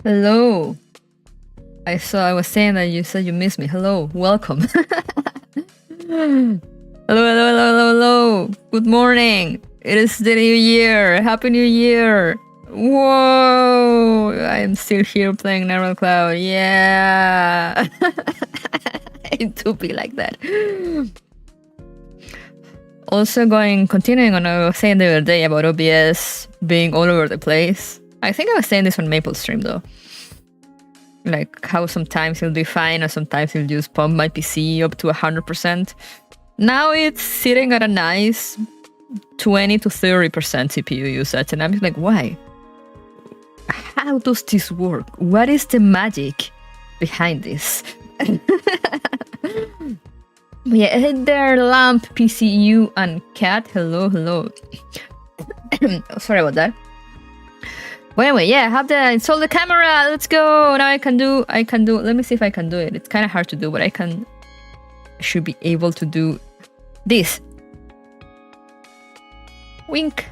Hello. I was saying that you said you missed me. Hello, welcome. Hello. Good morning. It is the new year. Happy New Year. Whoa. I am still here playing Narrow Cloud. Yeah. It do be like that. Also continuing on what I was saying the other day about OBS being all over the place. I think I was saying this on Maple stream though. Like how sometimes it'll be fine and sometimes it'll just pump my PC up to 100%. Now it's sitting at a nice 20 to 30% CPU usage, and I'm like, why? How does this work? What is the magic behind this? Yeah, hey there, Lamp, PCU, and Cat. Hello. Sorry about that. But anyway, yeah, I have to install the camera. Let's go. Now I can do. Let me see if I can do it. It's kind of hard to do, but I should be able to do this. Wink.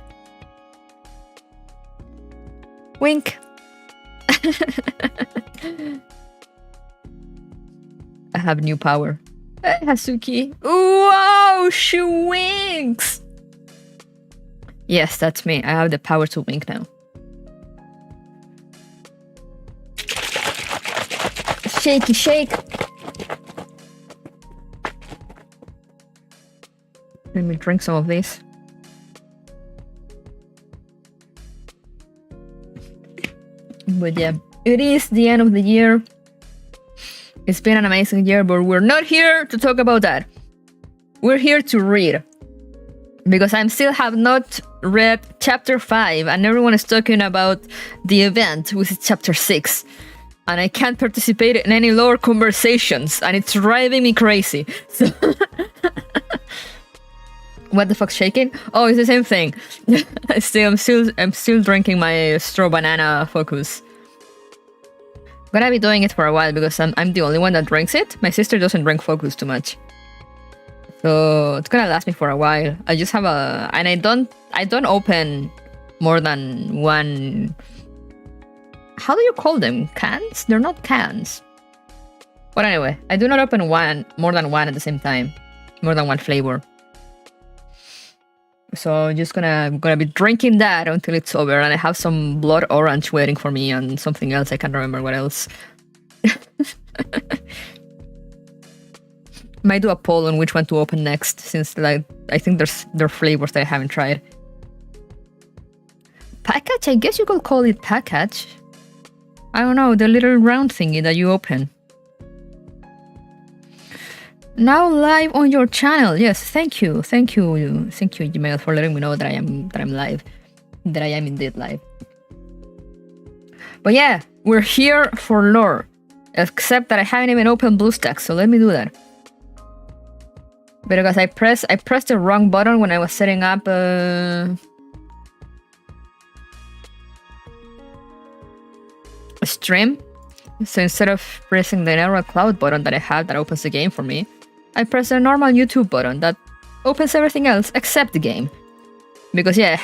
I have new power. Hey, Hasuki. Wow, she winks. Yes, that's me. I have the power to wink now. Shakey shake. Let me drink some of this. But yeah, it is the end of the year. It's been an amazing year, but we're not here to talk about that. We're here to read. Because I still have not read chapter 5, and everyone is talking about the event, which is chapter 6. And I can't participate in any lore conversations, and it's driving me crazy. So what the fuck's shaking? Oh, it's the same thing. I'm still drinking my straw banana focus. I'm gonna be doing it for a while because I'm the only one that drinks it. My sister doesn't drink focus too much, so it's gonna last me for a while. I just have and I don't open more than one. How do you call them? Cans? They're not cans. But anyway, I do not open more than one at the same time. More than one flavor. So I'm gonna be drinking that until it's over, and I have some blood orange waiting for me and something else. I can't remember what else. Might do a poll on which one to open next, since I think there are flavors that I haven't tried. Package? I guess you could call it package. I don't know, the little round thingy that you open. Now live on your channel. Yes, thank you, Gmail, for letting me know that I am live. That I am indeed live. But yeah, we're here for lore. Except that I haven't even opened BlueStacks, so let me do that. Because I pressed the wrong button when I was setting up a stream. So instead of pressing the Narrow Cloud button that I have that opens the game for me, I press a normal YouTube button that opens everything else except the game. Because yeah, I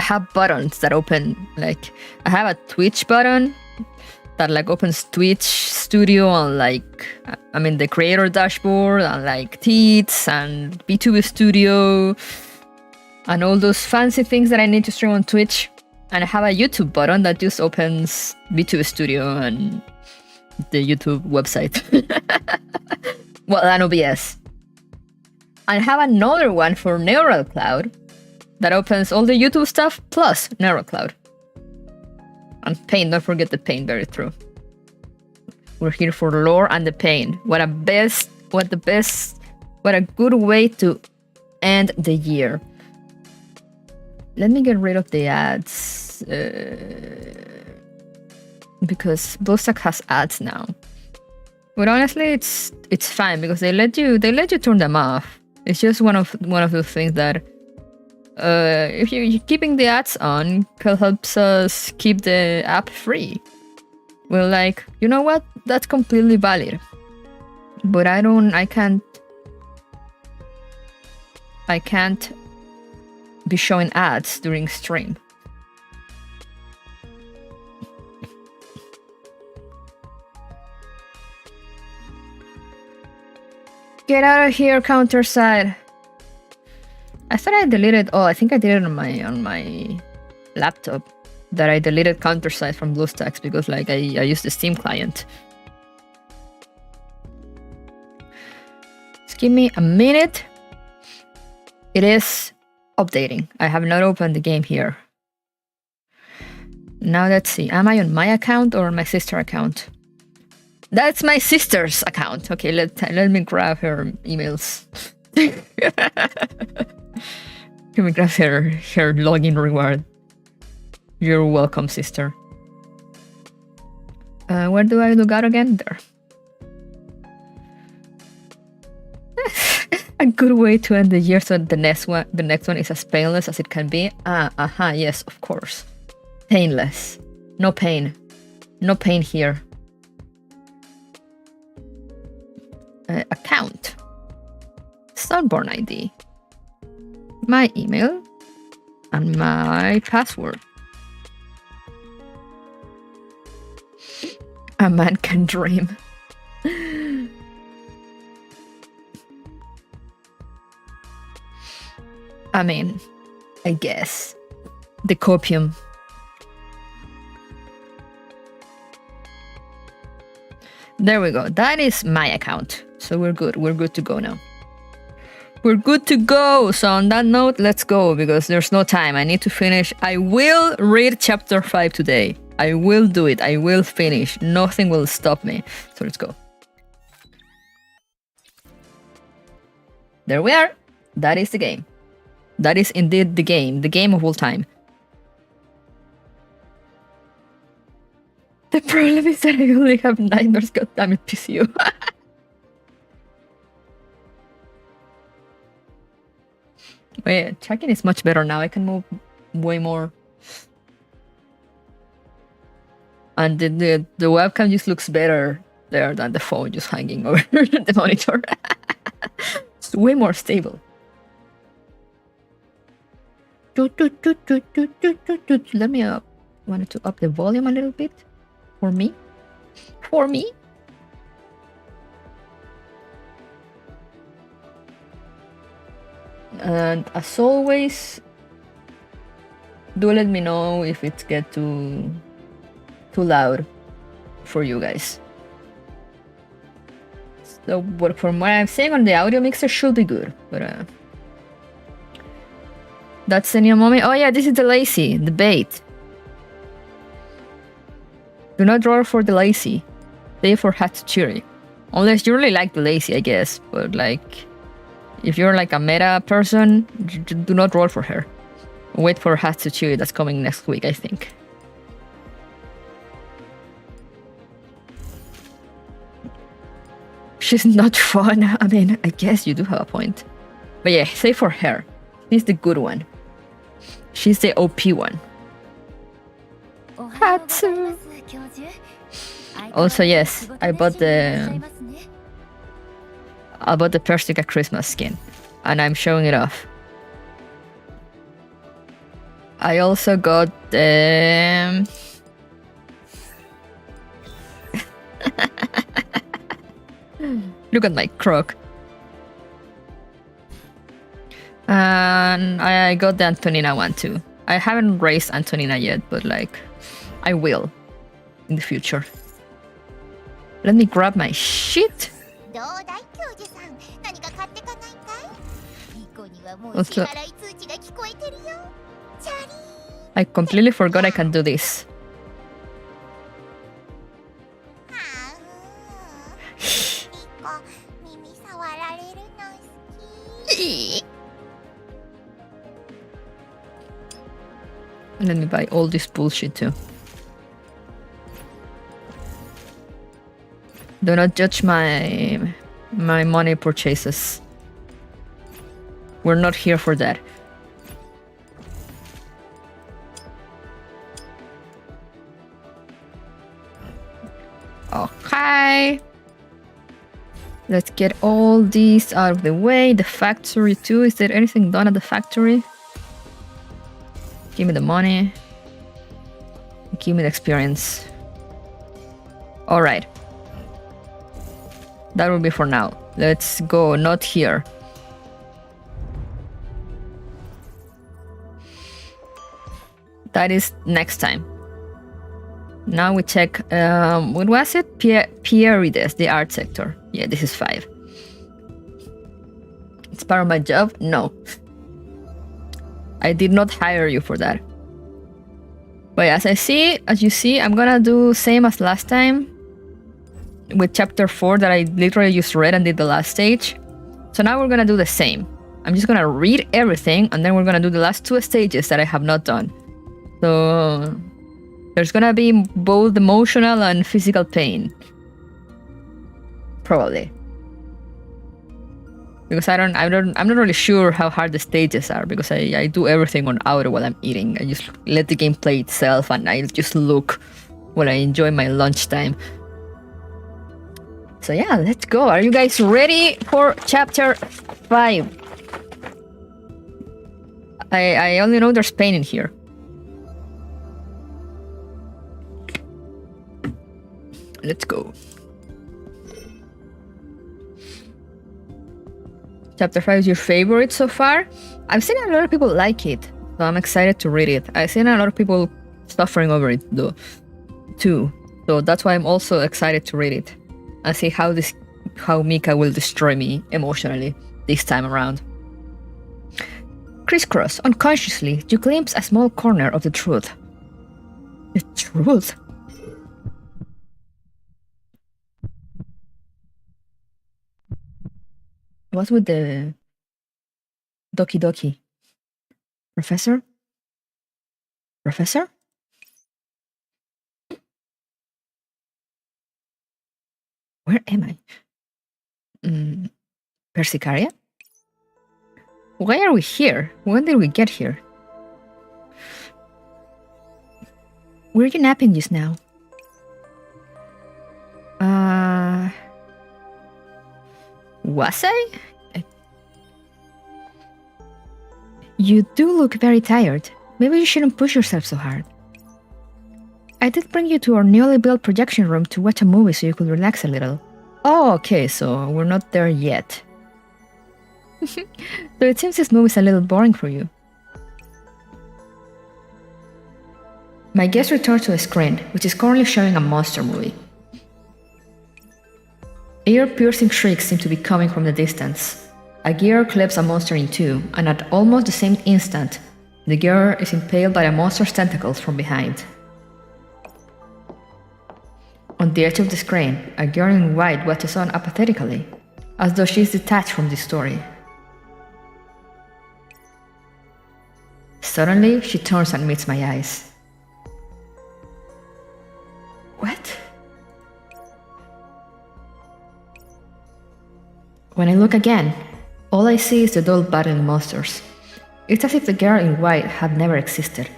have buttons that open, like I have a Twitch button that like opens Twitch Studio and like the creator dashboard and like Teats and B2B Studio and all those fancy things that I need to stream on Twitch. And I have a YouTube button that just opens B2B Studio and the YouTube website. Well, and OBS. And I have another one for Neural Cloud that opens all the YouTube stuff plus Neural Cloud. And pain, don't forget the pain, very true. We're here for lore and the pain. What a good way to end the year. Let me get rid of the ads. Because BlueStack has ads now. But honestly, it's fine because they let you turn them off. It's just one of those things that if you're keeping the ads on, helps us keep the app free. Well, like, you know what? That's completely valid. But I can't be showing ads during stream. Get out of here, counter side. I thought I deleted. Oh, I think I did it on my laptop. That I deleted counter side from BlueStacks because like I used the Steam client. Just give me a minute. It is updating. I have not opened the game here. Now let's see. Am I on my account or on my sister account? That's my sister's account. Okay, let me grab her emails. Let me grab her login reward. You're welcome, sister. Where do I log out again? There. A good way to end the year so the next one is as painless as it can be. Yes, of course. Painless. No pain. No pain here. Account. Sunborn ID. My email. And my password. A man can dream. I mean, I guess. The copium. There we go. That is my account. So we're good. We're good to go now. We're good to go. So on that note, let's go because there's no time. I need to finish. I will read chapter 5 today. I will do it. I will finish. Nothing will stop me. So let's go. There we are. That is the game. That is indeed the game. The game of all time. The problem is that I only have nightmares. God damn it, PCU. Wait, tracking is much better now. I can move way more. And the webcam just looks better there than the phone just hanging over the monitor. It's way more stable. Let me wanted to up the volume a little bit for me. For me. And as always, do let me know if it gets too loud for you guys. So but from what I'm saying on the audio mixer should be good, but that's the new moment. Oh yeah, this is the lazy, the bait. Do not roll for the lazy. Stay for Hatsuri. Unless you really like the lazy, I guess. But like, if you're like a meta person, do not roll for her. Wait for Hatsuri, that's coming next week, I think. She's not fun. I mean, I guess you do have a point. But yeah, say for her. She's the good one. She's the OP one. Hatsu. Also, yes, I bought the Persica Christmas skin, and I'm showing it off. I also got the look at my croc. And I got the Antonina one too. I haven't raised Antonina yet, but like, I will in the future. Let me grab my shit. Also, I completely forgot I can do this. Let me buy all this bullshit too. Do not judge my money purchases. We're not here for that. Okay. Let's get all these out of the way. The factory too. Is there anything done at the factory? Give me the money. Give me the experience. Alright. That will be for now. Let's go, not here. That is next time. Now we check, what was it? Pierides, the art sector. Yeah, this is 5. It's part of my job? No. I did not hire you for that. But as you see, I'm gonna do same as last time with chapter 4 that I literally just read and did the last stage. So now we're gonna do the same. I'm just gonna read everything and then we're gonna do the last 2 stages that I have not done. So there's gonna be both emotional and physical pain. Probably. Because I'm not really sure how hard the stages are because I do everything on auto while I'm eating. I just let the game play itself and I just look while I enjoy my lunchtime. So yeah, let's go. Are you guys ready for chapter 5? I only know there's pain in here. Let's go. Chapter 5 is your favorite so far? I've seen a lot of people like it, so I'm excited to read it. I've seen a lot of people suffering over it though, too. So that's why I'm also excited to read it and see how Mika will destroy me emotionally this time around. Crisscross, unconsciously, you glimpse a small corner of the truth. The truth? What's with the Doki Doki? Professor? Professor? Where am I? Persicaria? Why are we here? When did we get here? Were you napping just now? Was I? You do look very tired. Maybe you shouldn't push yourself so hard. I did bring you to our newly built projection room to watch a movie so you could relax a little. Oh, okay, so we're not there yet. So it seems this movie's a little boring for you. My guest returns to a screen, which is currently showing a monster movie. Ear-piercing shrieks seem to be coming from the distance. A gear clips a monster in two, and at almost the same instant, the gear is impaled by a monster's tentacles from behind. On the edge of the screen, a girl in white watches on apathetically, as though she is detached from the story. Suddenly, she turns and meets my eyes. What? When I look again, all I see is the doll battling monsters. It's as if the girl in white had never existed.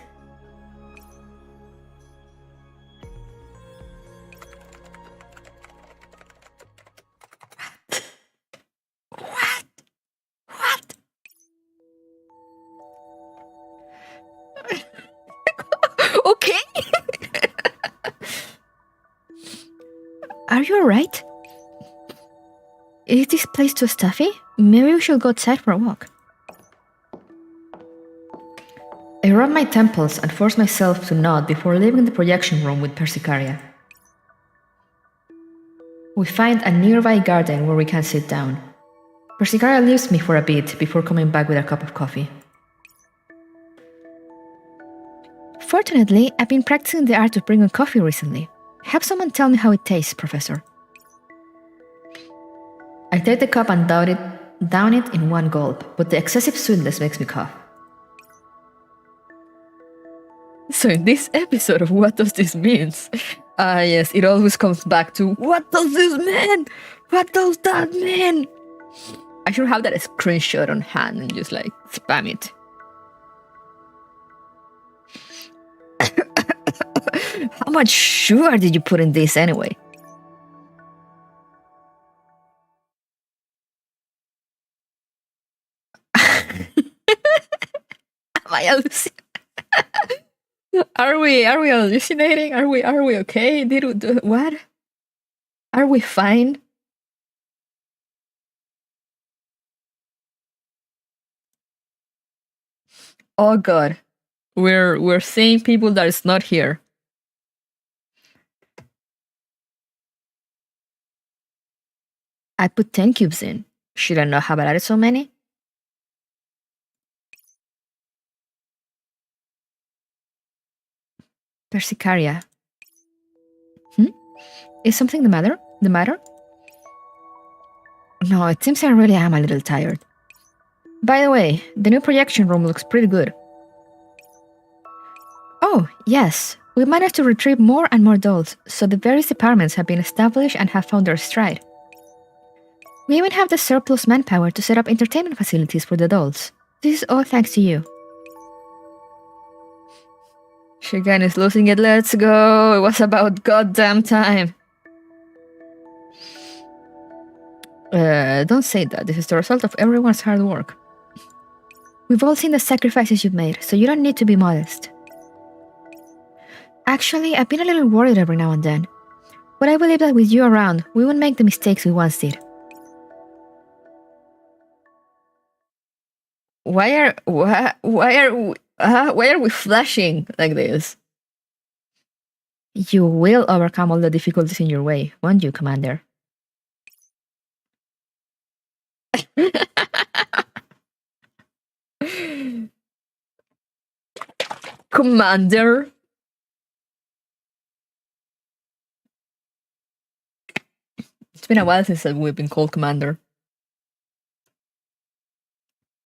What? Okay. Are you alright? Is this place too stuffy? Maybe we should go outside for a walk. I rub my temples and force myself to nod before leaving the projection room with Persicaria. We find a nearby garden where we can sit down. Persicaria leaves me for a bit before coming back with a cup of coffee. Fortunately, I've been practicing the art of bringing coffee recently. Have someone tell me how it tastes, Professor. I take the cup and down it in one gulp, but the excessive sweetness makes me cough. So in this episode of What Does This Mean? Yes, it always comes back to, what does this mean? What does that mean? I should have that screenshot on hand and just like spam it. How much sugar did you put in this anyway? Am I hallucinating? Are we hallucinating? Are we okay? What? Are we fine? Oh god. We're seeing people that is not here. I put 10 cubes in. Should I not have added so many? Persicaria. Is something the matter? No, it seems I really am a little tired. By the way, the new projection room looks pretty good. Oh, yes. We managed to retrieve more and more dolls, so the various departments have been established and have found their stride. We even have the surplus manpower to set up entertainment facilities for the dolls. This is all thanks to you. Shigan is losing it, let's go! It was about goddamn time! Don't say that. This is the result of everyone's hard work. We've all seen the sacrifices you've made, so you don't need to be modest. Actually, I've been a little worried every now and then. But I believe that with you around, we won't make the mistakes we once did. Why are we flashing like this? You will overcome all the difficulties in your way, won't you, Commander? Commander? It's been a while since we've been called Commander.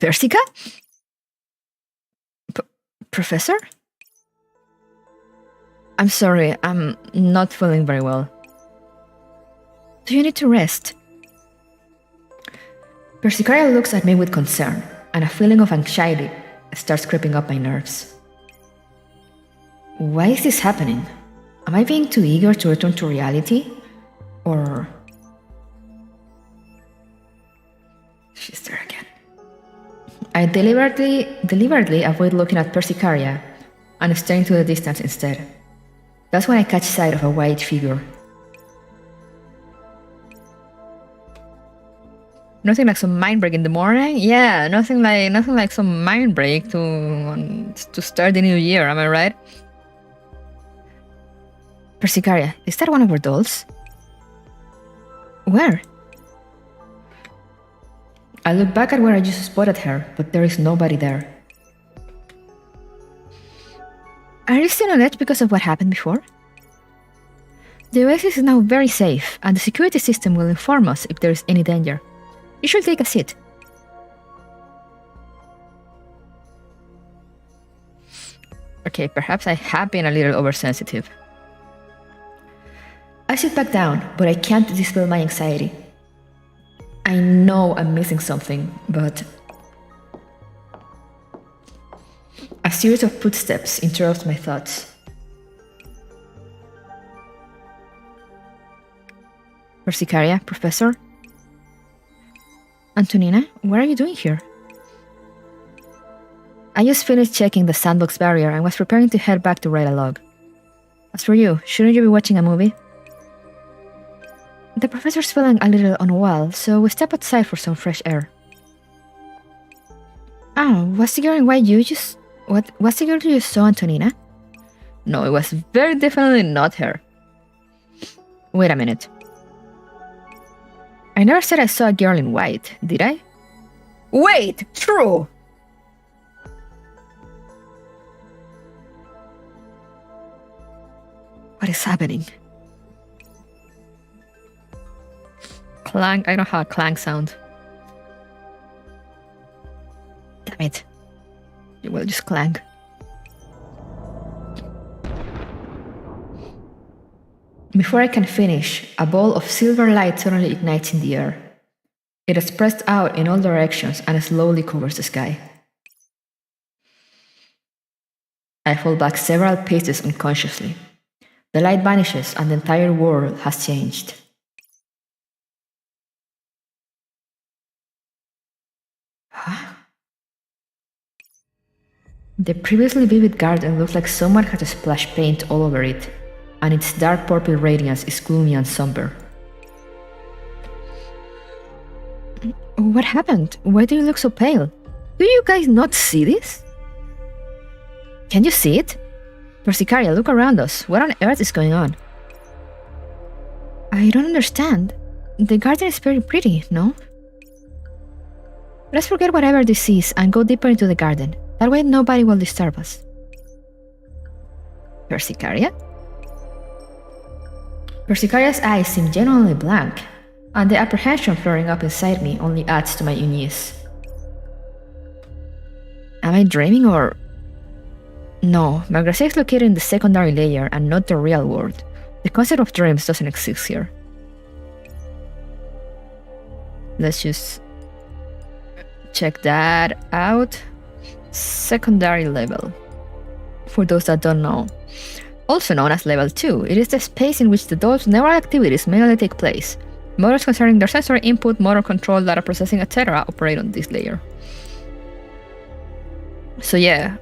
Persica? Professor? I'm sorry, I'm not feeling very well. Do you need to rest? Persicaria looks at me with concern, and a feeling of anxiety starts creeping up my nerves. Why is this happening? Am I being too eager to return to reality? Or... She's there again. I deliberately avoid looking at Persicaria and staring to the distance instead. That's when I catch sight of a white figure. Nothing like some mind break in the morning? Yeah, nothing like some mind break to start the new year, am I right? Persicaria, is that one of our dolls? Where? I look back at where I just spotted her, but there is nobody there. Are you still on edge because of what happened before? The oasis is now very safe, and the security system will inform us if there is any danger. You should take a seat. Okay, perhaps I have been a little oversensitive. I sit back down, but I can't dispel my anxiety. I know I'm missing something, but... A series of footsteps interrupts my thoughts. Persicaria, Professor? Antonina, what are you doing here? I just finished checking the sandbox barrier and was preparing to head back to write a log. As for you, shouldn't you be watching a movie? The professor's feeling a little unwell, so we step outside for some fresh air. Oh, was the girl in white you just... What was the girl you saw, Antonina? No, it was very definitely not her. Wait a minute. I never said I saw a girl in white, did I? Wait, true! What is happening? Clang, I don't have a clang sound. Damn it. It will just clang. Before I can finish, a ball of silver light suddenly ignites in the air. It is spreads out in all directions and slowly covers the sky. I fall back several paces unconsciously. The light vanishes and the entire world has changed. Huh? The previously vivid garden looks like someone had splashed paint all over it, and its dark purple radiance is gloomy and somber. What happened? Why do you look so pale? Do you guys not see this? Can you see it? Persicaria, look around us. What on earth is going on? I don't understand. The garden is very pretty, no? Let's forget whatever this is and go deeper into the garden. That way nobody will disturb us. Persicaria? Persicaria's eyes seem genuinely blank, and the apprehension flaring up inside me only adds to my unease. Am I dreaming or... No, Margracia is located in the secondary layer and not the real world. The concept of dreams doesn't exist here. Let's just check that out. Secondary level. For those that don't know. Also known as level 2, it is the space in which the doll's neural activities mainly take place. Models concerning their sensory input, motor control, data processing, etc. operate on this layer. So yeah,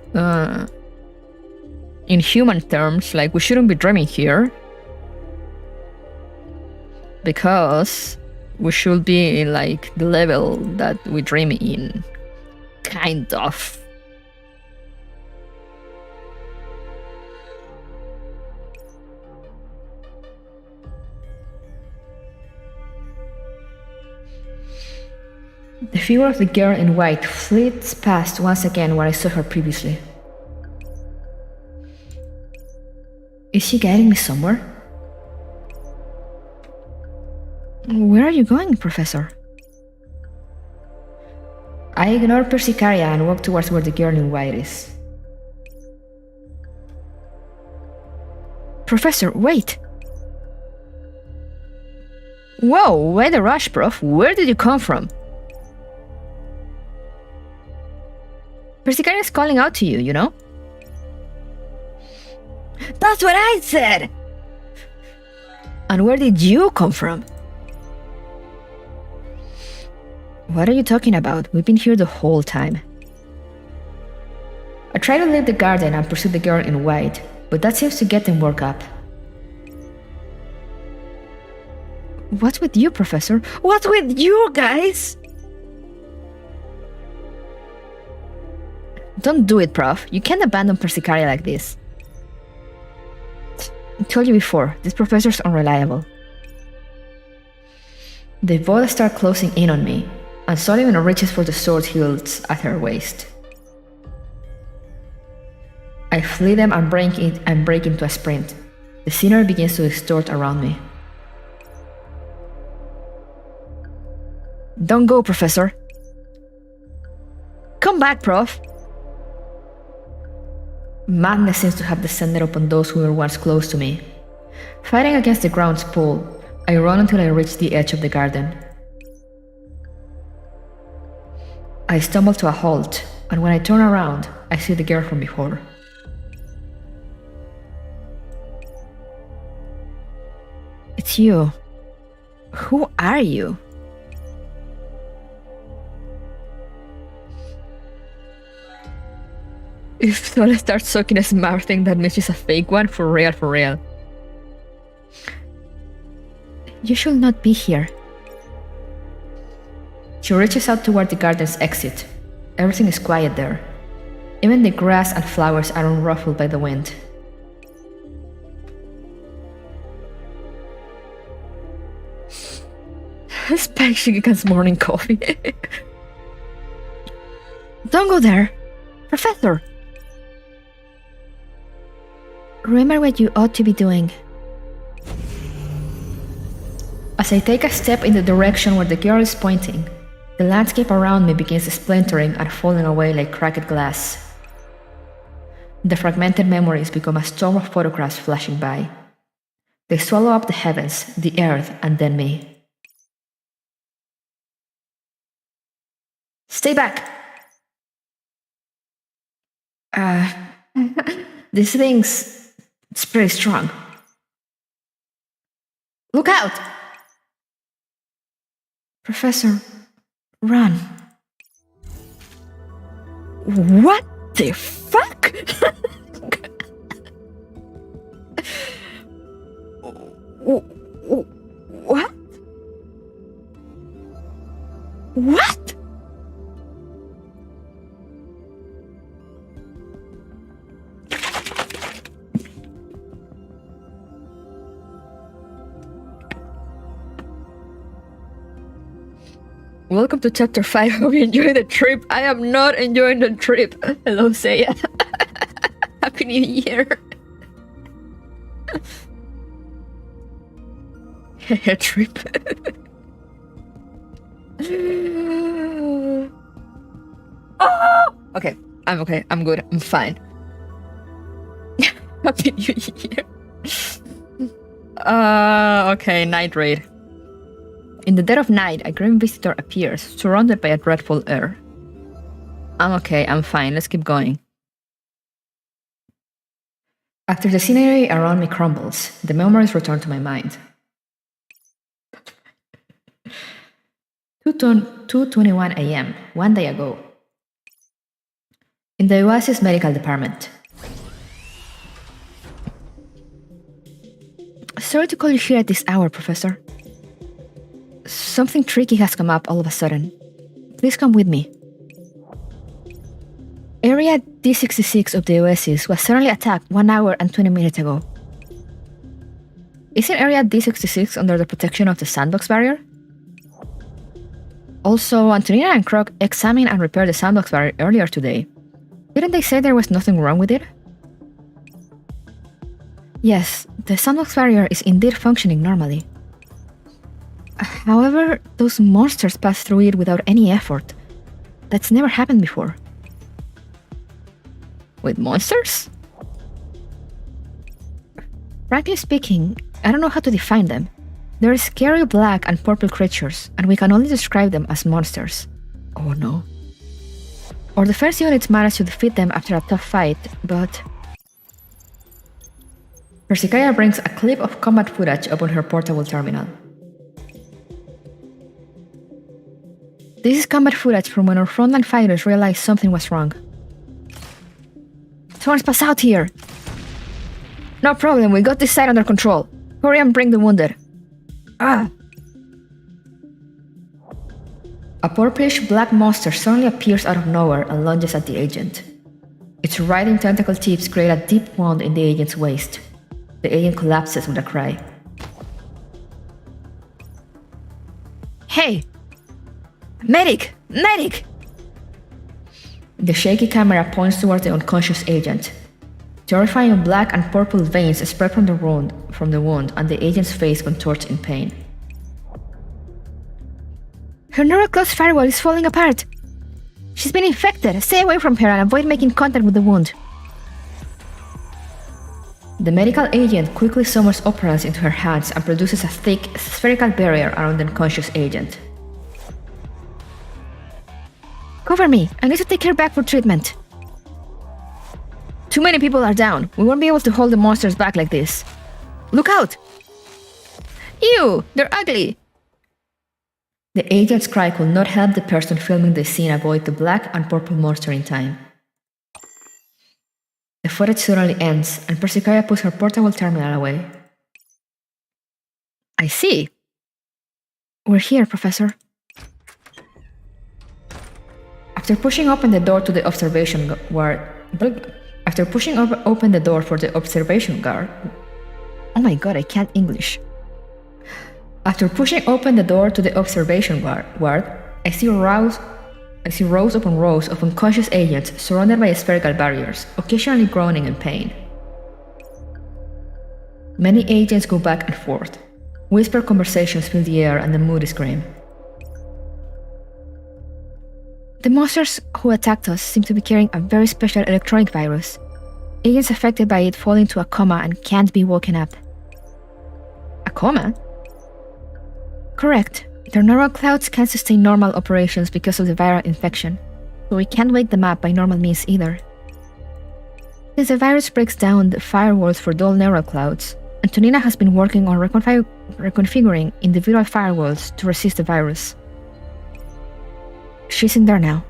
in human terms, like, we shouldn't be dreaming here, because we should be in like the level that we dream in, kind of. The figure of the girl in white flits past once again where I saw her previously. Is she guiding me somewhere? Where are you going, Professor? I ignore Persicaria and walk towards where the girl in white is. Professor, wait! Whoa, why the rush, Prof? Where did you come from? Persicaria is calling out to you, you know? That's what I said! And where did you come from? What are you talking about? We've been here the whole time. I try to leave the garden and pursue the girl in white, but that seems to get them worked up. What's with you, Professor? What's with you guys? Don't do it, Prof. You can't abandon Persicaria like this. I told you before, this professor's unreliable. They both start closing in on me, and Solomon reaches for the sword hilts at her waist. I flee them and break into a sprint. The scenery begins to distort around me. Don't go, Professor. Come back, Prof. Madness seems to have descended upon those who were once close to me. Fighting against the ground's pull, I run until I reach the edge of the garden. I stumble to a halt, and when I turn around, I see the girl from before. It's you. Who are you? If Sola starts sucking a smart thing, that means she's a fake one, for real, for real. You should not be here. She reaches out toward the garden's exit. Everything is quiet there. Even the grass and flowers are unruffled by the wind. Spike Shigekan's morning coffee. Don't go there! Professor! Remember what you ought to be doing. As I take a step in the direction where the girl is pointing, the landscape around me begins splintering and falling away like cracked glass. The fragmented memories become a storm of photographs flashing by. They swallow up the heavens, the earth, and then me. Stay back! This thing's... it's pretty strong. Look out! Professor, run. What the fuck? What? What? Welcome to chapter 5. Hope you enjoy the trip. I am not enjoying the trip. Hello, Seiya. Happy New Year. Trip. Oh! Okay, I'm okay. I'm good. I'm fine. Happy New Year. Okay, night raid. In the dead of night, a grim visitor appears, surrounded by a dreadful air. I'm okay, I'm fine, let's keep going. After the scenery around me crumbles, the memories return to my mind. 2:21 a.m., one day ago. In the Oasis Medical Department. Sorry to call you here at this hour, Professor. Something tricky has come up all of a sudden. Please come with me. Area D66 of the Oasis was suddenly attacked 1 hour and 20 minutes ago. Isn't Area D66 under the protection of the sandbox barrier? Also, Antonina and Croc examined and repaired the sandbox barrier earlier today. Didn't they say there was nothing wrong with it? Yes, the sandbox barrier is indeed functioning normally. However, those monsters pass through it without any effort. That's never happened before. With monsters? Frankly speaking, I don't know how to define them. They're scary black and purple creatures, and we can only describe them as monsters. Oh no. Our defense units managed to defeat them after a tough fight, but... Persikaya brings a clip of combat footage up on her portable terminal. This is combat footage from when our frontline fighters realized something was wrong. Someone's passed out here! No problem, we got this side under control. Hurry and bring the wounded. Ah! A purplish black monster suddenly appears out of nowhere and lunges at the agent. Its writhing tentacle tips create a deep wound in the agent's waist. The agent collapses with a cry. Hey! Medic! Medic! The shaky camera points towards the unconscious agent. Terrifying black and purple veins spread from the wound, and the agent's face contorts in pain. Her neural close firewall is falling apart. She's been infected. Stay away from her and avoid making contact with the wound. The medical agent quickly summons operants into her hands and produces a thick, spherical barrier around the unconscious agent. Cover me. I need to take her back for treatment. Too many people are down. We won't be able to hold the monsters back like this. Look out! Ew! They're ugly! The agent's cry could not help the person filming the scene avoid the black and purple monster in time. The footage suddenly ends, and Persikaya puts her portable terminal away. I see. We're here, Professor. After pushing open the door to the observation ward, after pushing open the door for the observation guard, oh my god, I can't English. After pushing open the door to the observation ward, I see rows upon rows of unconscious agents surrounded by spherical barriers, occasionally groaning in pain. Many agents go back and forth. Whispered conversations fill the air and the mood is grim. The monsters who attacked us seem to be carrying a very special electronic virus. Agents affected by it fall into a coma and can't be woken up. A coma? Correct. Their neural clouds can't sustain normal operations because of the viral infection, so we can't wake them up by normal means either. Since the virus breaks down the firewalls for dull neural clouds, Antonina has been working on reconfiguring individual firewalls to resist the virus. She's in there now.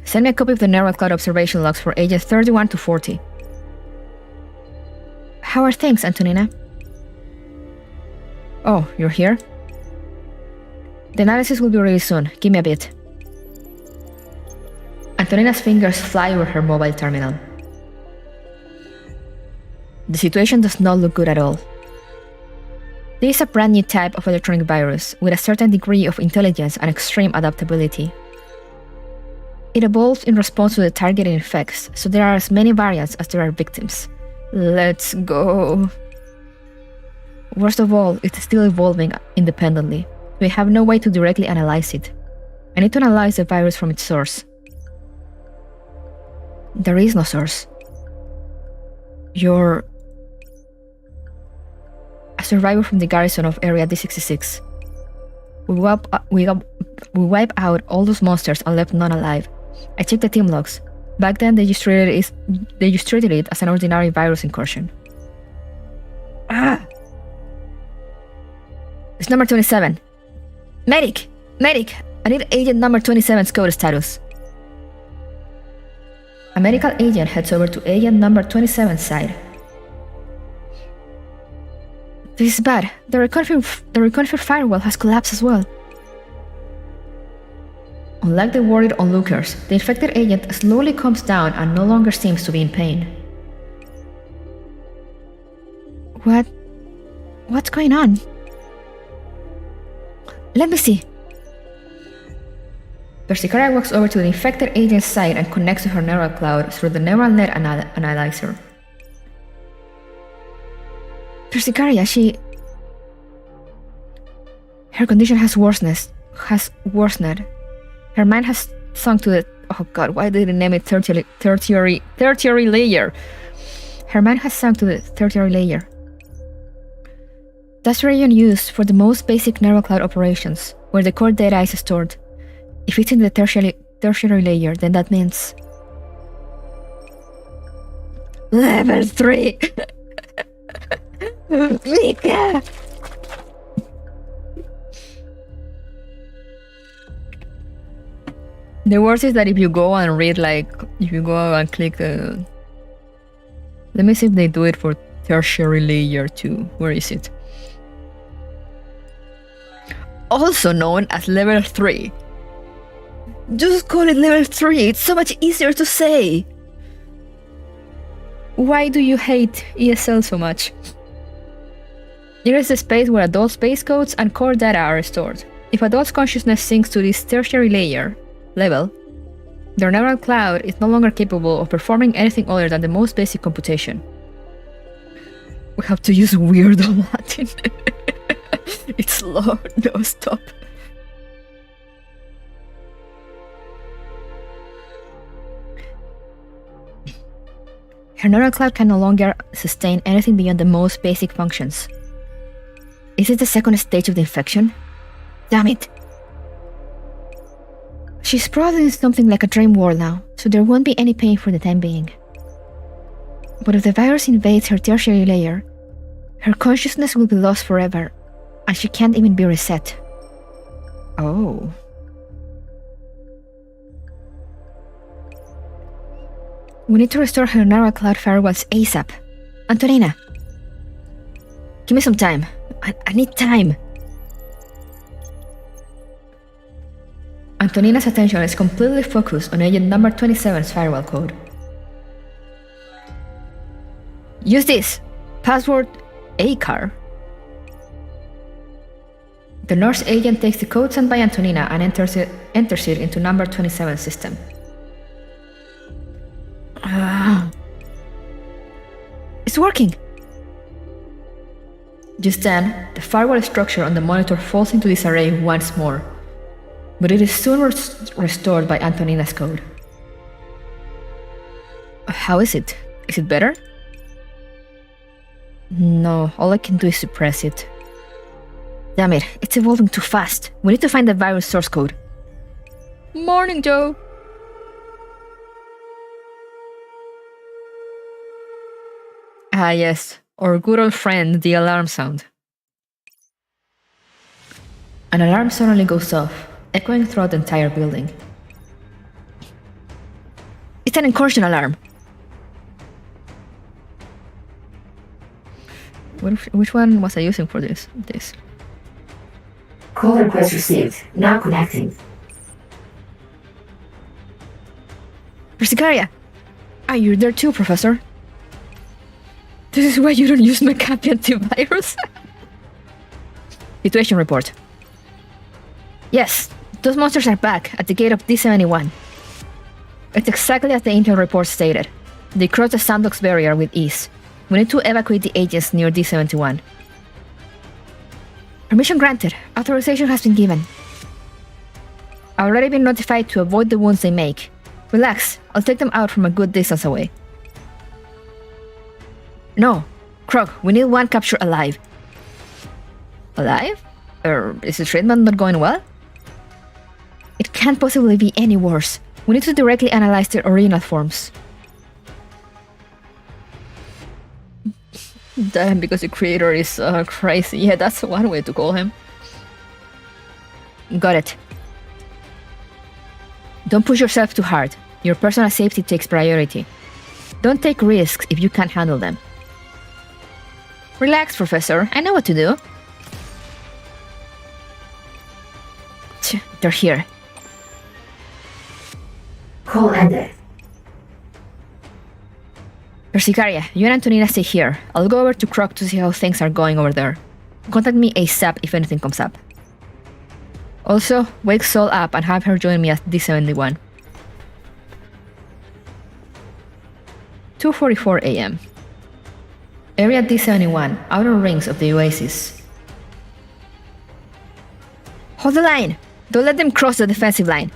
Send me a copy of the neural cloud observation logs for ages 31 to 40. How are things, Antonina? Oh, you're here? The analysis will be ready soon. Give me a bit. Antonina's fingers fly over her mobile terminal. The situation does not look good at all. This is a brand new type of electronic virus with a certain degree of intelligence and extreme adaptability. It evolves in response to the targeting effects, so there are as many variants as there are victims. Let's go. Worst of all, it's still evolving independently. We have no way to directly analyze it. I need to analyze the virus from its source. There is no source. You're a survivor from the garrison of Area D66. We wipe out all those monsters and left none alive. I checked the team logs. Back then, they just treated it as an ordinary virus incursion. It's number 27. Medic! Medic! I need agent number 27's code status. A medical agent heads over to agent number 27's side. This is bad. The reconfirmed firewall has collapsed as well. Unlike the worried onlookers, the infected agent slowly calms down and no longer seems to be in pain. What's going on? Let me see. Persicaria walks over to the infected agent's side and connects to her neural cloud through the neural net analyzer. Persicaria, her condition has worsened. Her mind has sunk to the... Oh god, why did they name it tertiary layer? Her mind has sunk to the tertiary layer. That's the region used for the most basic neural cloud operations, where the core data is stored. If it's in the tertiary layer, then that means... Level 3! Mika! The worst is that if you go and read, if you go and click... let me see if they do it for tertiary layer 2. Where is it? Also known as level 3. Just call it level 3, it's so much easier to say. Why do you hate ESL so much? It is the space where adult space codes and core data are stored. If adult consciousness sinks to this tertiary level, their neural cloud is no longer capable of performing anything other than the most basic computation. We have to use weirdo Latin. It's slow, no stop. Her neural cloud can no longer sustain anything beyond the most basic functions. Is it the second stage of the infection? Damn it! She's probably in something like a dream world now, so there won't be any pain for the time being. But if the virus invades her tertiary layer, her consciousness will be lost forever, and she can't even be reset. Oh. We need to restore her neural cloud firewalls ASAP. Antonina! Give me some time. I need time. Antonina's attention is completely focused on agent number 27's firewall code. Use this! Password ACAR. The nurse agent takes the code sent by Antonina and enters it into number 27's system. It's working! Just then, the firewall structure on the monitor falls into disarray once more, but it is soon restored by Antonina's code. How is it? Is it better? No, all I can do is suppress it. Damn it, it's evolving too fast. We need to find the virus source code. Morning, Joe! Ah yes, our good old friend, the alarm sound. An alarm suddenly goes off, echoing throughout the entire building. It's an incursion alarm! Which one was I using for this? Call request received. Now connecting. Persicaria! Ah, you're there too, Professor. This is why you don't use McAfee antivirus? Situation report. Yes, those monsters are back at the gate of D71. It's exactly as the intel report stated. They crossed the sandbox barrier with ease. We need to evacuate the agents near D71. Permission granted. Authorization has been given. I've already been notified to avoid the wounds they make. Relax, I'll take them out from a good distance away. No, Krog, we need one captured alive. Alive? Is the treatment not going well? It can't possibly be any worse. We need to directly analyze their original forms. Damn, because the creator is crazy. Yeah, that's one way to call him. Got it. Don't push yourself too hard. Your personal safety takes priority. Don't take risks if you can't handle them. Relax, Professor. I know what to do. They're here. Call ended. Persicaria, you and Antonina stay here. I'll go over to Krog to see how things are going over there. Contact me ASAP if anything comes up. Also, wake Sol up and have her join me at D71. 2:44 a.m. Area D71, outer rings of the Oasis. Hold the line! Don't let them cross the defensive line.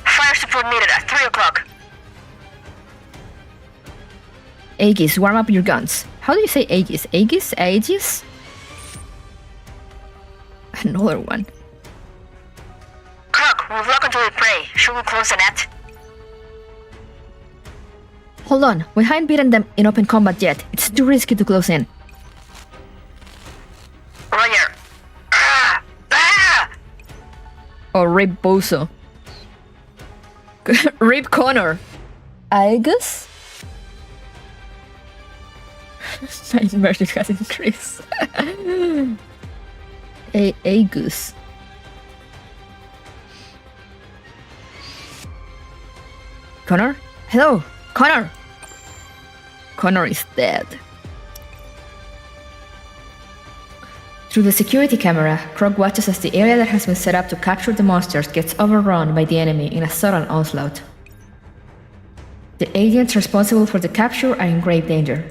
Fire support needed at 3 o'clock. Aegis, warm up your guns. How do you say Aegis? Aegis? Aegis? Another one. Krog, we've locked onto the prey. Should we close the net? Hold on, we haven't beaten them in open combat yet. It's too risky to close in. Roger. Ah! Ah! Or Rip Bozo. Rip Connor. Aegis? My immersion has increased. Aegis. Connor? Hello, Connor! Connor is dead. Through the security camera, Krog watches as the area that has been set up to capture the monsters gets overrun by the enemy in a sudden onslaught. The agents responsible for the capture are in grave danger.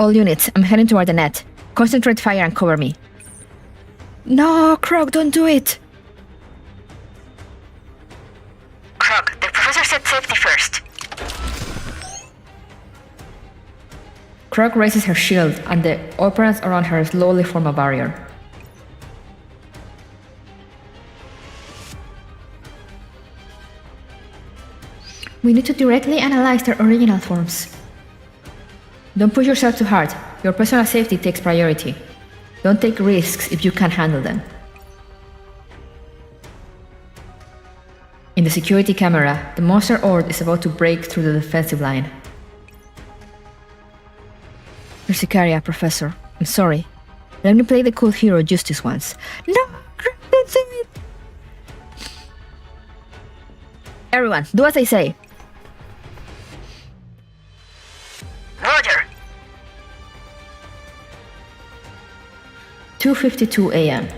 All units, I'm heading toward the net. Concentrate fire and cover me. No, Krog, don't do it! Krog, the professor said safety first. Krog raises her shield, and the operants around her slowly form a barrier. We need to directly analyze their original forms. Don't push yourself too hard. Your personal safety takes priority. Don't take risks if you can't handle them. In the security camera, the monster horde is about to break through the defensive line. Persicaria, Professor, I'm sorry. Let me play the cool hero justice once. No! Don't say it! Everyone, do as I say. Roger. 2:52 a.m.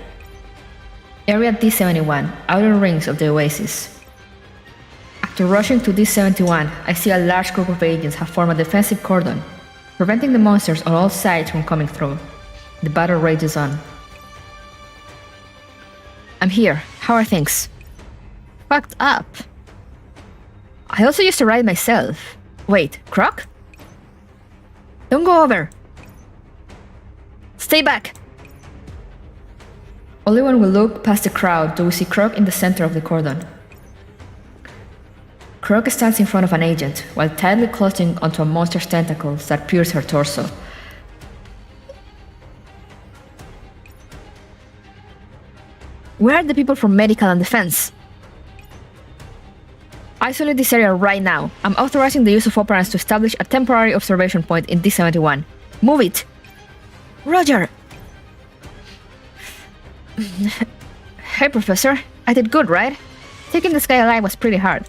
Area D71, outer rings of the Oasis. After rushing to D71, I see a large group of agents have formed a defensive cordon, preventing the monsters on all sides from coming through. The battle rages on. I'm here. How are things? Fucked up. I also used to ride myself. Wait, Krog? Don't go over. Stay back. Only when we look past the crowd do we see Krog in the center of the cordon. Krog stands in front of an agent, while tightly clutching onto a monster's tentacles that pierce her torso. Where are the people from Medical and Defense? Isolate this area right now. I'm authorizing the use of operants to establish a temporary observation point in D71. Move it! Roger! Hey, Professor. I did good, right? Taking this guy alive was pretty hard.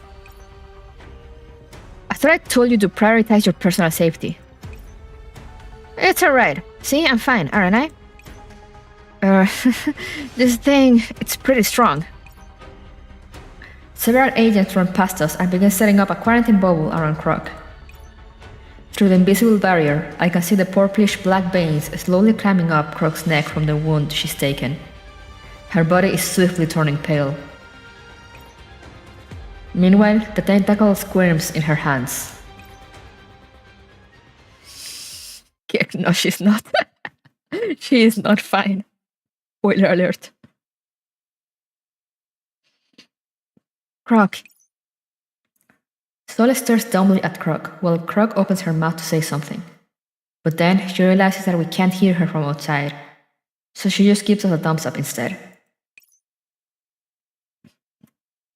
I thought I told you to prioritize your personal safety. It's alright. See, I'm fine, aren't I? This thing, it's pretty strong. Several agents run past us and begin setting up a quarantine bubble around Croc. Through the invisible barrier, I can see the purplish black veins slowly climbing up Croc's neck from the wound she's taken. Her body is swiftly turning pale. Meanwhile, the tentacle squirms in her hands. No, she's not. She is not fine. Spoiler alert. Croc. Sol stares dumbly at Croc, while Croc opens her mouth to say something. But then she realizes that we can't hear her from outside, so she just gives us a thumbs up instead.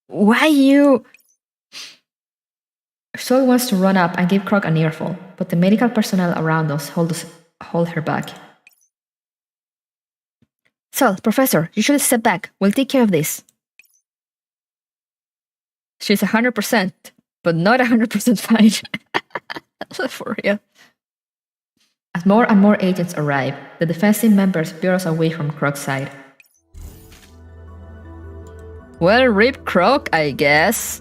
Why you? Sol wants to run up and give Croc an earful, but the medical personnel around us hold her back. Sol, Professor, you should step back. We'll take care of this. She's 100%, but not 100% fine. For real. As more and more agents arrive, the defensive members veer us away from Croc's side. Well, rip Croc, I guess.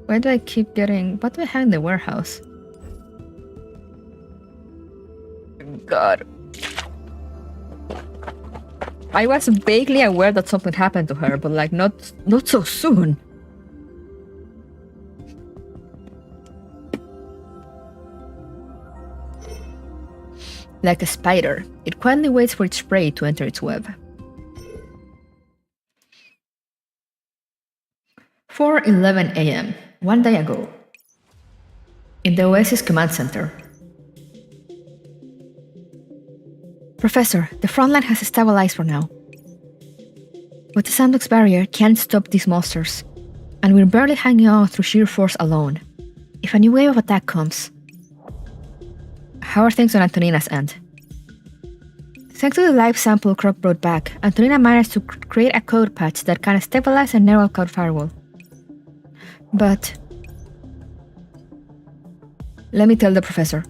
Why do I keep getting... What do I have in the warehouse? God. I was vaguely aware that something happened to her, but like not so soon. Like a spider, it quietly waits for its prey to enter its web. 4:11 a.m. One day ago. In the Oasis Command Center. Professor, the Frontline has stabilized for now. But the sandbox barrier can't stop these monsters, and we're barely hanging on through sheer force alone. If a new wave of attack comes... How are things on Antonina's end? Thanks to the live sample Croc brought back, Antonina managed to create a code patch that can stabilize a neural cloud firewall. But... Let me tell the professor.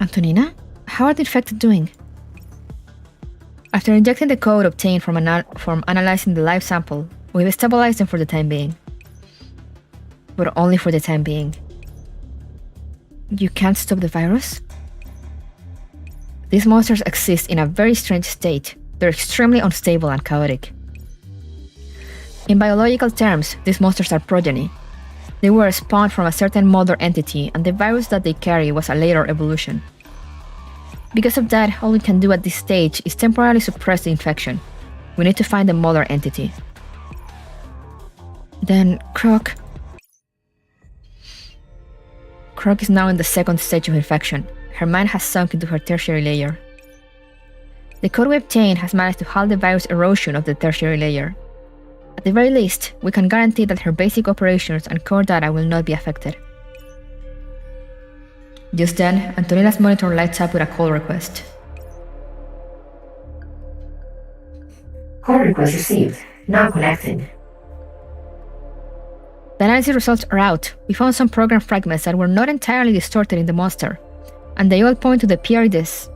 Antonina? How are the infected doing? After injecting the code obtained from analyzing the live sample, we've stabilized them for the time being. But only for the time being. You can't stop the virus? These monsters exist in a very strange state. They're extremely unstable and chaotic. In biological terms, these monsters are progeny. They were spawned from a certain mother entity, and the virus that they carry was a later evolution. Because of that, all we can do at this stage is temporarily suppress the infection. We need to find the mother entity. Then, Croc is now in the second stage of infection. Her mind has sunk into her tertiary layer. The code we obtained has managed to halt the virus erosion of the tertiary layer. At the very least, we can guarantee that her basic operations and core data will not be affected. Just then, Antonina's monitor lights up with a call request. Call request received. Now connecting. The analysis results are out. We found some program fragments that were not entirely distorted in the monster, and they all point to the Pierides.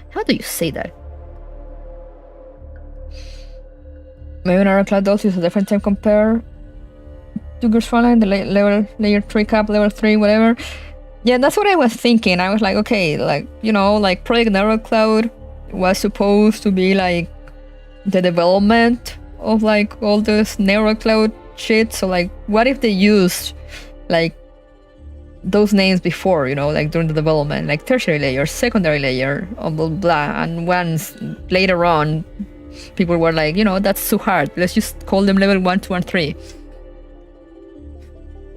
How do you say that? Maybe an Aura Cloud also is a different time compare to Girls Frontline, the layer 3 cap, level 3, whatever. Yeah, that's what I was thinking. I was like, okay, like, you know, like Project Neural Cloud was supposed to be like the development of like all this Neural Cloud shit. So like, what if they used like those names before, you know, like during the development, like tertiary layer, secondary layer, blah, blah, blah. And once later on, people were like, you know, that's too hard. Let's just call them level 1, 2, and 3.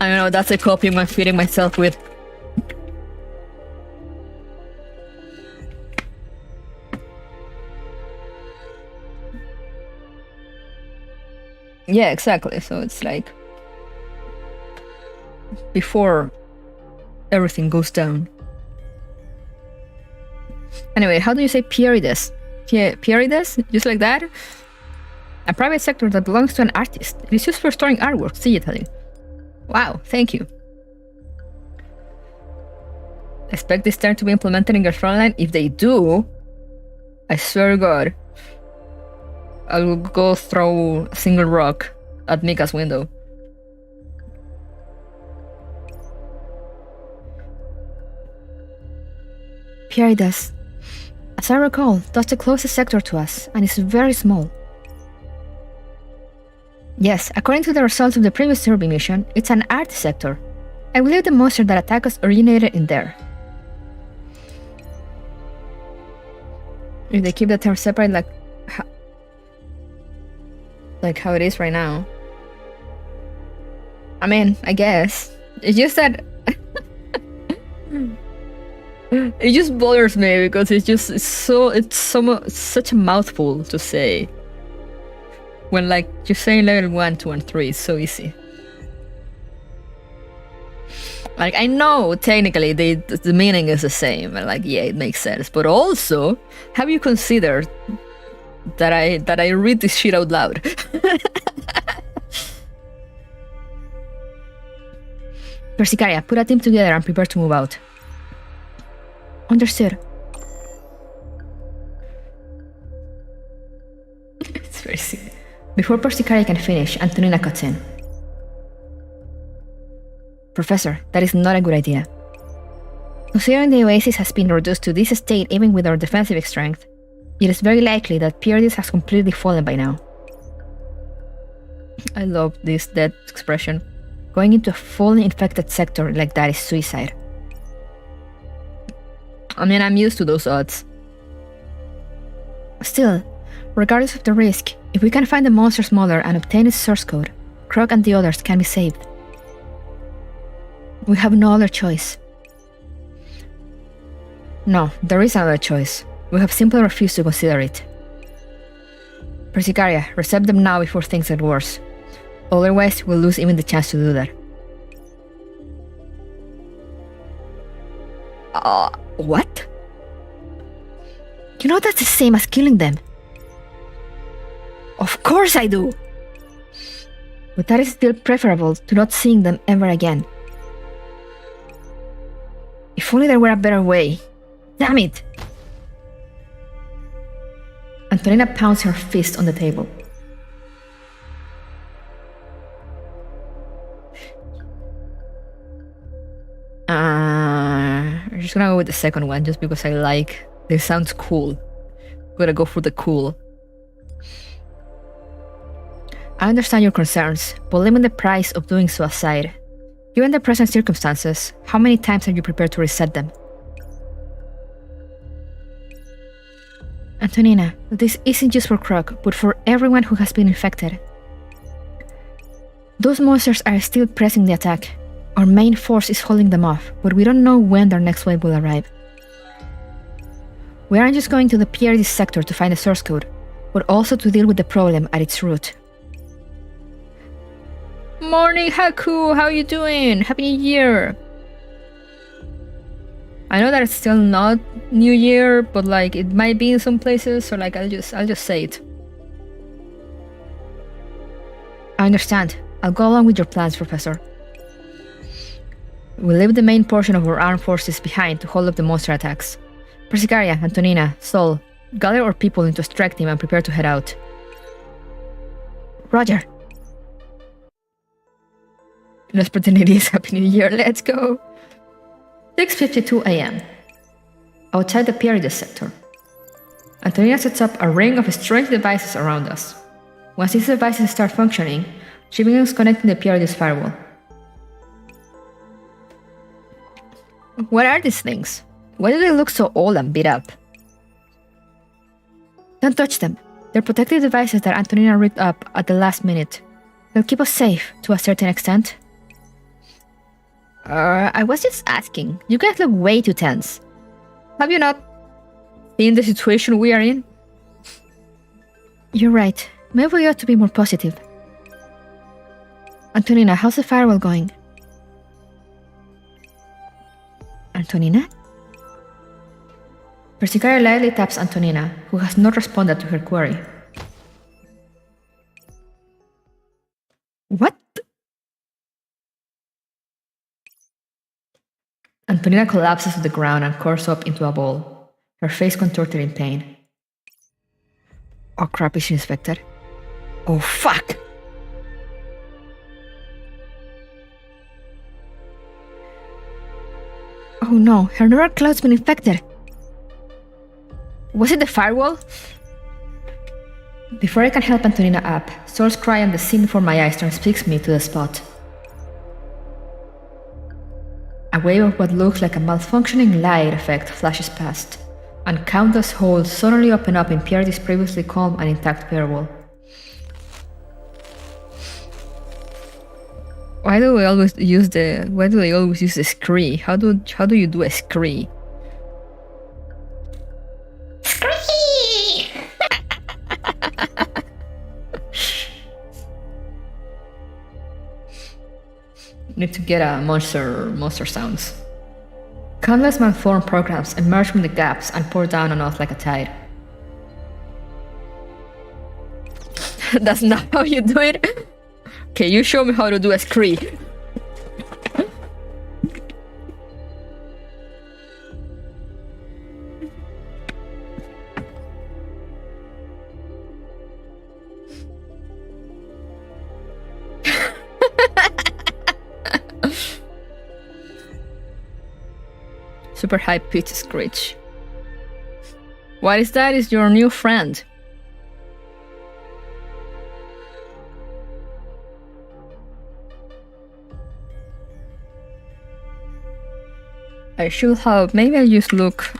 I don't know, that's a copy I'm feeding myself with. Yeah, exactly. So it's like before everything goes down. Anyway, how do you say Pierides? Pierre does? Just like that? A private sector that belongs to an artist. It is used for storing artworks digitally. Wow, thank you. Expect this term to be implemented in your Frontline? If they do, I swear to God, I will go throw a single rock at Mika's window. Pieridas. As I recall, that's the closest sector to us, and it's very small. Yes, according to the results of the previous survey mission, it's an art sector. I believe the monster that attacked us originated in there. If they keep the term separate like how it is right now. I mean, I guess. It's just that it just bothers me because it's such a mouthful to say. When like just saying level 1, 2, and 3 is so easy. Like I know technically the meaning is the same, and like yeah, it makes sense. But also, have you considered that I read this shit out loud? Persicaria, put a team together and prepare to move out. Understood. It's very silly. Before Persicaria can finish, Antonina cuts in. Professor, that is not a good idea. Considering the Oasis has been reduced to this state even with our defensive strength, it is very likely that Pierdis has completely fallen by now. I love this dead expression. Going into a fully infected sector like that is suicide. I mean, I'm used to those odds. Still, regardless of the risk, if we can find the monster's mother and obtain its source code, Krog and the others can be saved. We have no other choice. No, there is another choice. We have simply refused to consider it. Persicaria, recept them now before things get worse. Otherwise, we'll lose even the chance to do that. What? You know that's the same as killing them. Of course I do! But that is still preferable to not seeing them ever again. If only there were a better way. Damn it! Antonina pounds her fist on the table. I'm just gonna go with the second one just because I like this. Sounds cool. Gotta go for the cool. I understand your concerns, but leaving the price of doing so aside, given the present circumstances, how many times are you prepared to reset them? Antonina, this isn't just for Krog, but for everyone who has been infected. Those monsters are still pressing the attack. Our main force is holding them off, but we don't know when their next wave will arrive. We aren't just going to the PRD sector to find the source code, but also to deal with the problem at its root. Morning, Haku! How you doing? Happy New Year! I know that it's still not New Year, but like it might be in some places, so like I'll just say it. I understand. I'll go along with your plans, Professor. We'll leave the main portion of our armed forces behind to hold up the monster attacks. Persicaria, Antonina, Sol, gather our people into a strike team and prepare to head out. Roger. Let's pretend it is Happy New Year. Let's go. 6:52 a.m. Outside the Pyridus sector. Antonina sets up a ring of strange devices around us. Once these devices start functioning, she begins connecting the Pyridus firewall. What are these things? Why do they look so old and beat up? Don't touch them. They're protective devices that Antonina rigged up at the last minute. They'll keep us safe, to a certain extent. I was just asking. You guys look way too tense. Have you not seen the situation we are in? You're right. Maybe we ought to be more positive. Antonina, how's the firewall going? Antonina? Persicaria lightly taps Antonina, who has not responded to her query. What? Antonina collapses to the ground and curls up into a ball, her face contorted in pain. Oh crap, is she infected? Oh fuck! Oh no, her neural cloud's been infected. Was it the firewall? Before I can help Antonina up, Soul's cry on the scene before my eyes transfixes me to the spot. A wave of what looks like a malfunctioning light effect flashes past, and countless holes suddenly open up in Pierre's previously calm and intact firewall. Why do they always use the scree? How do you do a scree? Need to get a monster sounds. Countless malformed programs emerge from the gaps and pour down on us like a tide. That's not how you do it. Okay, you show me how to do a scree. Super high pitch screech. What is that? Is your new friend? I should have. Maybe I just look.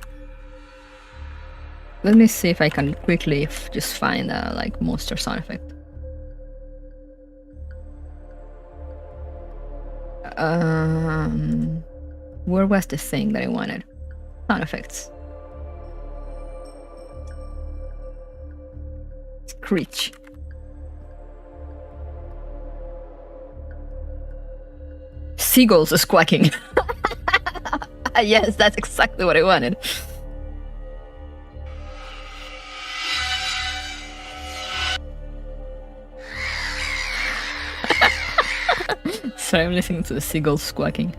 Let me see if I can quickly just find a like monster sound effect. Where was the thing that I wanted? Sound effects. Screech. Seagulls are squawking. Yes, that's exactly what I wanted. Sorry, I'm listening to the seagulls squawking.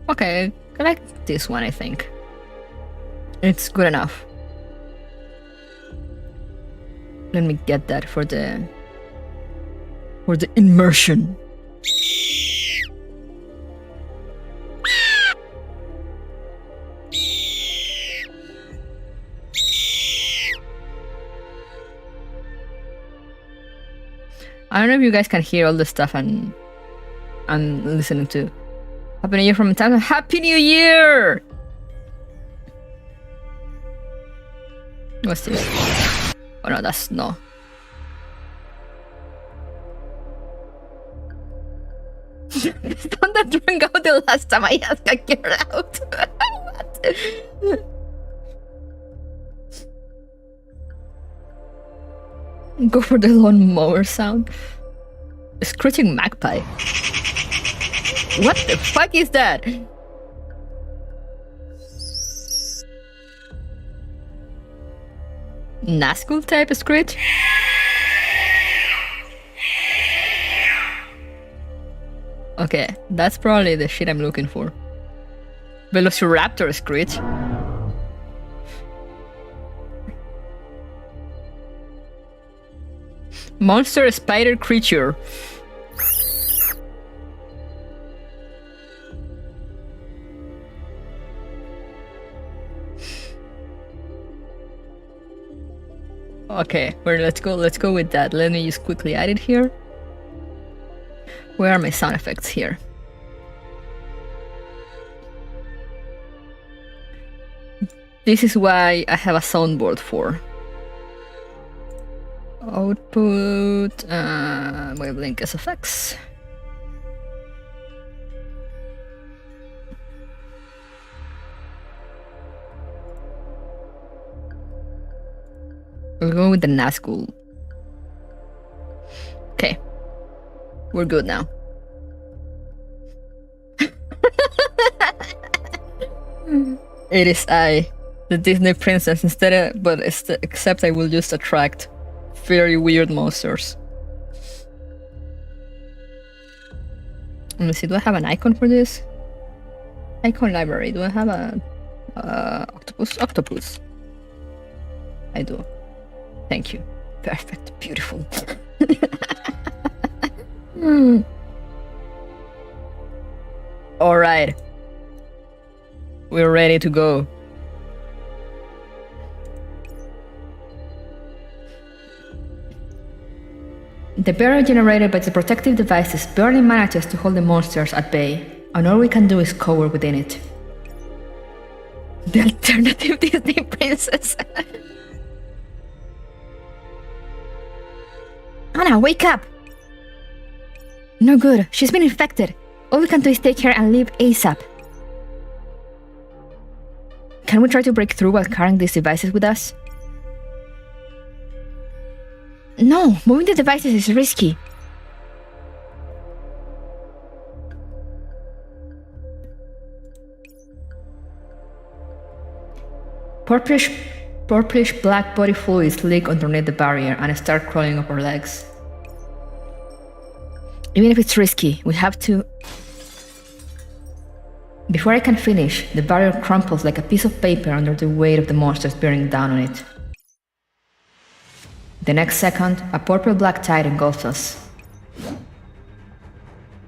Okay, I like this one, I think. It's good enough. Let me get that for the immersion. I don't know if you guys can hear all the stuff I'm listening to. Happy New Year from time. Happy New Year! What's this? Oh no, that's no. Thunder drank out the last time I asked a girl out. What? Go for the lawnmower sound. A screeching magpie. What the fuck is that? Nazgul type of screech? Okay, that's probably the shit I'm looking for. Velociraptor screech. Monster spider creature. Okay, well, let's go with that. Let me just quickly add it here. Where are my sound effects here? This is why I have a soundboard for. Output, wavelength SFX. We'll go with the Nazgul. Okay. We're good now. It is I, the Disney princess, except I will just attract very weird monsters. Let me see, do I have an icon for this? Icon library, do I have a octopus? Octopus. I do. Thank you. Perfect. Beautiful. Alright. We're ready to go. The barrier generated by the protective devices barely manages to hold the monsters at bay, and all we can do is cower within it. The alternative Disney princess. Anna, wake up! No good. She's been infected. All we can do is take her and leave ASAP. Can we try to break through while carrying these devices with us? No, moving the devices is risky. Purplish black body fluids leak underneath the barrier and start crawling up our legs. Even if it's risky, we have to... Before I can finish, the barrier crumples like a piece of paper under the weight of the monsters bearing down on it. The next second, a purple-black tide engulfs us.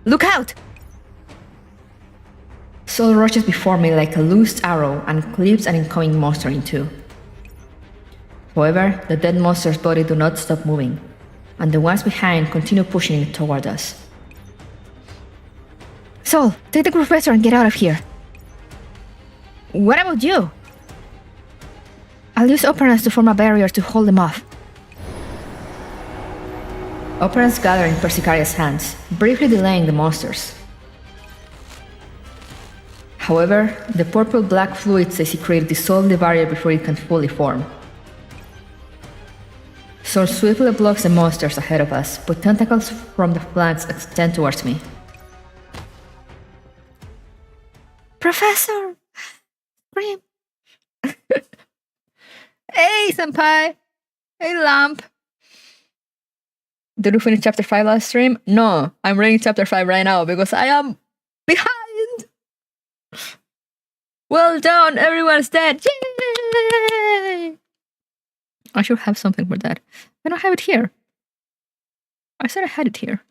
Look out! Soul rushes before me like a loosed arrow and clips an incoming monster in two. However, the dead monster's body do not stop moving, and the ones behind continue pushing it toward us. Soul, take the professor and get out of here. What about you? I'll use operants to form a barrier to hold them off. Operants gather in Persicaria's hands, briefly delaying the monsters. However, the purple-black fluids they secrete dissolve the barrier before it can fully form. Soul swiftly blocks the monsters ahead of us, but tentacles from the flanks extend towards me. Professor! Scream! Hey, senpai! Hey, lamp! Did you finish chapter 5 last stream? No, I'm reading chapter 5 right now because I am behind! Well done, everyone's dead! Yay! I should have something for that. I don't have it here. I said I had it here.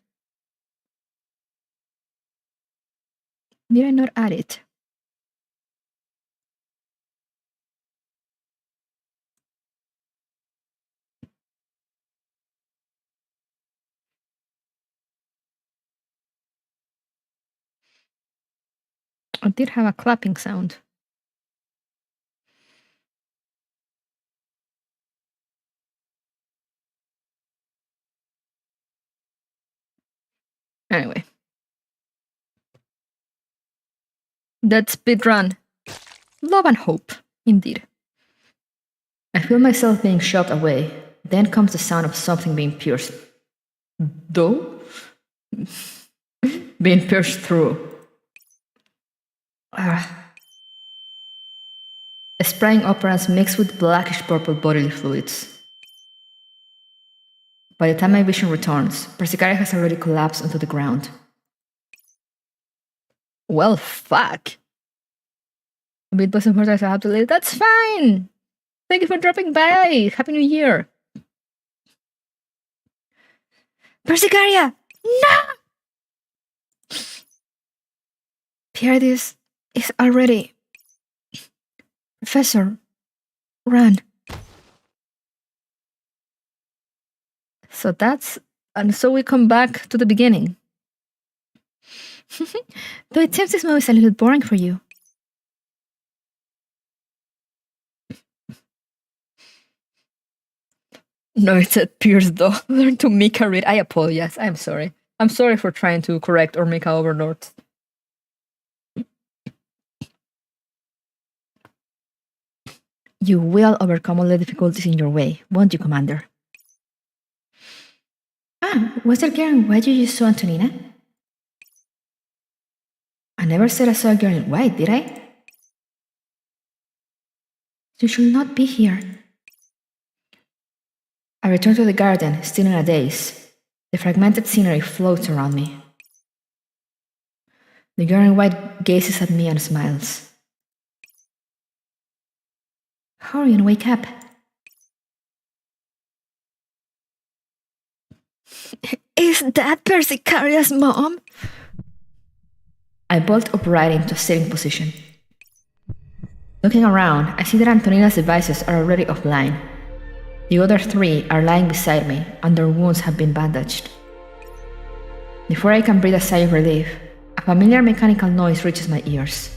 Did I not add it? I did have a clapping sound. Anyway. That speedrun. Love and hope, indeed. I feel myself being shot away. Then comes the sound of something being pierced. Though? Being pierced through. Spraying operants mixed with blackish-purple bodily fluids. By the time my vision returns, Persicaria has already collapsed onto the ground. Well, fuck. A bit wasn't for us, I have to leave. That's fine! Thank you for dropping by! Happy New Year! Persicaria! No! Pierre is already... Professor, run. So we come back to the beginning. Though it seems this movie is a little boring for you. No, it said Pierce though. Learn to Mika read. I apologize. I'm sorry. I'm sorry for trying to correct or Mika Overlord. You will overcome all the difficulties in your way, won't you, Commander? Was that girl in white you just saw, Antonina? I never said I saw a girl in white, did I? You should not be here. I return to the garden, still in a daze. The fragmented scenery floats around me. The girl in white gazes at me and smiles. Hurry and wake up. Is that Persicaria's mom? I bolt upright into a sitting position. Looking around, I see that Antonina's devices are already offline. The other 3 are lying beside me, and their wounds have been bandaged. Before I can breathe a sigh of relief, a familiar mechanical noise reaches my ears.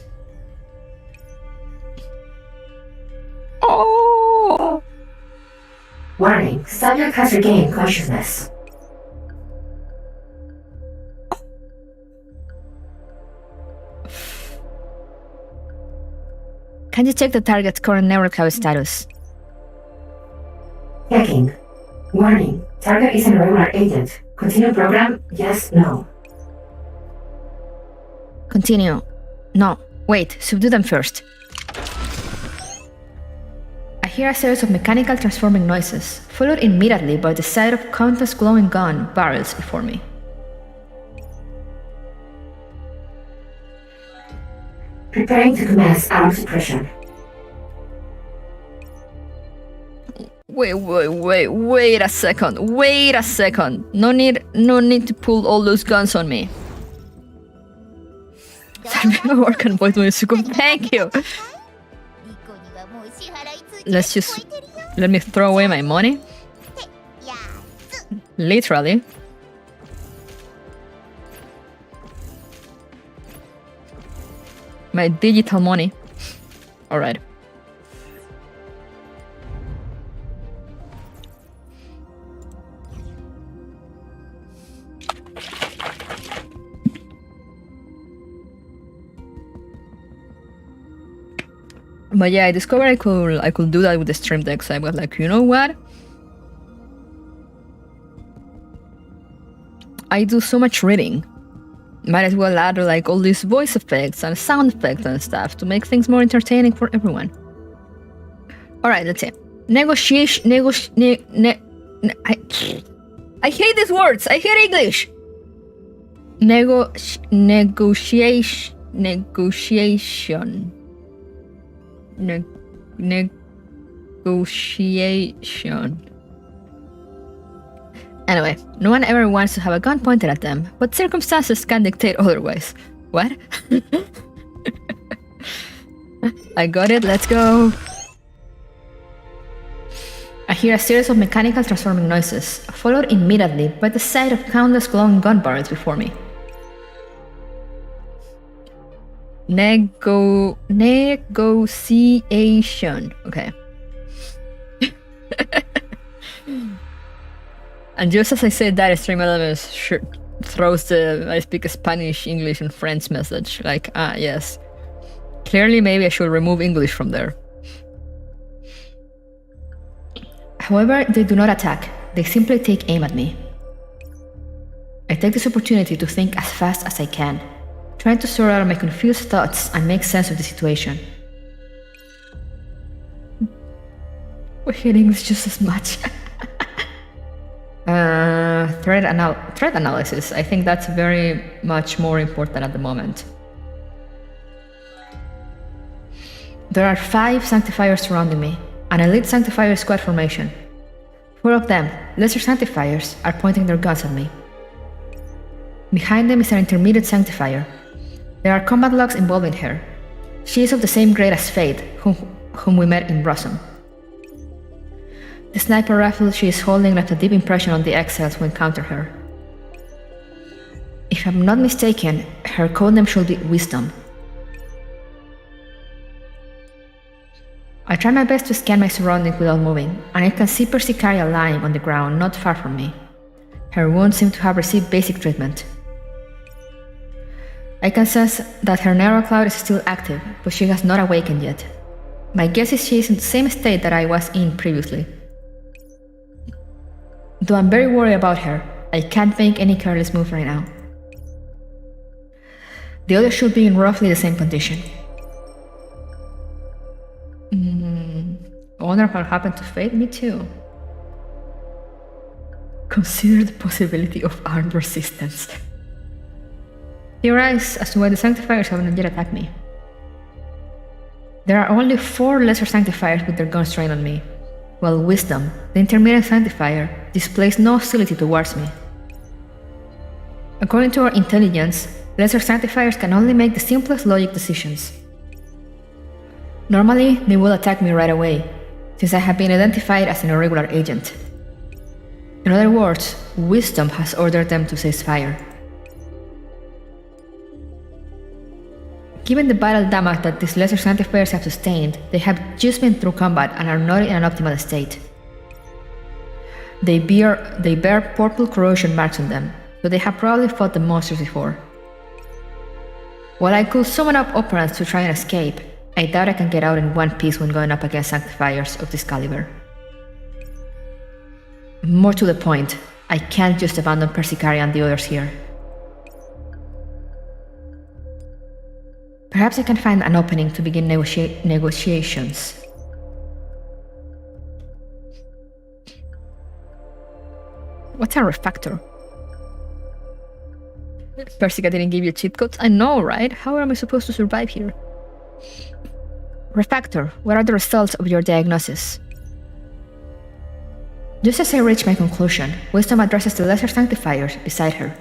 Oh! Warning, subject has regained consciousness. Can you check the target's current neural status? Checking. Warning, target is an irregular agent. Continue program, yes, no. Continue. No, wait, subdue them first. I hear a series of mechanical transforming noises, followed immediately by the sight of countless glowing gun barrels before me. Preparing to commence auto suppression. Wait a second. No need to pull all those guns on me. Thank you. Let me throw away my money. Literally. My digital money. Alright. But yeah, I discovered I could do that with the Stream Deck, so I was like, you know what? I do so much reading. Might as well add like all these voice effects and sound effects and stuff to make things more entertaining for everyone. Alright, let's see. I hate these words. I hate English. Negotiation. Anyway, no one ever wants to have a gun pointed at them, but circumstances can dictate otherwise. What? I got it, let's go. I hear a series of mechanical transforming noises, followed immediately by the sight of countless glowing gun barrels before me. Negotiation. Okay. And just as I said that, Stream Elements throws the I speak Spanish, English, and French message. Like, yes. Clearly, maybe I should remove English from there. However, they do not attack. They simply take aim at me. I take this opportunity to think as fast as I can, trying to sort out my confused thoughts and make sense of the situation. We're hitting this just as much. Threat analysis. I think that's very much more important at the moment. There are 5 Sanctifiers surrounding me, an elite Sanctifier squad formation. 4 of them, lesser Sanctifiers, are pointing their guns at me. Behind them is an intermediate Sanctifier. There are combat logs involving her. She is of the same grade as Fate, whom we met in Blossom. The sniper rifle she is holding left a deep impression on the exiles who encountered her. If I'm not mistaken, her codename should be Wisdom. I try my best to scan my surroundings without moving, and I can see Persicaria lying on the ground not far from me. Her wounds seem to have received basic treatment. I can sense that her neural cloud is still active, but she has not awakened yet. My guess is she is in the same state that I was in previously. Though I'm very worried about her, I can't make any careless move right now. The others should be in roughly the same condition. wonder what happened to Fate? Me too. Consider the possibility of armed resistance. Theorize as to why the Sanctifiers have not yet attacked me. There are only 4 lesser Sanctifiers with their guns trained on me, while Wisdom, the intermediate Sanctifier, displays no hostility towards me. According to our intelligence, lesser Sanctifiers can only make the simplest logic decisions. Normally, they will attack me right away, since I have been identified as an irregular agent. In other words, Wisdom has ordered them to cease fire. Given the vital damage that these lesser Sanctifiers have sustained, they have just been through combat and are not in an optimal state. They bear purple corrosion marks on them, so they have probably fought the monsters before. While I could summon up operants to try and escape, I doubt I can get out in one piece when going up against Sanctifiers of this caliber. More to the point, I can't just abandon Persicari and the others here. Perhaps I can find an opening to begin negotiations. What's a refactor? Persica didn't give you cheat codes? I know, right? How am I supposed to survive here? Refactor, what are the results of your diagnosis? Just as I reach my conclusion, Wisdom addresses the lesser Sanctifiers beside her.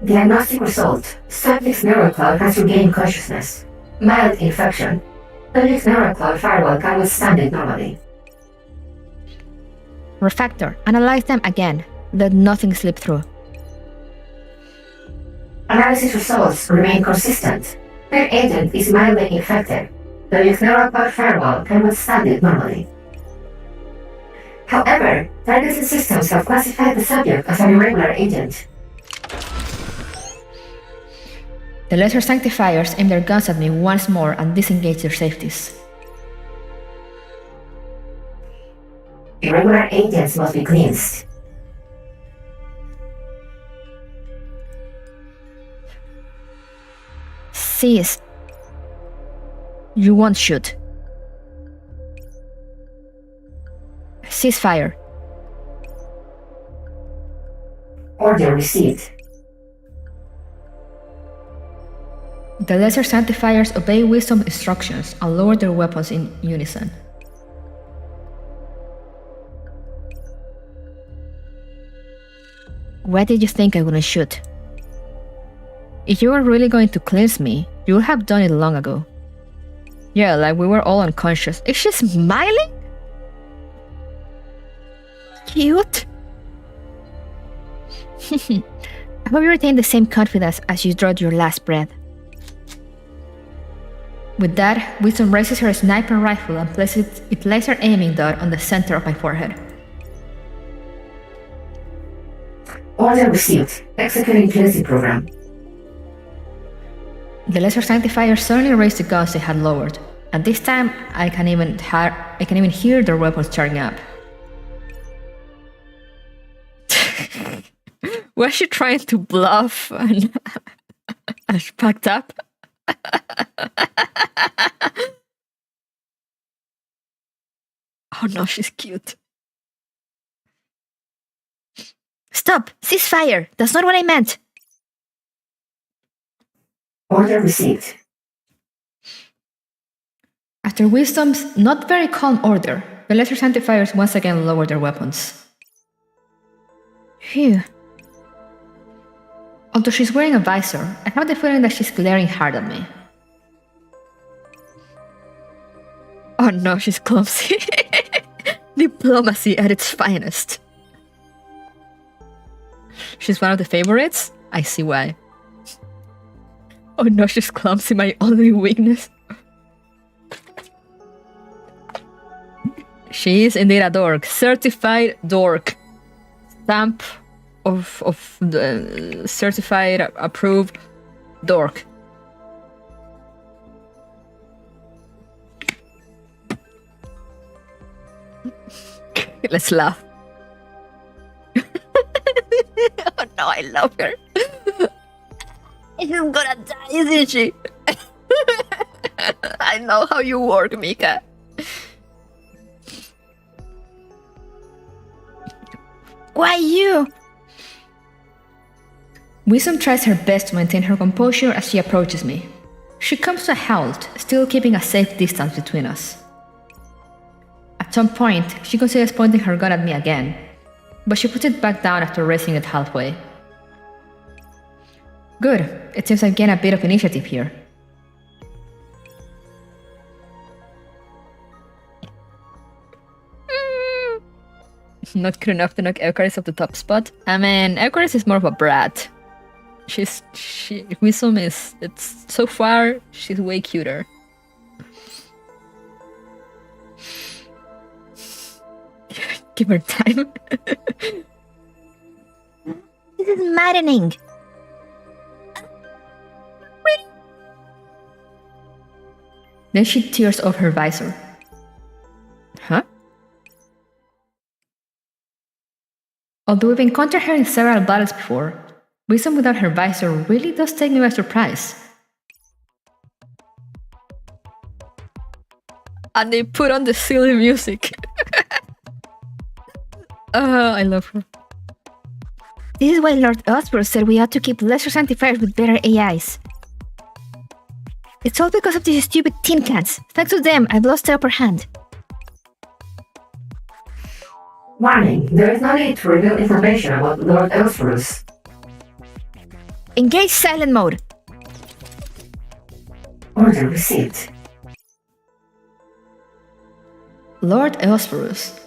Diagnostic result. Subject's neural cloud has regained consciousness. Mild infection. Subject's neural cloud firewall can withstand it normally. Refactor, analyze them again. Let nothing slip through. Analysis results remain consistent. Their agent is mildly infected. The neural cloud firewall can withstand it normally. However, targeted systems have classified the subject as an irregular agent. The lesser Sanctifiers aim their guns at me once more and disengage their safeties. Irregular agents must be cleansed. Cease. You won't shoot. Cease fire. Order received. The lesser Sanctifiers obey Wisdom instructions and lower their weapons in unison. Why did you think I wouldn't shoot? If you were really going to cleanse me, you would have done it long ago. Yeah, like we were all unconscious. Is she smiling? Cute. I hope you retain the same confidence as you drawed your last breath. With that, Wisdom raises her sniper rifle and places its laser aiming dot on the center of my forehead. Order received. Executing cleansing program. The lesser Sanctifiers suddenly raised the guns they had lowered, and this time I can even hear their weapons charging up. Was she trying to bluff and she packed up? Oh no, she's cute. Stop! Cease fire! That's not what I meant! Order received. After Wisdom's not very calm order, the lesser Sanctifiers once again lowered their weapons. Phew. Although she's wearing a visor, I have the feeling that she's glaring hard at me. Oh no, she's clumsy. Diplomacy at its finest. She's one of the favorites? I see why. Oh no, she's clumsy, my only weakness. She is indeed a dork. Certified dork. Stamp of the certified, approved dork. Let's laugh. Oh no, I love her. She's gonna die, isn't she? I know how you work, Mika. Why you? Wisdom tries her best to maintain her composure as she approaches me. She comes to a halt, still keeping a safe distance between us. At some point, she considers pointing her gun at me again, but she puts it back down after raising it halfway. Good, it seems I've gained a bit of initiative here. Not good enough to knock Eucharis off the top spot. I mean, Eucharis is more of a brat. Wisdom is, it's so far, she's way cuter. Give her time. This is maddening. Then she tears off her visor. Huh? Although we've encountered her in several battles before, Wisdom without her visor really does take me by surprise. And they put on the silly music. I love her. This is why Lord Osborne said we ought to keep lesser sanctifiers with better AIs. It's all because of these stupid tin cans. Thanks to them, I've lost the upper hand. Warning, there is no need to reveal information about Lord Elsperus. Engage silent mode. Order received. Lord Elsperus.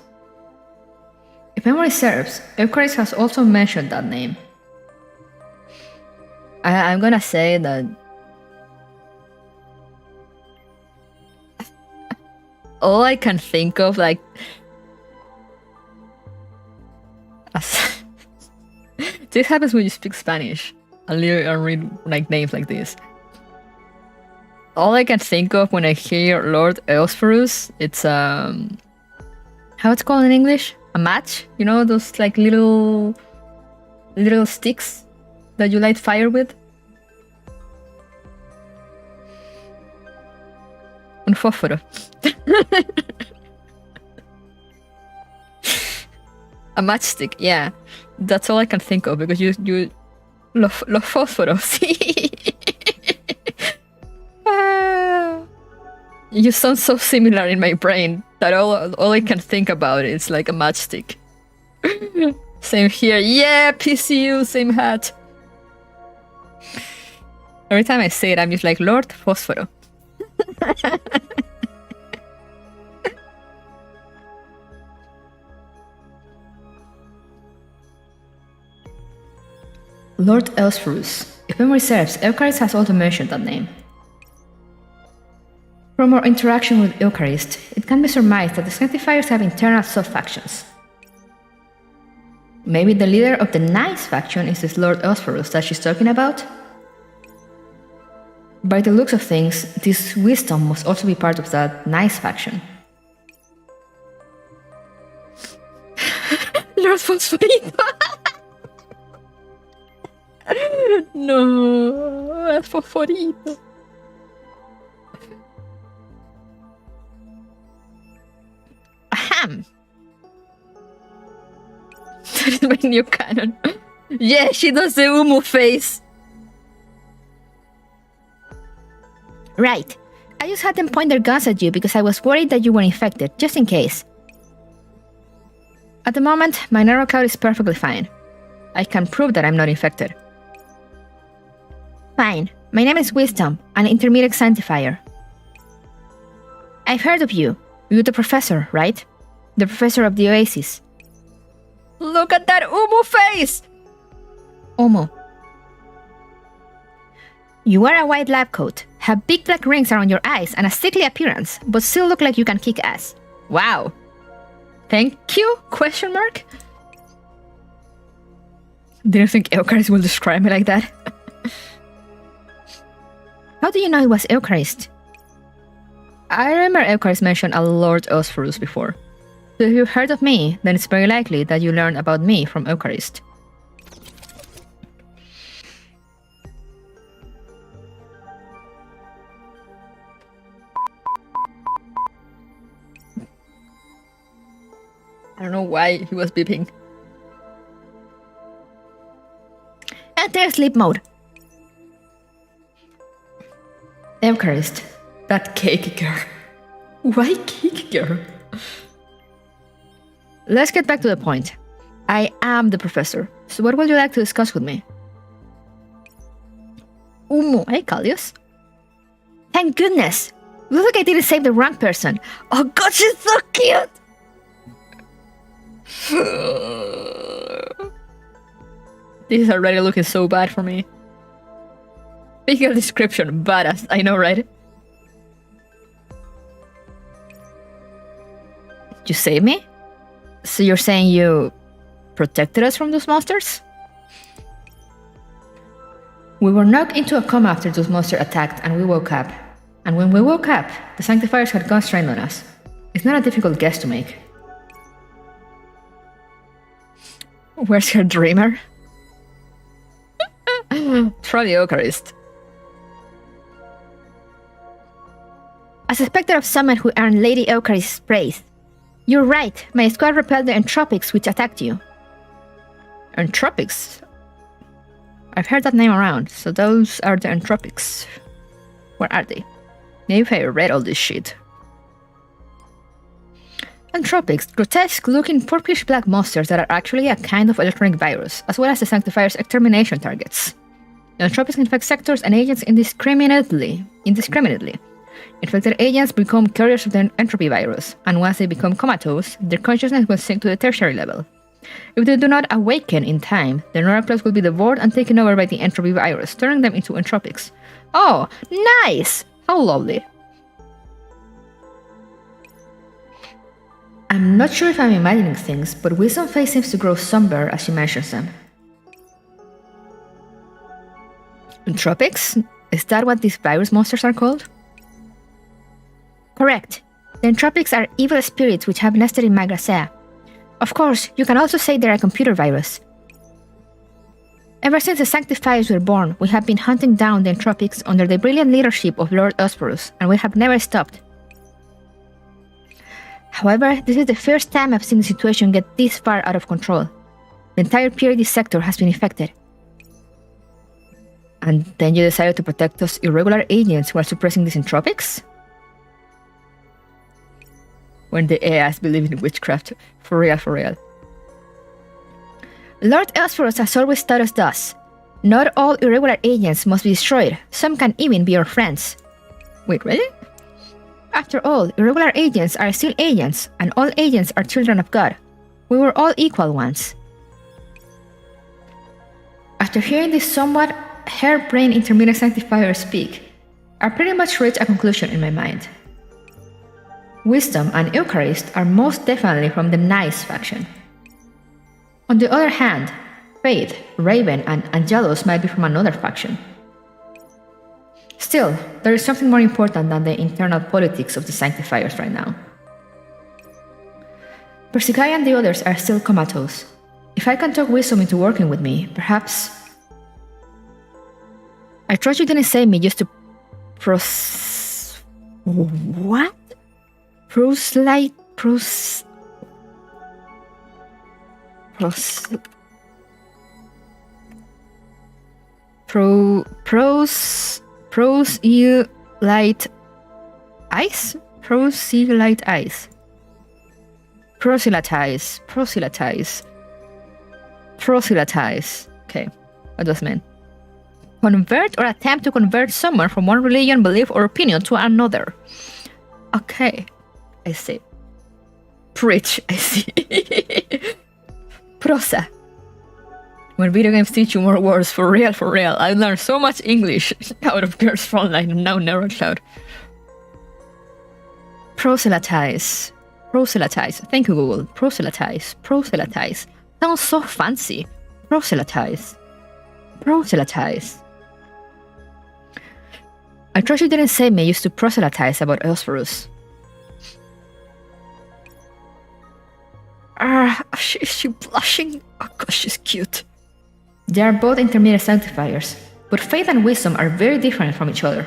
If memory serves, Eucharis has also mentioned that name. I'm gonna say that all I can think of, like, this happens when you speak Spanish and read like names like this. All I can think of when I hear Lord Elsperus, it's how it's called in English? A match? You know, those like little sticks that you light fire with? Un fósforo. A matchstick, yeah. That's all I can think of because you los fósforos. You sound so similar in my brain that all I can think about is like a matchstick. Same here. Yeah, PCU, same hat. Every time I say it, I'm just like, Lord Fósforo. Lord Elsperus. If memory serves, Eucharist has also mentioned that name. From our interaction with Eucharist, it can be surmised that the Sanctifiers have internal sub-factions. Maybe the leader of the Nice faction is this Lord Elsperus that she's talking about? By the looks of things, this Wisdom must also be part of that Nice faction. Lord Fosforito! No, es Fosforito. Ahem. That is my new canon. Yeah, she does the Umu face. Right. I just had them point their guns at you because I was worried that you were infected, just in case. At the moment, my narrow cloud is perfectly fine. I can prove that I'm not infected. Fine. My name is Wisdom, an intermediate sanctifier. I've heard of you. You're the professor, right? The professor of the Oasis. Look at that Umu face! Umu. You wear a white lab coat, have big black rings around your eyes and a sickly appearance, but still look like you can kick ass. Wow. Thank you? Question mark? Didn't think Eucharist will describe me like that. How do you know it was Eucharist? I remember Eucharist mentioned a Lord Osphorus before. So if you've heard of me, then it's very likely that you learned about me from Eucharist. don't know why he was beeping. Enter sleep mode. Eucharist. That cake girl. Why cake girl? Let's get back to the point. I am the professor. So what would you like to discuss with me? Hey, Callius. Thank goodness. Looks like I didn't save the wrong person. Oh god, she's so cute! This is already looking so bad for me. Bigger description, badass. I know, right? You saved me? So you're saying you protected us from those monsters? We were knocked into a coma after those monsters attacked, and we woke up. And when we woke up, the Sanctifiers had gone straight on us. It's not a difficult guess to make. Where's her dreamer? Try the Eucharist. A specter of someone who earned Lady Eucharist's praise. You're right, my squad repelled the entropics which attacked you. Entropics? I've heard that name around, so those are the entropics. Where are they? Maybe I read all this shit. Entropics, grotesque-looking purplish-black monsters that are actually a kind of electronic virus, as well as the Sanctifier's extermination targets. The entropics infect sectors and agents indiscriminately. Infected agents become carriers of the entropy virus, and once they become comatose, their consciousness will sink to the tertiary level. If they do not awaken in time, their neural clouds will be devoured and taken over by the entropy virus, turning them into entropics. Oh, nice! How lovely. I'm not sure if I'm imagining things, but Wisdom's face seems to grow somber as she mentions them. Entropics? Is that what these virus monsters are called? Correct. The entropics are evil spirits which have nested in Magrasea. Of course, you can also say they're a computer virus. Ever since the Sanctifiers were born, we have been hunting down the entropics under the brilliant leadership of Lord Eusporus, and we have never stopped. However, this is the first time I've seen the situation get this far out of control. The entire PRD sector has been infected. And then you decided to protect those irregular agents who are suppressing these entropics? When the AIs believe in witchcraft. For real, for real. Lord Eusporus has always taught us thus. Not all irregular agents must be destroyed. Some can even be our friends. Wait, really? After all, irregular agents are still agents, and all agents are children of God. We were all equal once. After hearing this somewhat hair-brained intermediate sanctifier speak, I pretty much reached a conclusion in my mind. Wisdom and Eucharist are most definitely from the nice faction. On the other hand, Faith, Raven, and Angelos might be from another faction. Still, there is something more important than the internal politics of the Sanctifiers right now. Persicaria and the others are still comatose. If I can talk Wisdom into working with me, perhaps... I trust you didn't save me just to What? Proselyte... Proselyte ice? Proselyte ice. Proselytize. Okay, what does it mean? Convert or attempt to convert someone from one religion, belief, or opinion to another. Okay, I see. Preach, I see. Prosa. When video games teach you more words, for real, I learned so much English out of Girls Frontline and now NeuroCloud. Proselytize. Thank you, Google. Proselytize. Sounds so fancy. Proselytize. I trust you didn't say me used to proselytize about Eusporus. Is she blushing? Oh gosh, she's cute. They are both intermediate sanctifiers, but Faith and Wisdom are very different from each other.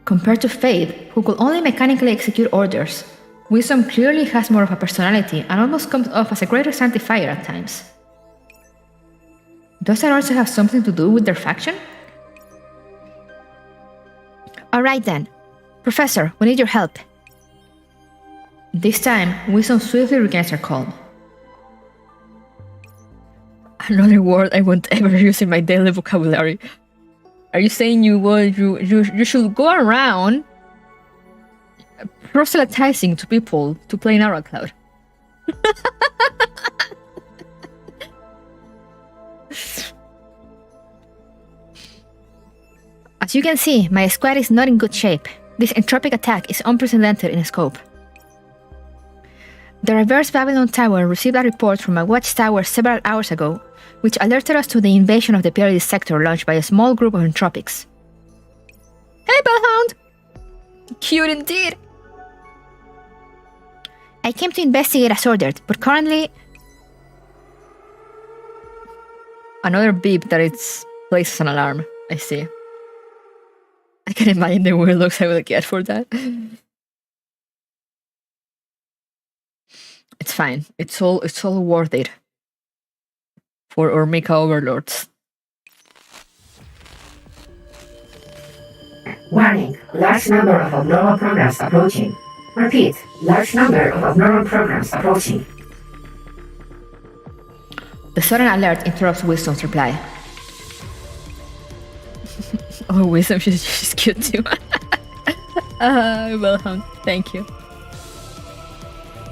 Compared to Faith, who could only mechanically execute orders, Wisdom clearly has more of a personality and almost comes off as a greater sanctifier at times. Does that also have something to do with their faction? Alright then. Professor, we need your help. This time, Wisdom swiftly regains her calm. Another word I won't ever use in my daily vocabulary. Are you saying you should go around proselytizing to people to play Narrow Cloud? As you can see, my squad is not in good shape. This entropic attack is unprecedented in scope. The reverse Babylon Tower received a report from a watchtower several hours ago, which alerted us to the invasion of the Pleiades sector launched by a small group of entropics. Hey, Bellhound! Cute indeed! I came to investigate as ordered, but currently... Another beep that it's places an alarm. I see. I can imagine the weird looks I will get for that. It's fine. It's all worth it. For our Mika overlords. Warning, large number of abnormal programs approaching. Repeat, large number of abnormal programs approaching. The sudden alert interrupts Wisdom's reply. Oh, Wisdom, she's cute too. Well, thank you.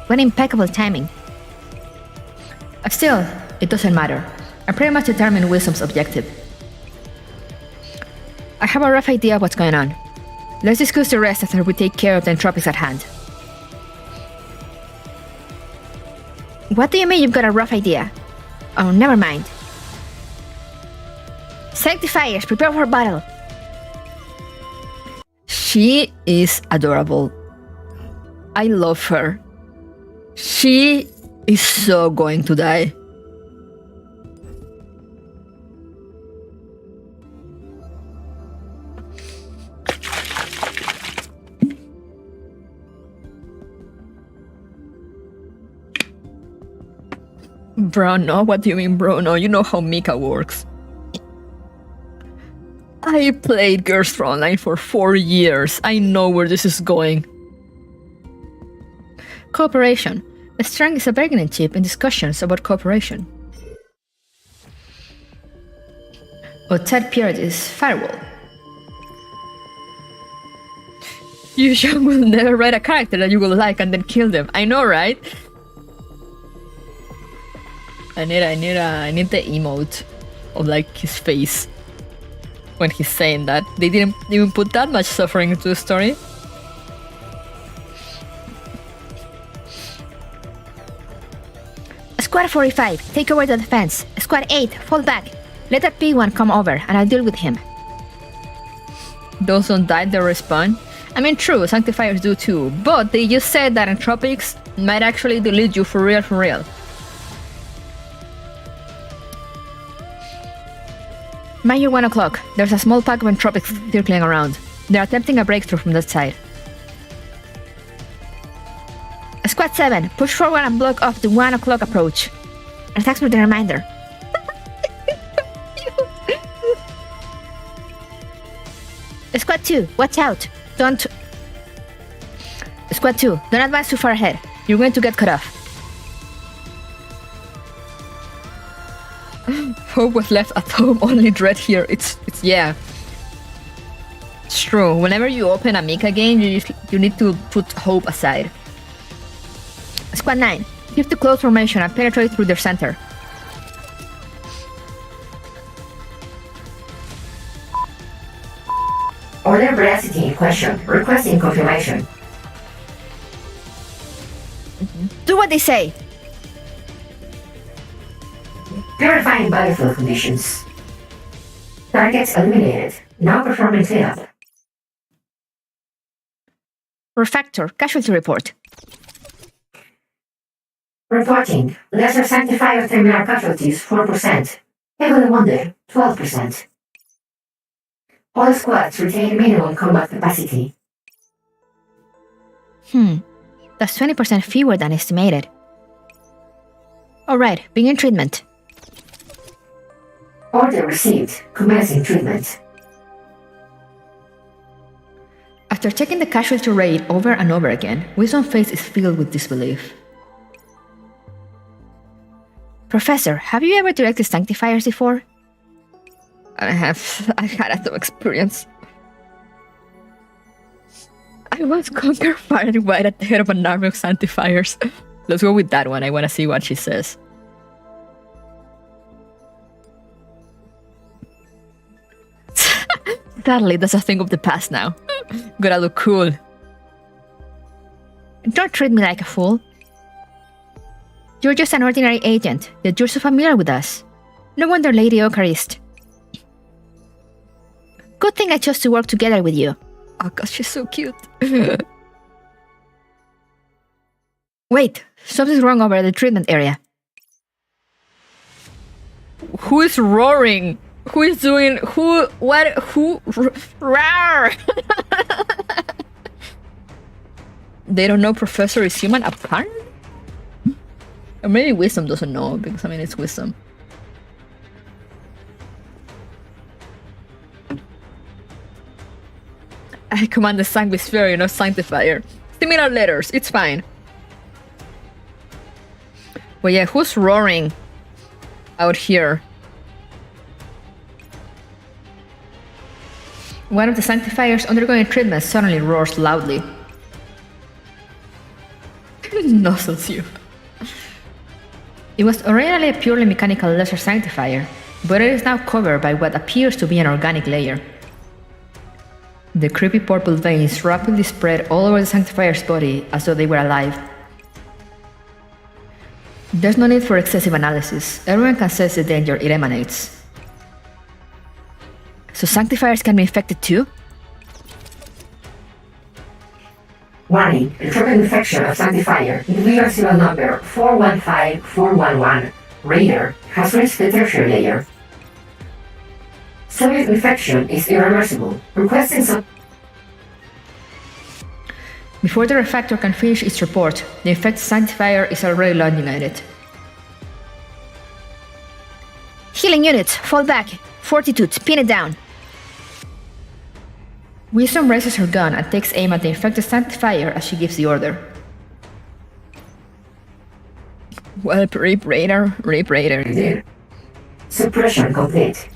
What impeccable timing. Still, it doesn't matter. I pretty much determined Wisdom's objective. I have a rough idea of what's going on. Let's discuss the rest after we take care of the entropics at hand. What do you mean you've got a rough idea? Oh, never mind. Sanctifiers, prepare for battle. She is adorable. I love her. She is so going to die. Bro, no? What do you mean, bro? No, you know how Mika works. I played Girls Frontline for 4 years. I know where this is going. Cooperation. Strength is a bargaining chip in discussions about cooperation. A third period is firewall. You sure will never write a character that you will like and then kill them. I know, right? I need the emote of like his face when he's saying that. They didn't even put that much suffering into the story. Squad 45, take over the defense. Squad 8, fall back. Let that P1 come over and I'll deal with him. Those don't die, they respawn. I mean, true, Sanctifiers do too, but they just said that entropics might actually delete you for real, for real. Mind your 1 o'clock. There's a small pack of entropics circling around. They're attempting a breakthrough from that side. Squad 7, push forward and block off the 1 o'clock approach. And thanks for the reminder. Squad 2, watch out. Don't... Squad 2, don't advance too far ahead. You're going to get cut off. Hope was left at home, only Dread here. It's yeah. It's true. Whenever you open a Mika game, you need to put Hope aside. Squad 9, shift to close formation and penetrate through their center. Order veracity in question, requesting confirmation. Do what they say! Verifying battlefield conditions. Targets eliminated. Now performing cleanup. Refactor, casualty report. Reporting. Lesser Sanctifier terminal casualties 4%. Heavily wounded 12%. All squads retain minimum combat capacity. That's 20% fewer than estimated. Alright, begin treatment. Order received. Commencing treatment. After checking the casualty rate over and over again, Wisdom's face is filled with disbelief. Professor, have you ever directed sanctifiers before? I've had some experience. I was conquered far and wide at the head of an army of sanctifiers. Let's go with that one. I want to see what she says. Sadly, that's a thing of the past now. Gotta look cool. Don't treat me like a fool. You're just an ordinary agent, yet you're so familiar with us. No wonder Lady Eucharist. Good thing I chose to work together with you. Oh god, she's so cute. Wait, something's wrong over the treatment area. Who is roaring? Who is doing... Who... What... Who... Rawr! They don't know Professor is human, apparently? Or maybe Wisdom doesn't know, because I mean, it's Wisdom. I command the Sanctifier, not Sanctifier. Similar letters, it's fine. But yeah, who's roaring out here? One of the Sanctifiers undergoing treatment suddenly roars loudly. Nuzzles you. It was originally a purely mechanical lesser sanctifier, but it is now covered by what appears to be an organic layer. The creepy purple veins rapidly spread all over the sanctifier's body as though they were alive. There's no need for excessive analysis. Everyone can sense the danger it emanates. So sanctifiers can be infected too? Warning, entropic infection of sanctifier. Individual serial number 415411. Raider has reached the tertiary layer. Subject infection is irreversible. Requesting some... Before the refactor can finish its report, the infected sanctifier is already lunging at it. Healing units, fall back. Fortitude, pin it down. Wisdom raises her gun and takes aim at the infected sanctifier as she gives the order. Well, rape raider. Suppression complete.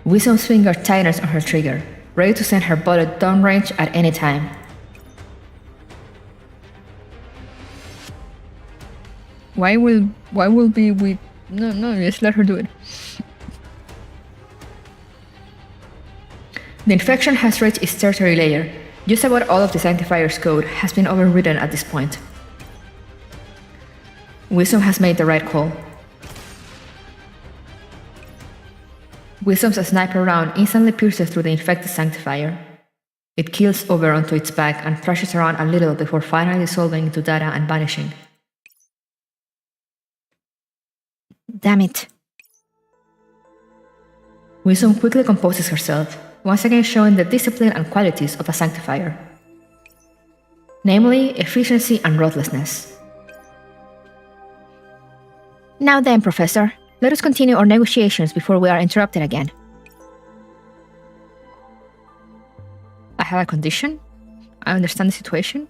Wisdom's finger tightens on her trigger, ready to send her bullet downrange at any time. Why will be we... No, just let her do it. The infection has reached its tertiary layer. Just about all of the Sanctifier's code has been overridden at this point. Wisdom has made the right call. Wisdom's sniper round instantly pierces through the infected Sanctifier. It keels over onto its back and thrashes around a little before finally dissolving into data and vanishing. Damn it. Wisdom quickly composes herself, once again showing the discipline and qualities of a Sanctifier. Namely, efficiency and ruthlessness. Now then, Professor, let us continue our negotiations before we are interrupted again. I have a condition? I understand the situation?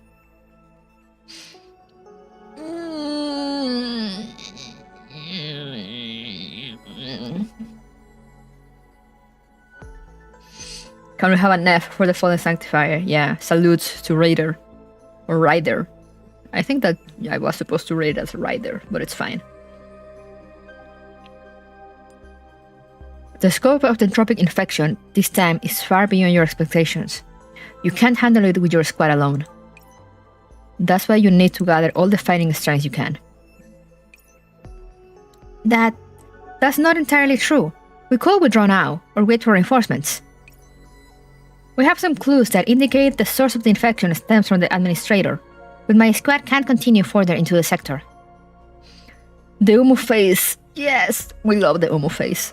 Can we have an F for the fallen Sanctifier? Yeah, salutes to Raider. Or Rider. I think that I was supposed to rate it as a Rider, but it's fine. The scope of the entropic infection this time is far beyond your expectations. You can't handle it with your squad alone. That's why you need to gather all the fighting strength you can. That's not entirely true. We could withdraw now, or wait for reinforcements. We have some clues that indicate the source of the infection stems from the administrator, but my squad can't continue further into the sector. The Umu face! Yes! We love the Umu face.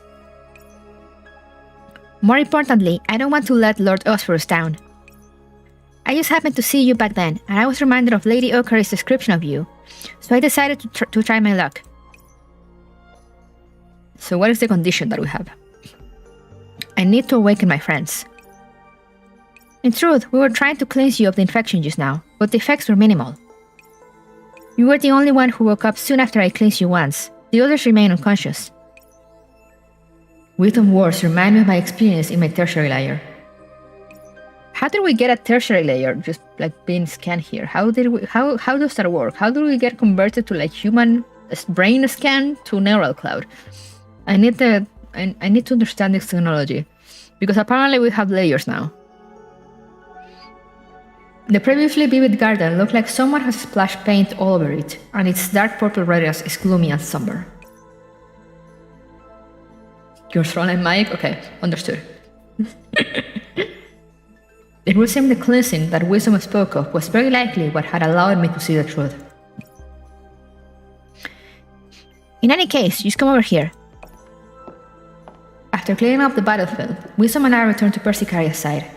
More importantly, I don't want to let Lord Osphorus down. I just happened to see you back then, and I was reminded of Lady Okary's description of you, so I decided to try my luck. So what is the condition that we have? I need to awaken my friends. In truth, we were trying to cleanse you of the infection just now, but the effects were minimal. You were the only one who woke up soon after I cleansed you once. The others remain unconscious. Wisdom words remind me of my experience in my tertiary layer. How did we get a tertiary layer just like being scanned here? How does that work? How do we get converted to like human brain scan to neural cloud? I need to understand this technology because apparently we have layers now. The previously vivid garden looked like someone has splashed paint all over it, and its dark purple radius is gloomy and somber. Your Frontline mic? Okay, understood. It would seem the cleansing that Wisdom spoke of was very likely what had allowed me to see the truth. In any case, just come over here. After clearing up the battlefield, Wisdom and I returned to Persicaria's side.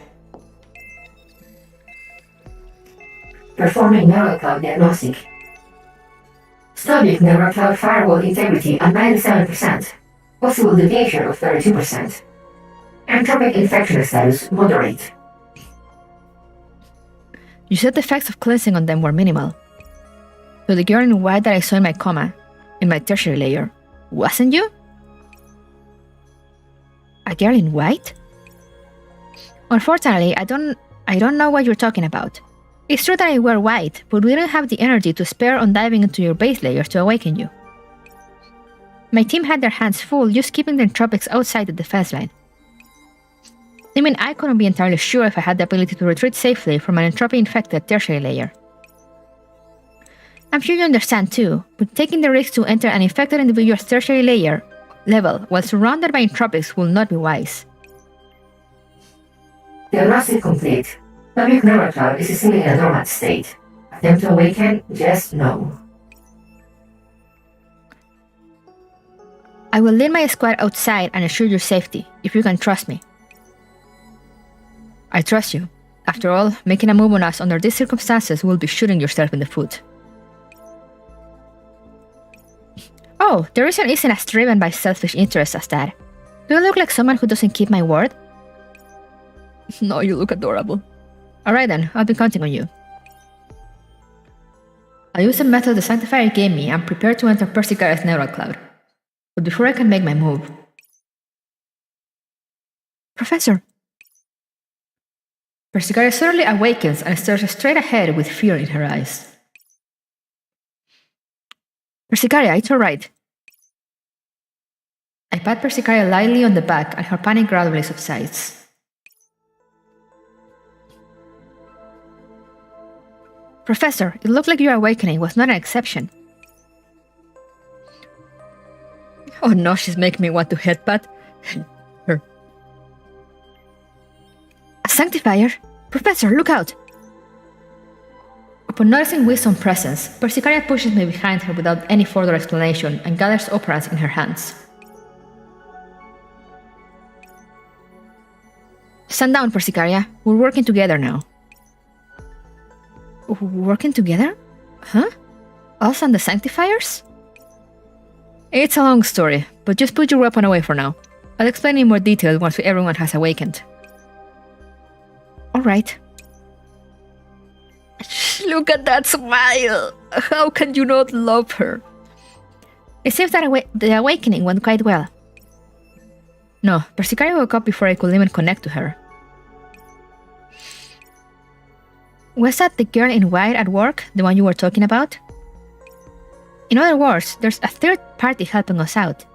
Performing neural cloud diagnostic. Studied neural cloud firewall integrity at 97%. Possible deviation of 32%. Entropic infection status moderate. You said the effects of cleansing on them were minimal. So the girl in white that I saw in my coma, in my tertiary layer, wasn't you? A girl in white? Unfortunately, I don't know what you're talking about. It's true that I wear white, but we don't have the energy to spare on diving into your base layers to awaken you. My team had their hands full just keeping the entropics outside the defense line. I mean, I couldn't be entirely sure if I had the ability to retreat safely from an entropy-infected tertiary layer. I'm sure you understand too, but taking the risk to enter an infected individual's tertiary layer level while surrounded by entropics will not be wise. Diagnostic complete. Public neural cloud is still in a dormant state. Attempt to awaken? Just no. I will lead my squad outside and ensure your safety, if you can trust me. I trust you. After all, making a move on us under these circumstances will be shooting yourself in the foot. Oh, the reason isn't as driven by selfish interests as that. Do I look like someone who doesn't keep my word? No, you look adorable. Alright then, I'll be counting on you. I use the method the Sanctifier gave me and prepare to enter Persicaria's neural cloud. But before I can make my move... Professor! Persicaria suddenly awakens and stares straight ahead with fear in her eyes. Persicaria, it's alright. I pat Persicaria lightly on the back and her panic gradually subsides. Professor, it looked like your awakening was not an exception. Oh no, she's making me want to headbutt her. A Sanctifier? Professor, look out! Upon noticing Wisdom's presence, Persicaria pushes me behind her without any further explanation and gathers operants in her hands. Stand down, Persicaria. We're working together now. Working together? Huh? Us and the Sanctifiers? It's a long story, but just put your weapon away for now. I'll explain in more detail once everyone has awakened. Alright. Look at that smile! How can you not love her? It seems that the awakening went quite well. No, Persicaria woke up before I could even connect to her. Was that the girl in white at work, the one you were talking about? In other words, there's a third party helping us out.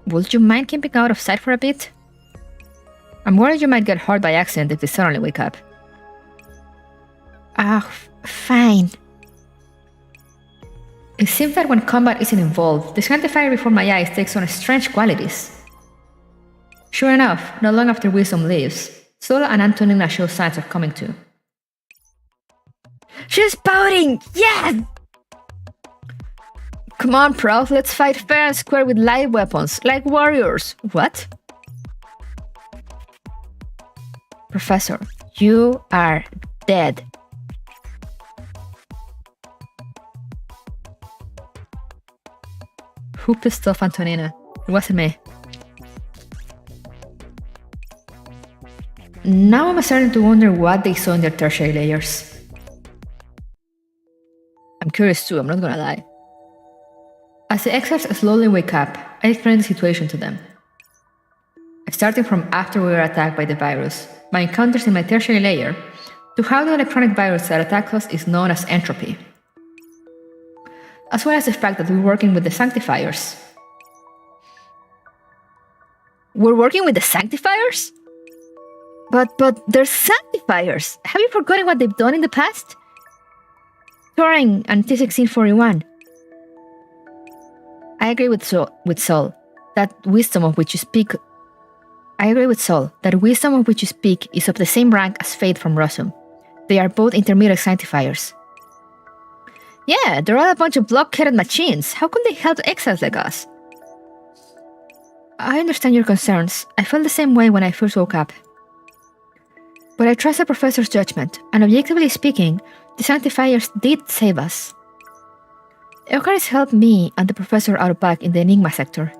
Would you mind keeping out of sight for a bit? I'm worried you might get hurt by accident if they suddenly wake up. Fine. It seems that when combat isn't involved, the Sanctifier before my eyes takes on strange qualities. Sure enough, not long after Wisdom leaves, Sola and Antonina show signs of coming to. She's pouting! Yeah! Come on, Proud, let's fight fair and square with light weapons, like warriors. What? Professor, You are dead. Who pissed off Antonina? It wasn't me. Now I'm starting to wonder what they saw in their tertiary layers. I'm curious too, I'm not gonna lie. As the exiles slowly wake up, I explain the situation to them. Starting from after we were attacked by the virus, my encounters in my tertiary layer, to how the electronic virus that attacked us is known as entropy. As well as the fact that we're working with the sanctifiers. We're working with the sanctifiers? But they're sanctifiers! Have you forgotten what they've done in the past? Turing and T1641. I agree with Sol that wisdom of which you speak is of the same rank as Faith from Rosum. They are both intermediate sanctifiers. Yeah, they're all a bunch of block-headed machines. How can they help exiles like us? I understand your concerns. I felt the same way when I first woke up. But I trust the professor's judgment, and objectively speaking, the sanctifiers did save us. Eucharis helped me and the professor out back in the Enigma sector.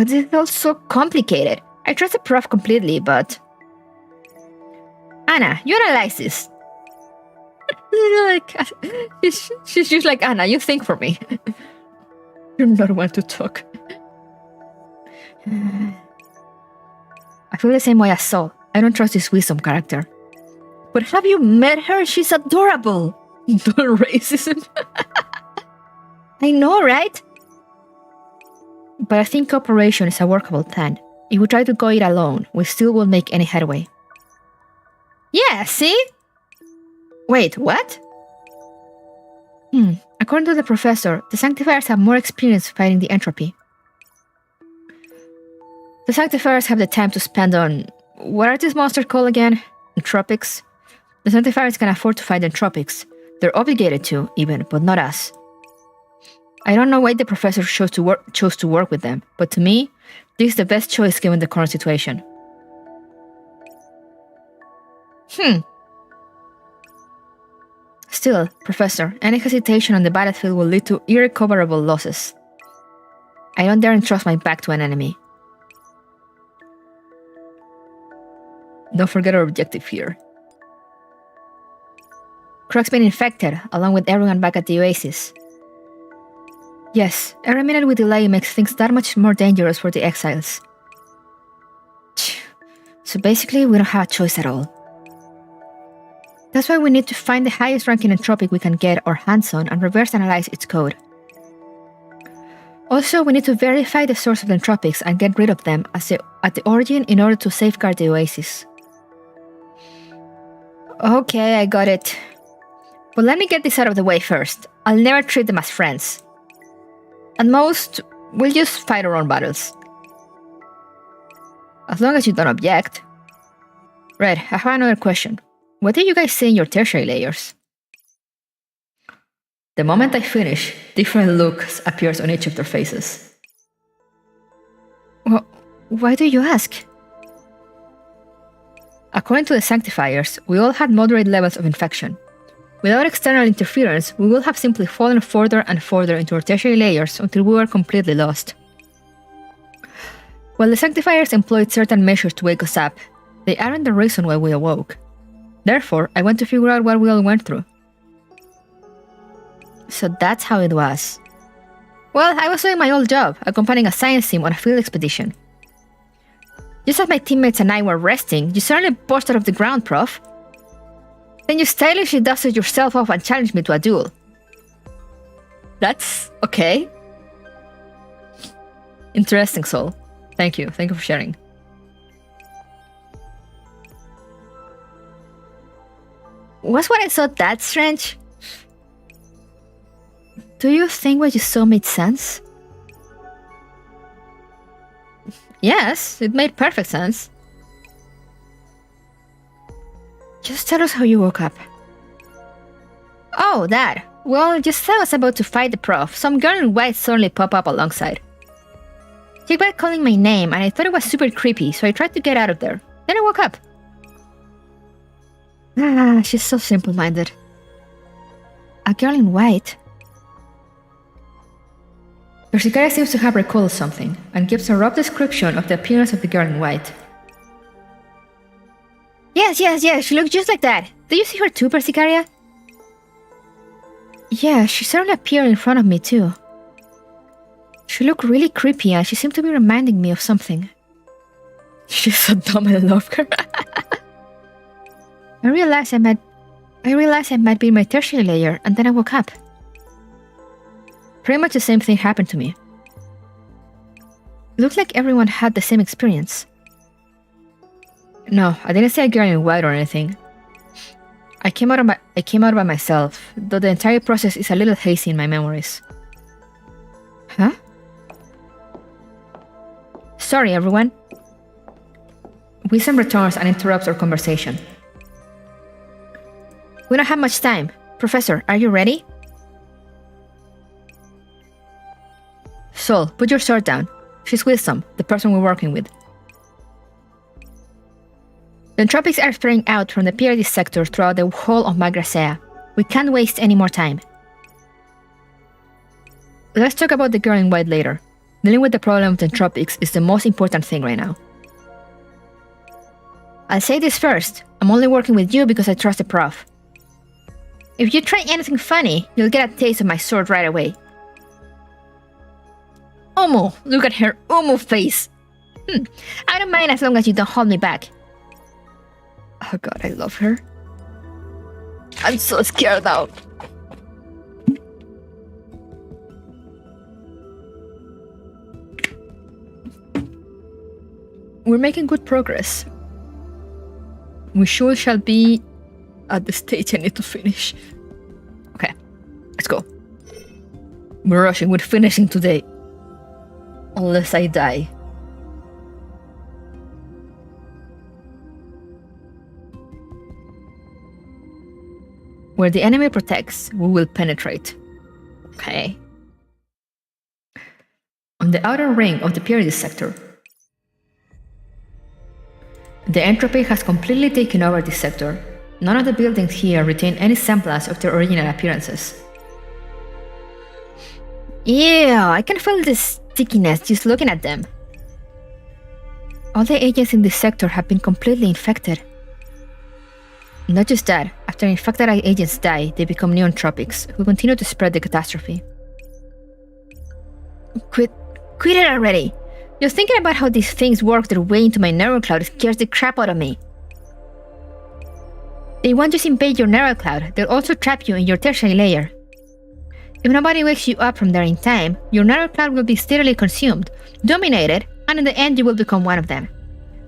This is all so complicated. I trust the prof completely, but... Anna, you analyze this. She's just like, Anna, you think for me. You're not one to talk. I feel the same way as Sol. I don't trust this wisdom character. But have you met her? She's adorable. Don't racism. I know, right? But I think cooperation is a workable plan. If we try to go it alone, we still won't make any headway. Yeah, see? Wait, what? According to the professor, the sanctifiers have more experience fighting the entropy. The sanctifiers have the time to spend on... What are these monsters called again? Entropics? The sanctifiers can afford to fight entropics. They're obligated to, even, but not us. I don't know why the professor chose to work with them, but to me, this is the best choice given the current situation. Still, Professor, any hesitation on the battlefield will lead to irrecoverable losses. I don't dare entrust my back to an enemy. Don't forget our objective here. Croc's been infected, along with everyone back at the Oasis. Yes, every minute we delay makes things that much more dangerous for the exiles. So basically, we don't have a choice at all. That's why we need to find the highest ranking entropic we can get our hands on and reverse analyze its code. Also, we need to verify the source of the entropics and get rid of them at the origin in order to safeguard the Oasis. Okay, I got it. But let me get this out of the way first. I'll never treat them as friends. At most, we'll just fight our own battles. As long as you don't object. Right, I have another question. What did you guys see in your tertiary layers? The moment I finish, different looks appears on each of their faces. Why do you ask? According to the sanctifiers, we all had moderate levels of infection. Without external interference, we will have simply fallen further and further into our tertiary layers until we were completely lost. While the sanctifiers employed certain measures to wake us up, they aren't the reason why we awoke. Therefore, I want to figure out what we all went through. So that's how it was. Well, I was doing my old job, accompanying a science team on a field expedition. Just as my teammates and I were resting, you suddenly burst out of the ground, Prof. Then you stylishly dusted yourself off and challenged me to a duel. That's okay. Interesting, Sol. Thank you for sharing. Was what I saw that strange? Do you think what you saw made sense? Yes, it made perfect sense. Just tell us how you woke up. Oh, that. Well, just as I was about to fight the prof, some girl in white suddenly popped up alongside. She kept calling my name and I thought it was super creepy, so I tried to get out of there. Then I woke up. She's so simple-minded. A girl in white. Persicaria seems to have recalled something, and gives a rough description of the appearance of the girl in white. Yes, she looks just like that. Did you see her too, Persicaria? Yeah, she suddenly appeared in front of me too. She looked really creepy and she seemed to be reminding me of something. She's so dumb, I love her. I realized I might be in my tertiary layer, and then I woke up. Pretty much the same thing happened to me. It looked like everyone had the same experience. No, I didn't see a girl in white or anything. I came out by myself, though the entire process is a little hazy in my memories. Huh? Sorry, everyone. Wisdom returns and interrupts our conversation. We don't have much time. Professor, are you ready? Sol, put your sword down. She's Wisdom, the person we're working with. The entropics are spreading out from the PRD sector throughout the whole of Magrasea. We can't waste any more time. Let's talk about the girl in white later. Dealing with the problem of the entropics is the most important thing right now. I'll say this first. I'm only working with you because I trust the prof. If you try anything funny, you'll get a taste of my sword right away. Omo, look at her Omo face. I don't mind as long as you don't hold me back. Oh god, I love her. I'm so scared now. We're making good progress. We sure shall be at the stage I need to finish. Okay, let's go. We're rushing, we're finishing today. Unless I die. Where the enemy protects, we will penetrate. Okay. On the outer ring of the PRD sector, the entropy has completely taken over this sector. None of the buildings here retain any semblance of their original appearances. Yeah, I can feel the stickiness just looking at them. All the agents in this sector have been completely infected. Not just that, after infected agents die, they become new entropics, who continue to spread the catastrophe. Quit it already! Just thinking about how these things work their way into my neural cloud scares the crap out of me. They won't just invade your neural cloud, they'll also trap you in your tertiary layer. If nobody wakes you up from there in time, your neural cloud will be steadily consumed, dominated, and in the end you will become one of them.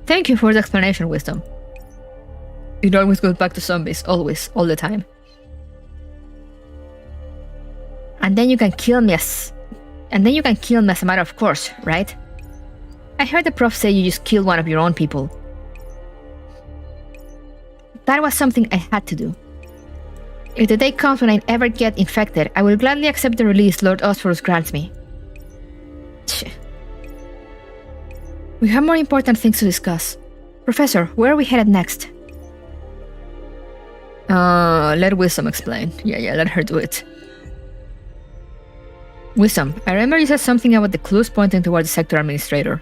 Thank you for the explanation, Wisdom. It always goes back to zombies, always, all the time. And then you can kill me as a matter of course, right? I heard the prof say you just killed one of your own people. That was something I had to do. If the day comes when I ever get infected, I will gladly accept the release Lord Osphorus grants me. We have more important things to discuss. Professor, where are we headed next? Let Wisdom explain. Yeah, let her do it. Wisdom, I remember you said something about the clues pointing toward the sector administrator.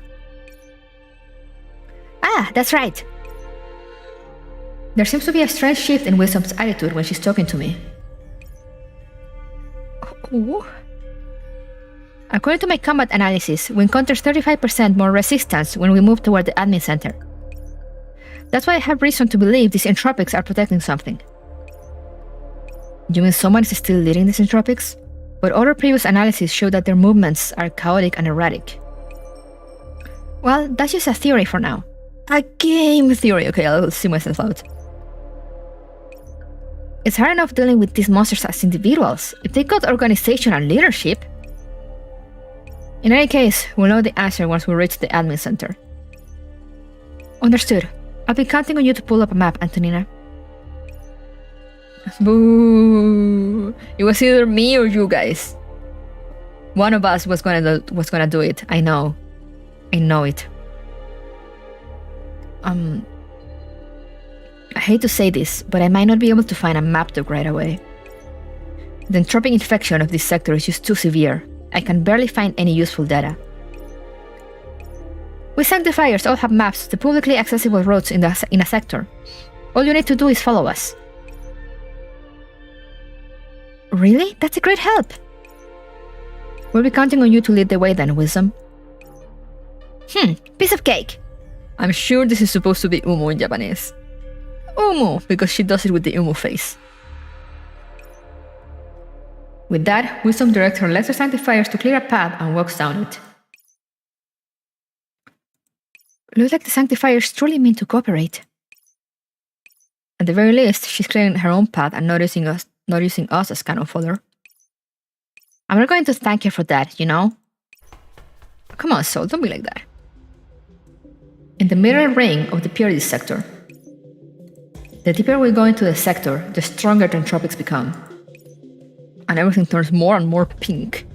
Ah, that's right. There seems to be a strange shift in Wisdom's attitude when she's talking to me. Oh. According to my combat analysis, we encounter 35% more resistance when we move toward the admin center. That's why I have reason to believe these entropics are protecting something. You mean someone is still leading these entropics? But other previous analyses show that their movements are chaotic and erratic. Well, that's just a theory for now. A game theory. Okay, I'll see myself out. It's hard enough dealing with these monsters as individuals. If they got organization and leadership... In any case, we'll know the answer once we reach the admin center. Understood. I'll be counting on you to pull up a map, Antonina. Boo! It was either me or you guys. One of us was gonna do it. I know it. hate to say this, but I might not be able to find a map dog right away. The entropic infection of this sector is just too severe. I can barely find any useful data. We Sanctifiers all have maps to publicly accessible roads in a sector. All you need to do is follow us. Really? That's a great help! We'll be counting on you to lead the way then, Wisdom. Piece of cake! I'm sure this is supposed to be Umu in Japanese. Umu, because she does it with the Umu face. With that, Wisdom directs her lesser Sanctifiers to clear a path and walks down it. Looks like the Sanctifiers truly mean to cooperate. At the very least, she's clearing her own path and not using us as cannon fodder. I'm not going to thank her for that, you know? Come on, Soul, don't be like that. In the middle ring of the purity sector. The deeper we go into the sector, the stronger the entropics become. And everything turns more and more pink.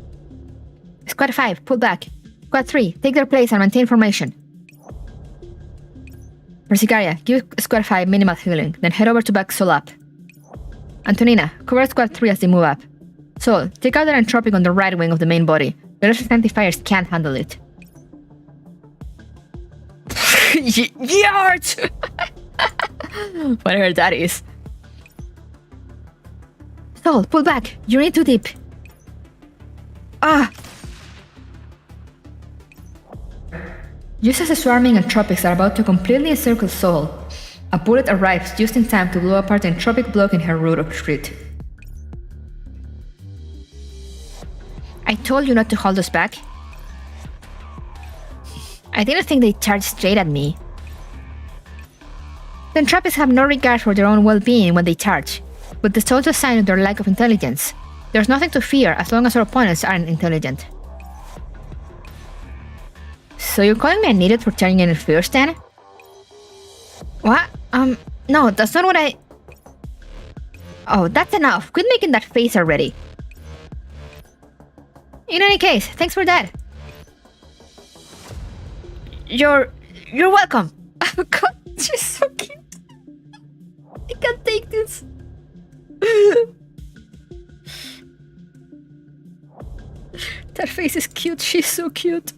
Squad 5, pull back. Squad 3, take their place and maintain formation. Persicaria, give Squad 5 minimal healing, then head over to back Soul up. Antonina, cover Squad 3 as they move up. Soul, take out their entropic on the right wing of the main body. The lesser Sanctifiers can't handle it. Yart! Whatever that is. Soul, pull back. You're in too deep. Just as the swarming entropics are about to completely encircle Soul, a bullet arrives just in time to blow apart the entropic block in her route of retreat. I told you not to hold us back. I didn't think they'd charge straight at me. The entropics have no regard for their own well-being when they charge, but that's also a sign of their lack of intelligence. There's nothing to fear as long as our opponents aren't intelligent. So you're calling me an idiot for turning in first then? What? No, that's not what I... Oh, that's enough. Quit making that face already. In any case, thanks for that. You're welcome. Oh god, she's so cute. I can't take this. That face is cute, she's so cute.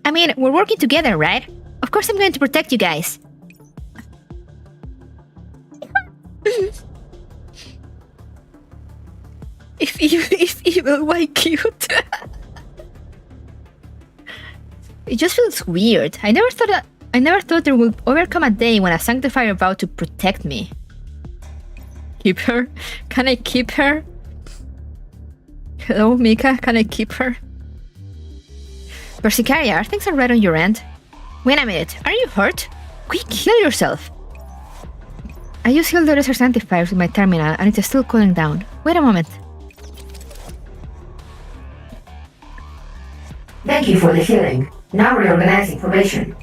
I mean, we're working together, right? Of course I'm going to protect you guys. If evil, why cute? It just feels weird. I never thought there would ever come a day when a Sanctifier vowed to protect me. Keep her? Can I keep her? Hello, Mika, can I keep her? Persicaria, are things alright on your end? Wait a minute, are you hurt? Quick, heal yourself! I just healed the lesser Sanctifiers with my terminal and it's still cooling down. Wait a moment. Thank you for the healing. Now reorganizing formation.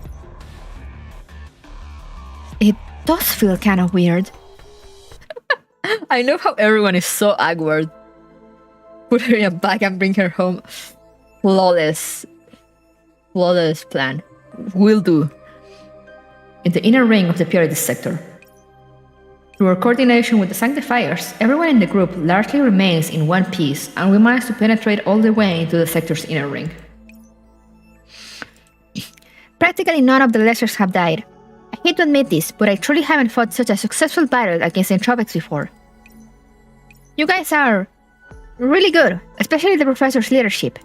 It does feel kind of weird. I love how everyone is so awkward. Put her in a bag and bring her home. Flawless plan. Will do. In the inner ring of the purity sector. Through our coordination with the Sanctifiers, everyone in the group largely remains in one piece, and we managed to penetrate all the way into the sector's inner ring. Practically none of the lessers have died. I hate to admit this, but I truly haven't fought such a successful battle against entropics before. You guys are really good, especially the professor's leadership.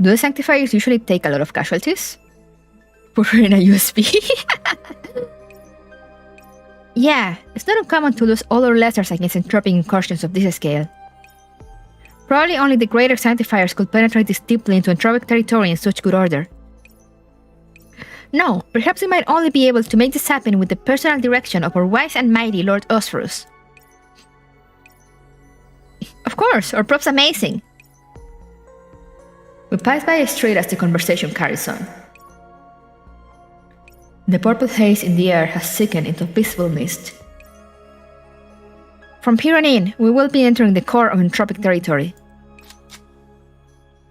Do the Sanctifiers usually take a lot of casualties? Put her in a USB? Yeah, it's not uncommon to lose all our lessers against entropic incursions of this scale. Probably only the greater Sanctifiers could penetrate this deeply into entropic territory in such good order. No, perhaps we might only be able to make this happen with the personal direction of our wise and mighty Lord Osphorus. Of course, our prop's amazing. We pass by straight as the conversation carries on. The purple haze in the air has thickened into visible mist. From here on in, we will be entering the core of entropic territory.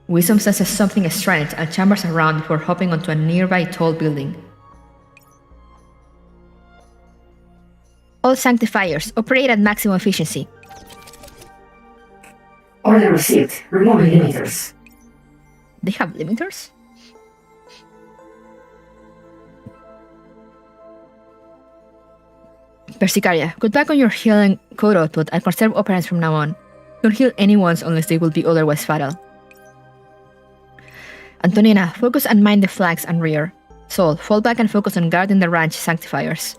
Wisdom senses something strange and chambers around before hopping onto a nearby tall building. All sanctifiers operate at maximum efficiency. Order received. Removing limiters. They have limiters? Persicaria, cut back on your healing code output and conserve operands from now on. Don't heal anyone's unless they will be otherwise fatal. Antonina, focus and mind the flanks and rear. Sol, fall back and focus on guarding the ranch sanctifiers.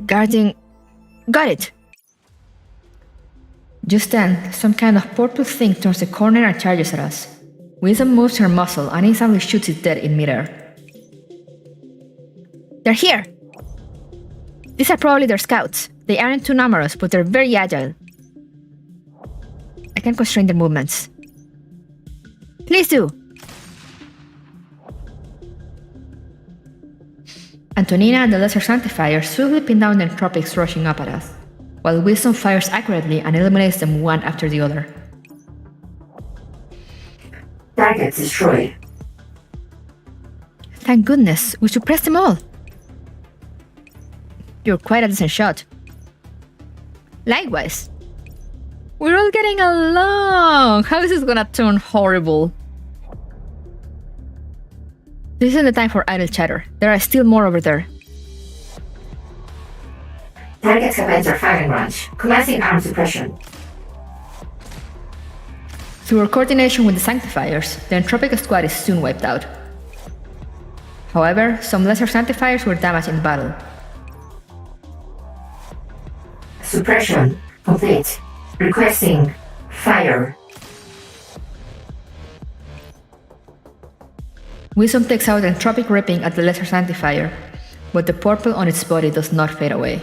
Guarding... Got it! Just then, some kind of purple thing turns the corner and charges at us. Wisdom moves her muzzle and instantly shoots it dead in midair. They're here! These are probably their scouts. They aren't too numerous, but they're very agile. I can constrain their movements. Please do! Antonina and the Lesser Sanctifier swiftly pin down the entropics rushing up at us, while Wisdom fires accurately and eliminates them one after the other. Target destroyed. Thank goodness, we suppressed them all! You're quite a decent shot. Likewise. We're all getting along! How is this gonna turn horrible? This isn't the time for idle chatter. There are still more over there. Targets have entered firing range. Commencing arm suppression. Through our coordination with the Sanctifiers, the Entropic squad is soon wiped out. However, some lesser Sanctifiers were damaged in battle. Suppression complete. Requesting fire. Wisdom takes out Entropic ripping at the lesser Sanctifier, but the purple on its body does not fade away.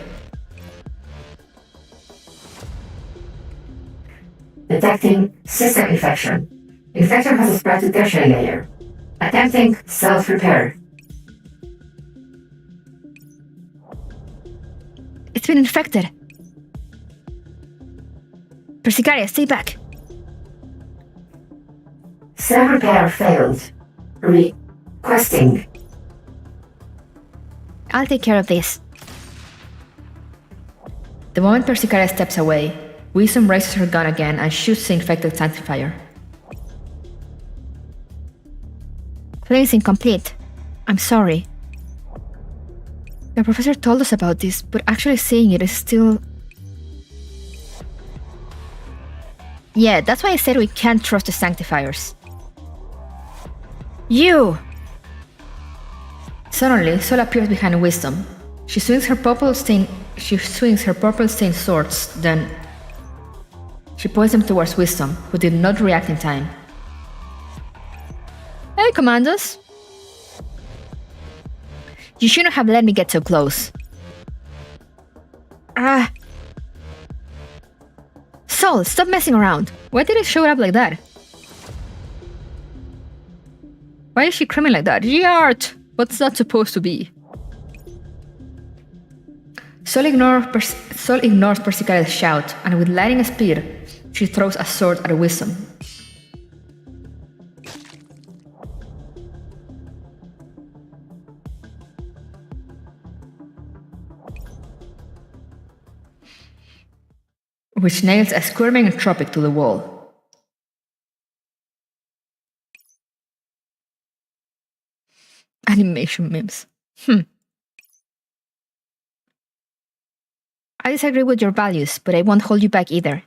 Detecting system infection. Infection has spread to tertiary layer. Attempting self-repair. It's been infected. Persicaria, stay back. Self-repair failed. Requesting. I'll take care of this. The moment Persicaria steps away, Wisdom raises her gun again and shoots the infected Sanctifier. Flames incomplete. I'm sorry. The professor told us about this, but actually seeing it is still... Yeah, that's why I said we can't trust the Sanctifiers. You! Suddenly, Sol appears behind Wisdom. She swings her purple-stained swords, then she points them towards Wisdom, who did not react in time. Hey, Commandos! You shouldn't have let me get so close. Sol, stop messing around. Why did it show up like that? Why is she screaming like that? Yart! What's that supposed to be? Sol ignores Persicaria's shout, and with lightning speed, she throws a sword at Wisdom. Which nails a squirming entropic to the wall. Animation memes. I disagree with your values, but I won't hold you back either.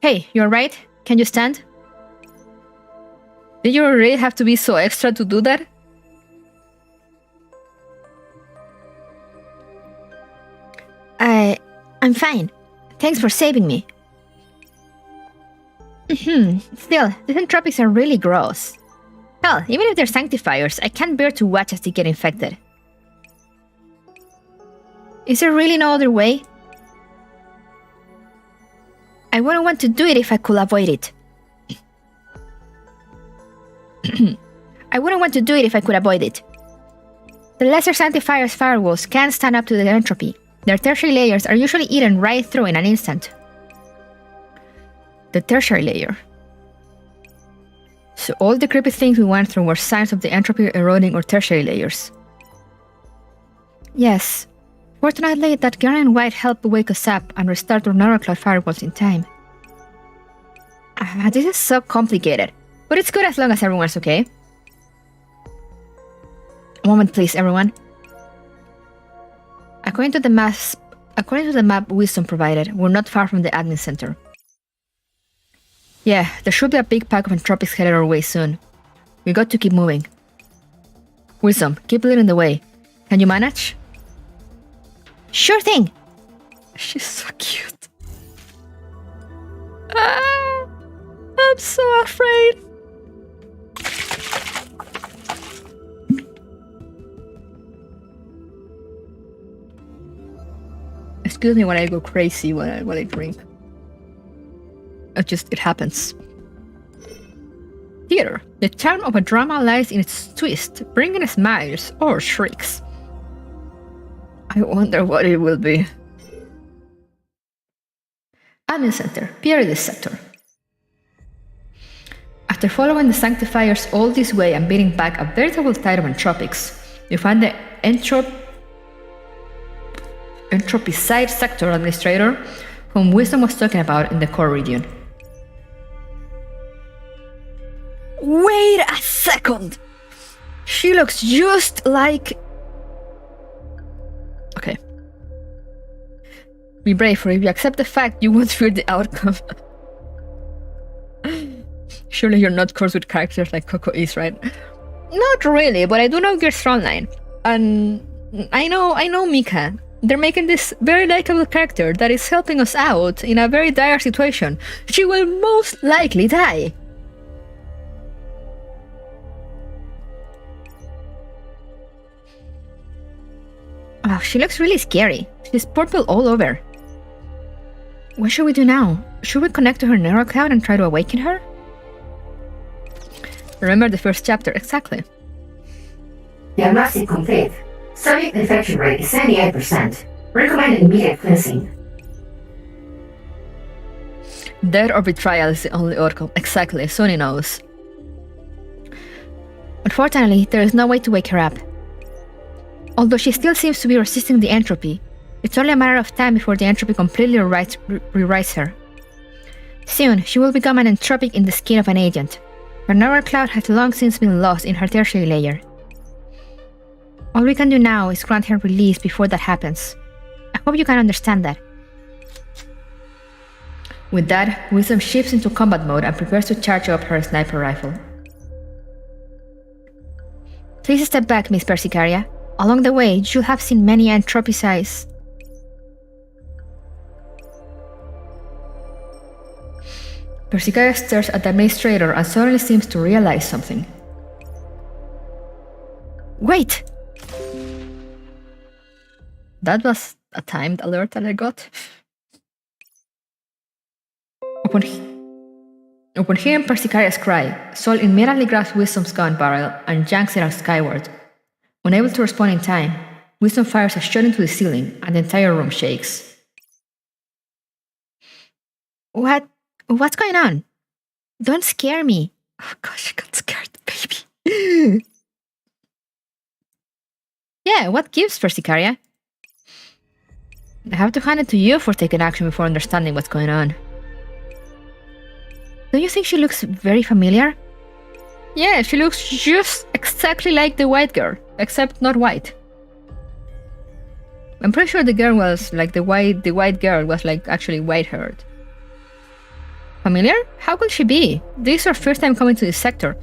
Hey, you're right. Can you stand? Did you really have to be so extra to do that? I'm fine. Thanks for saving me. Still, these entropics are really gross. Hell, even if they're sanctifiers, I can't bear to watch as they get infected. Is there really no other way? I wouldn't want to do it if I could avoid it. I wouldn't want to do it if I could avoid it. The lesser sanctifiers' firewalls can't stand up to the entropy. Their tertiary layers are usually eaten right through in an instant. The tertiary layer. So all the creepy things we went through were signs of the entropy eroding our tertiary layers. Yes. Fortunately, that girl in white helped wake us up and restart our neurocloud firewalls in time. This is so complicated, but it's good as long as everyone's okay. A moment, please, everyone. According to the map Wisdom provided, we're not far from the admin center. Yeah, there should be a big pack of entropics headed our way soon. We got to keep moving. Wisdom, keep leading the way. Can you manage? Sure thing! She's so cute. I'm so afraid. Excuse me when I go crazy when I drink. It happens. Theater. The charm of a drama lies in its twist, bringing smiles or shrieks. I wonder what it will be. Admin Center, Pyridis Sector. After following the Sanctifiers all this way and beating back a veritable tide of entropics, you find the Entropicide Sector Administrator whom Wisdom was talking about in the core region. Wait a second! She looks just like... Okay. Be brave, for if you accept the fact, you won't fear the outcome. Surely you're not cursed with characters like Coco is, right? Not really, but I do know Gears Frontline. And I know Mika. They're making this very likable character that is helping us out in a very dire situation. She will most likely die. Oh, she looks really scary. She's purple all over. What should we do now? Should we connect to her neurocloud and try to awaken her? Remember the first chapter, exactly. Diagnostic complete. Subject infection rate is 78%. Recommended immediate cleansing. Death or betrayal is the only outcome. Exactly, Sonny knows. Unfortunately, there is no way to wake her up. Although she still seems to be resisting the entropy, it's only a matter of time before the entropy completely rewrites her. Soon, she will become an entropic in the skin of an agent. Her neurocloud has long since been lost in her tertiary layer. All we can do now is grant her release before that happens. I hope you can understand that. With that, Wisdom shifts into combat mode and prepares to charge up her sniper rifle. Please step back, Miss Persicaria. Along the way, you'll have seen many entropicides. Persicaria stares at the administrator and suddenly seems to realize something. Wait! That was a timed alert that I got. Upon hearing Persicaria's cry, Sol immediately grabs Wisdom's gun barrel and yanks it out skyward. Unable to respond in time, Wisdom fires a shot into the ceiling and the entire room shakes. What's going on? Don't scare me. Oh gosh, I got scared, baby. Yeah, what gives, Persicaria? I have to hand it to you for taking action before understanding what's going on. Don't you think she looks very familiar? Yeah, she looks just exactly like the white girl, except not white. I'm pretty sure the girl was like the white girl was like actually white-haired. Familiar? How could she be? This is her first time coming to this sector.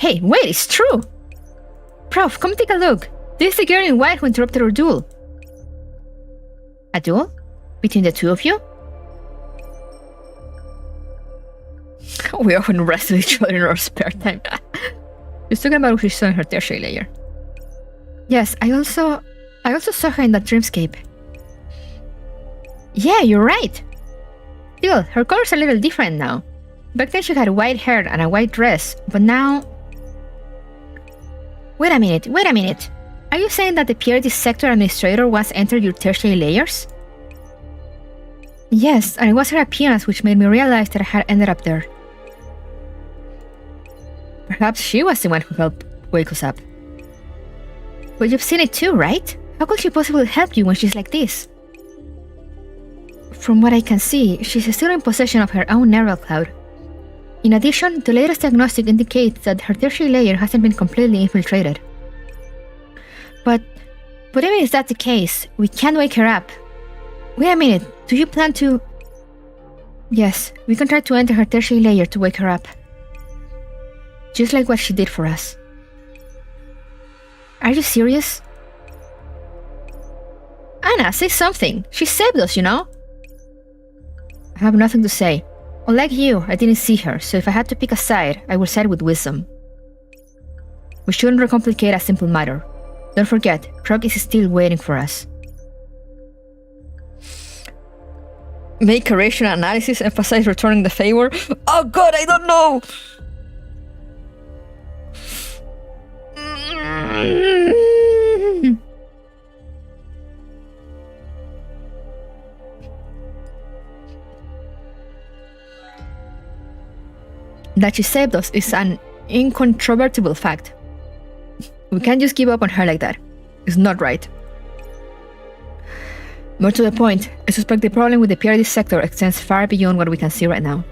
Hey, wait, it's true! Prof, come take a look. This is the girl in white who interrupted our duel. A duel? Between the two of you? We often wrestle each other in our spare time. She's talking about what she saw in her tertiary layer. Yes, I also saw her in that dreamscape. Yeah, you're right. Still, her color's a little different now. Back then she had white hair and a white dress, but now... Wait a minute. Are you saying that the Pyridis Sector Administrator once entered your tertiary layers? Yes, and it was her appearance which made me realize that I had ended up there. Perhaps she was the one who helped wake us up. But you've seen it too, right? How could she possibly help you when she's like this? From what I can see, she's still in possession of her own neural cloud. In addition, the latest diagnostic indicates that her tertiary layer hasn't been completely infiltrated. But even if that's the case, we can't wake her up. Wait a minute, do you plan to... Yes, we can try to enter her tertiary layer to wake her up. Just like what she did for us. Are you serious? Anna, say something. She saved us, you know? I have nothing to say. Unlike you, I didn't see her, so if I had to pick a side, I would side with wisdom. We shouldn't recomplicate a simple matter. Don't forget, Krog is still waiting for us. Make a rational analysis, emphasize returning the favor. Oh god, I don't know! That she saved us is an incontrovertible fact. We can't just give up on her like that. It's not right. More to the point, I suspect the problem with the PRD sector extends far beyond what we can see right now.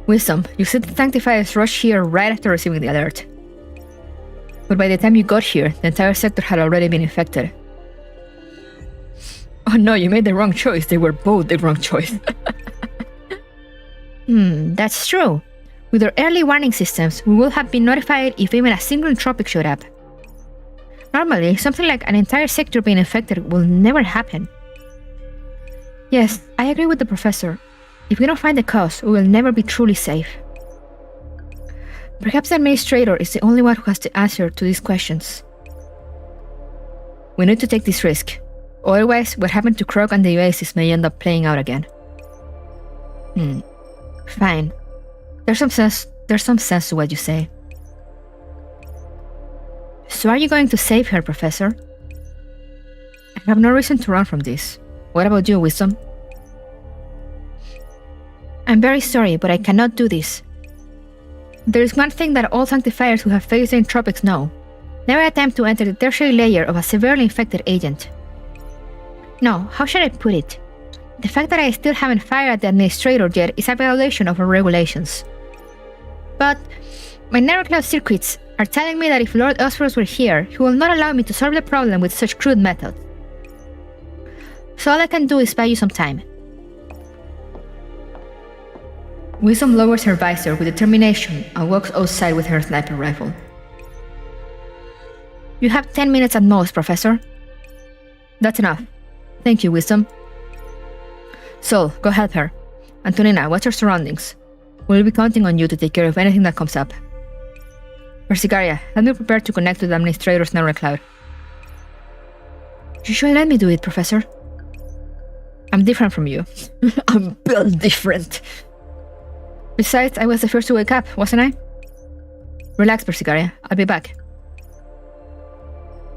Wisdom, you said the Sanctifiers rushed here right after receiving the alert. But by the time you got here, the entire sector had already been infected. Oh no, you made the wrong choice. They were both the wrong choice. That's true. With our early warning systems, we would have been notified if even a single entropic showed up. Normally, something like an entire sector being infected will never happen. Yes, I agree with the professor. If we don't find the cause, we will never be truly safe. Perhaps the administrator is the only one who has the answer to these questions. We need to take this risk. Otherwise, what happened to Krog and the Oasis may end up playing out again. Fine. There's some sense to what you say. So are you going to save her, Professor? I have no reason to run from this. What about you, Wisdom? I'm very sorry, but I cannot do this. There is one thing that all Sanctifiers who have faced the entropics know. Never attempt to enter the tertiary layer of a severely infected agent. No, how should I put it? The fact that I still haven't fired at the administrator yet is a violation of our regulations. But my neural cloud circuits are telling me that if Lord Osphorus were here, he will not allow me to solve the problem with such crude methods. So all I can do is buy you some time. Wisdom lowers her visor with determination and walks outside with her sniper rifle. You have 10 minutes at most, Professor. That's enough. Thank you, Wisdom. Sol, go help her. Antonina, watch your surroundings. We'll be counting on you to take care of anything that comes up. Persicaria, help me prepare to connect to the administrator's neural cloud. You should let me do it, Professor. I'm different from you. I'm built different. Besides, I was the first to wake up, wasn't I? Relax, Persicaria. I'll be back.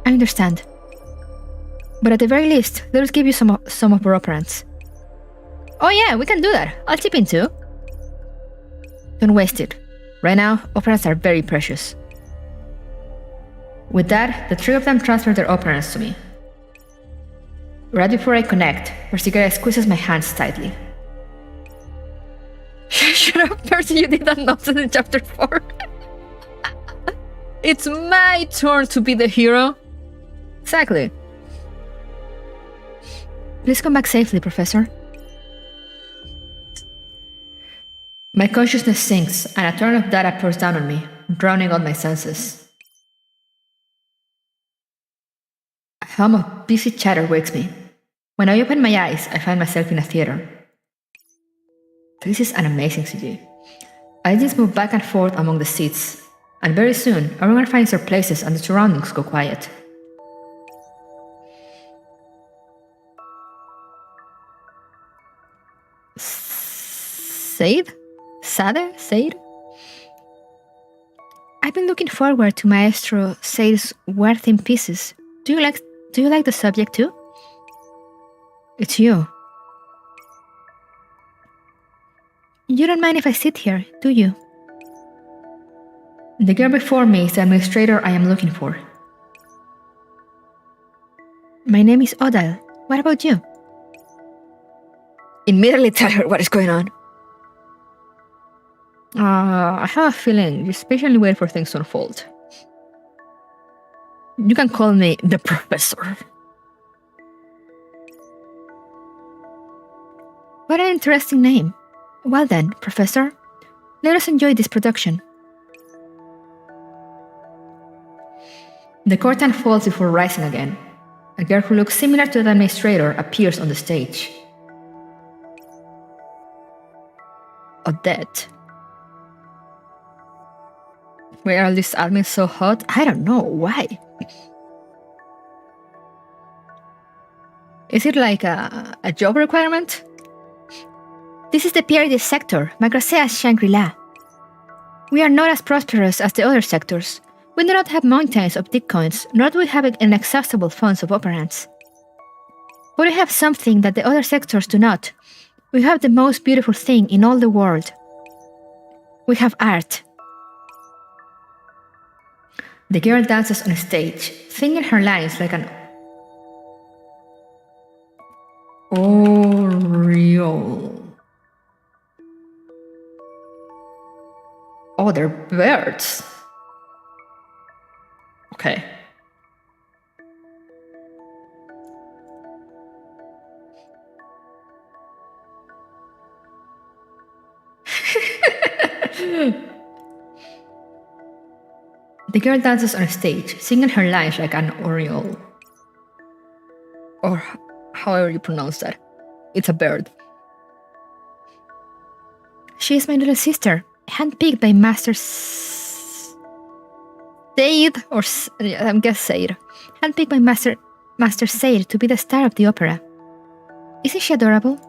I understand. But at the very least, let us give you some of our operants. Oh yeah, we can do that. I'll chip in too. Don't waste it. Right now, operants are very precious. With that, the three of them transfer their operants to me. Right before I connect, Persicaria squeezes my hands tightly. Shut up, Percy, you did that nonsense in chapter 4. It's my turn to be the hero. Exactly. Please come back safely, Professor. My consciousness sinks, and a torrent of data pours down on me, drowning out my senses. A hum of busy chatter wakes me. When I open my eyes, I find myself in a theater. This is an amazing city. Audiences move back and forth among the seats, and very soon, everyone finds their places and the surroundings go quiet. Said? Sade? Said? I've been looking forward to Maestro Said's war-themed pieces. Do you like the subject too? It's you. You don't mind if I sit here, do you? The girl before me is the administrator I am looking for. My name is Odile. What about you? Immediately tell her what is going on. I have a feeling just patiently wait for things to unfold. You can call me the professor. What an interesting name. Well then, Professor, let us enjoy this production. The curtain falls before rising again. A girl who looks similar to the administrator appears on the stage. Odette. Why are these admins so hot? I don't know. Why? Is it like a job requirement? This is the PRD sector, Magrasea's Shangri-La. We are not as prosperous as the other sectors. We do not have mountains of bitcoins, nor do we have inexhaustible funds of operands. But we have something that the other sectors do not. We have the most beautiful thing in all the world. We have art. The girl dances on stage, singing her lines like an oriole. Oh, they're birds. Okay. The girl dances on stage, singing her lines like an oriole. Or however you pronounce that. It's a bird. She is my little sister, handpicked by Master Said, or I guess Said. Handpicked by Master Said to be the star of the opera. Isn't she adorable?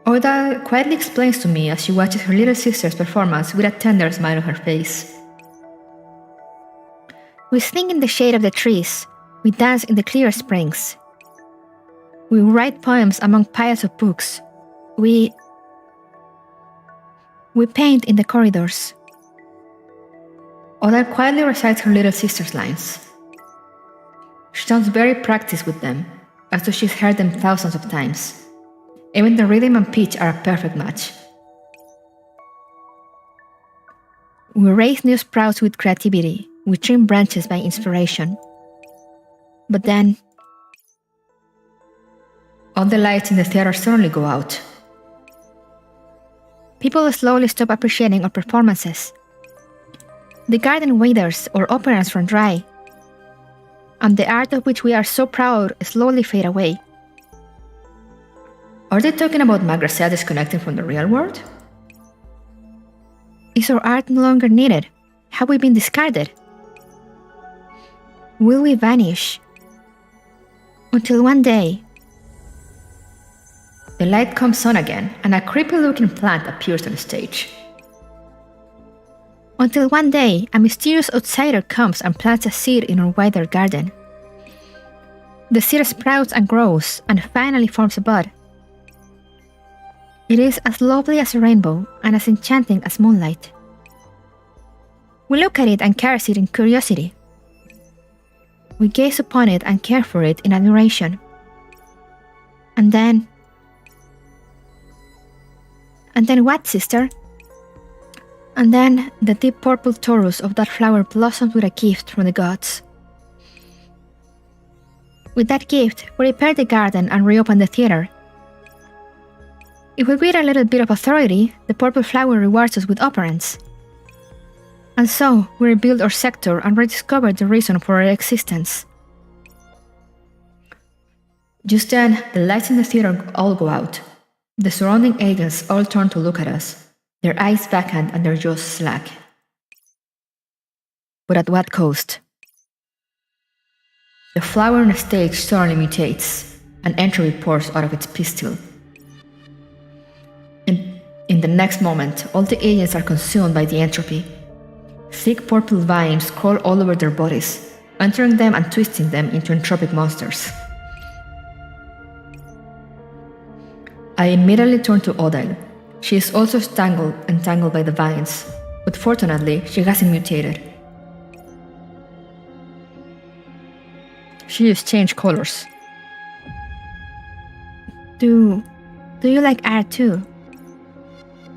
Oda quietly explains to me as she watches her little sister's performance with a tender smile on her face. We sing in the shade of the trees. We dance in the clear springs. We write poems among piles of books. We paint in the corridors. Oda quietly recites her little sister's lines. She sounds very practiced with them, as though she's heard them thousands of times. Even the rhythm and pitch are a perfect match. We raise new sprouts with creativity. We trim branches by inspiration. But then, all the lights in the theater suddenly go out. People slowly stop appreciating our performances. The garden withers or operas run dry. And the art of which we are so proud slowly fade away. Are they talking about Magrasea disconnecting from the real world? Is our art no longer needed? Have we been discarded? Will we vanish? Until one day, the light comes on again and a creepy-looking plant appears on the stage. Until one day, a mysterious outsider comes and plants a seed in our wider garden. The seed sprouts and grows and finally forms a bud. It is as lovely as a rainbow and as enchanting as moonlight. We look at it and caress it in curiosity. We gaze upon it and care for it in admiration. And then what, sister? And then the deep purple torus of that flower blossoms with a gift from the gods. With that gift, we repair the garden and reopen the theater. If we with a little bit of authority, the purple flower rewards us with operands. And so, we rebuild our sector and rediscover the reason for our existence. Just then, the lights in the theater all go out. The surrounding agents all turn to look at us, their eyes vacant and their jaws slack. But at what cost? The flower on the stage suddenly mutates, and entropy pours out of its pistil. In the next moment, all the agents are consumed by the entropy. Thick purple vines crawl all over their bodies, entering them and twisting them into entropic monsters. I immediately turn to Odile. She is also entangled by the vines, but fortunately, she hasn't mutated. She just changed colors. Do you like art too?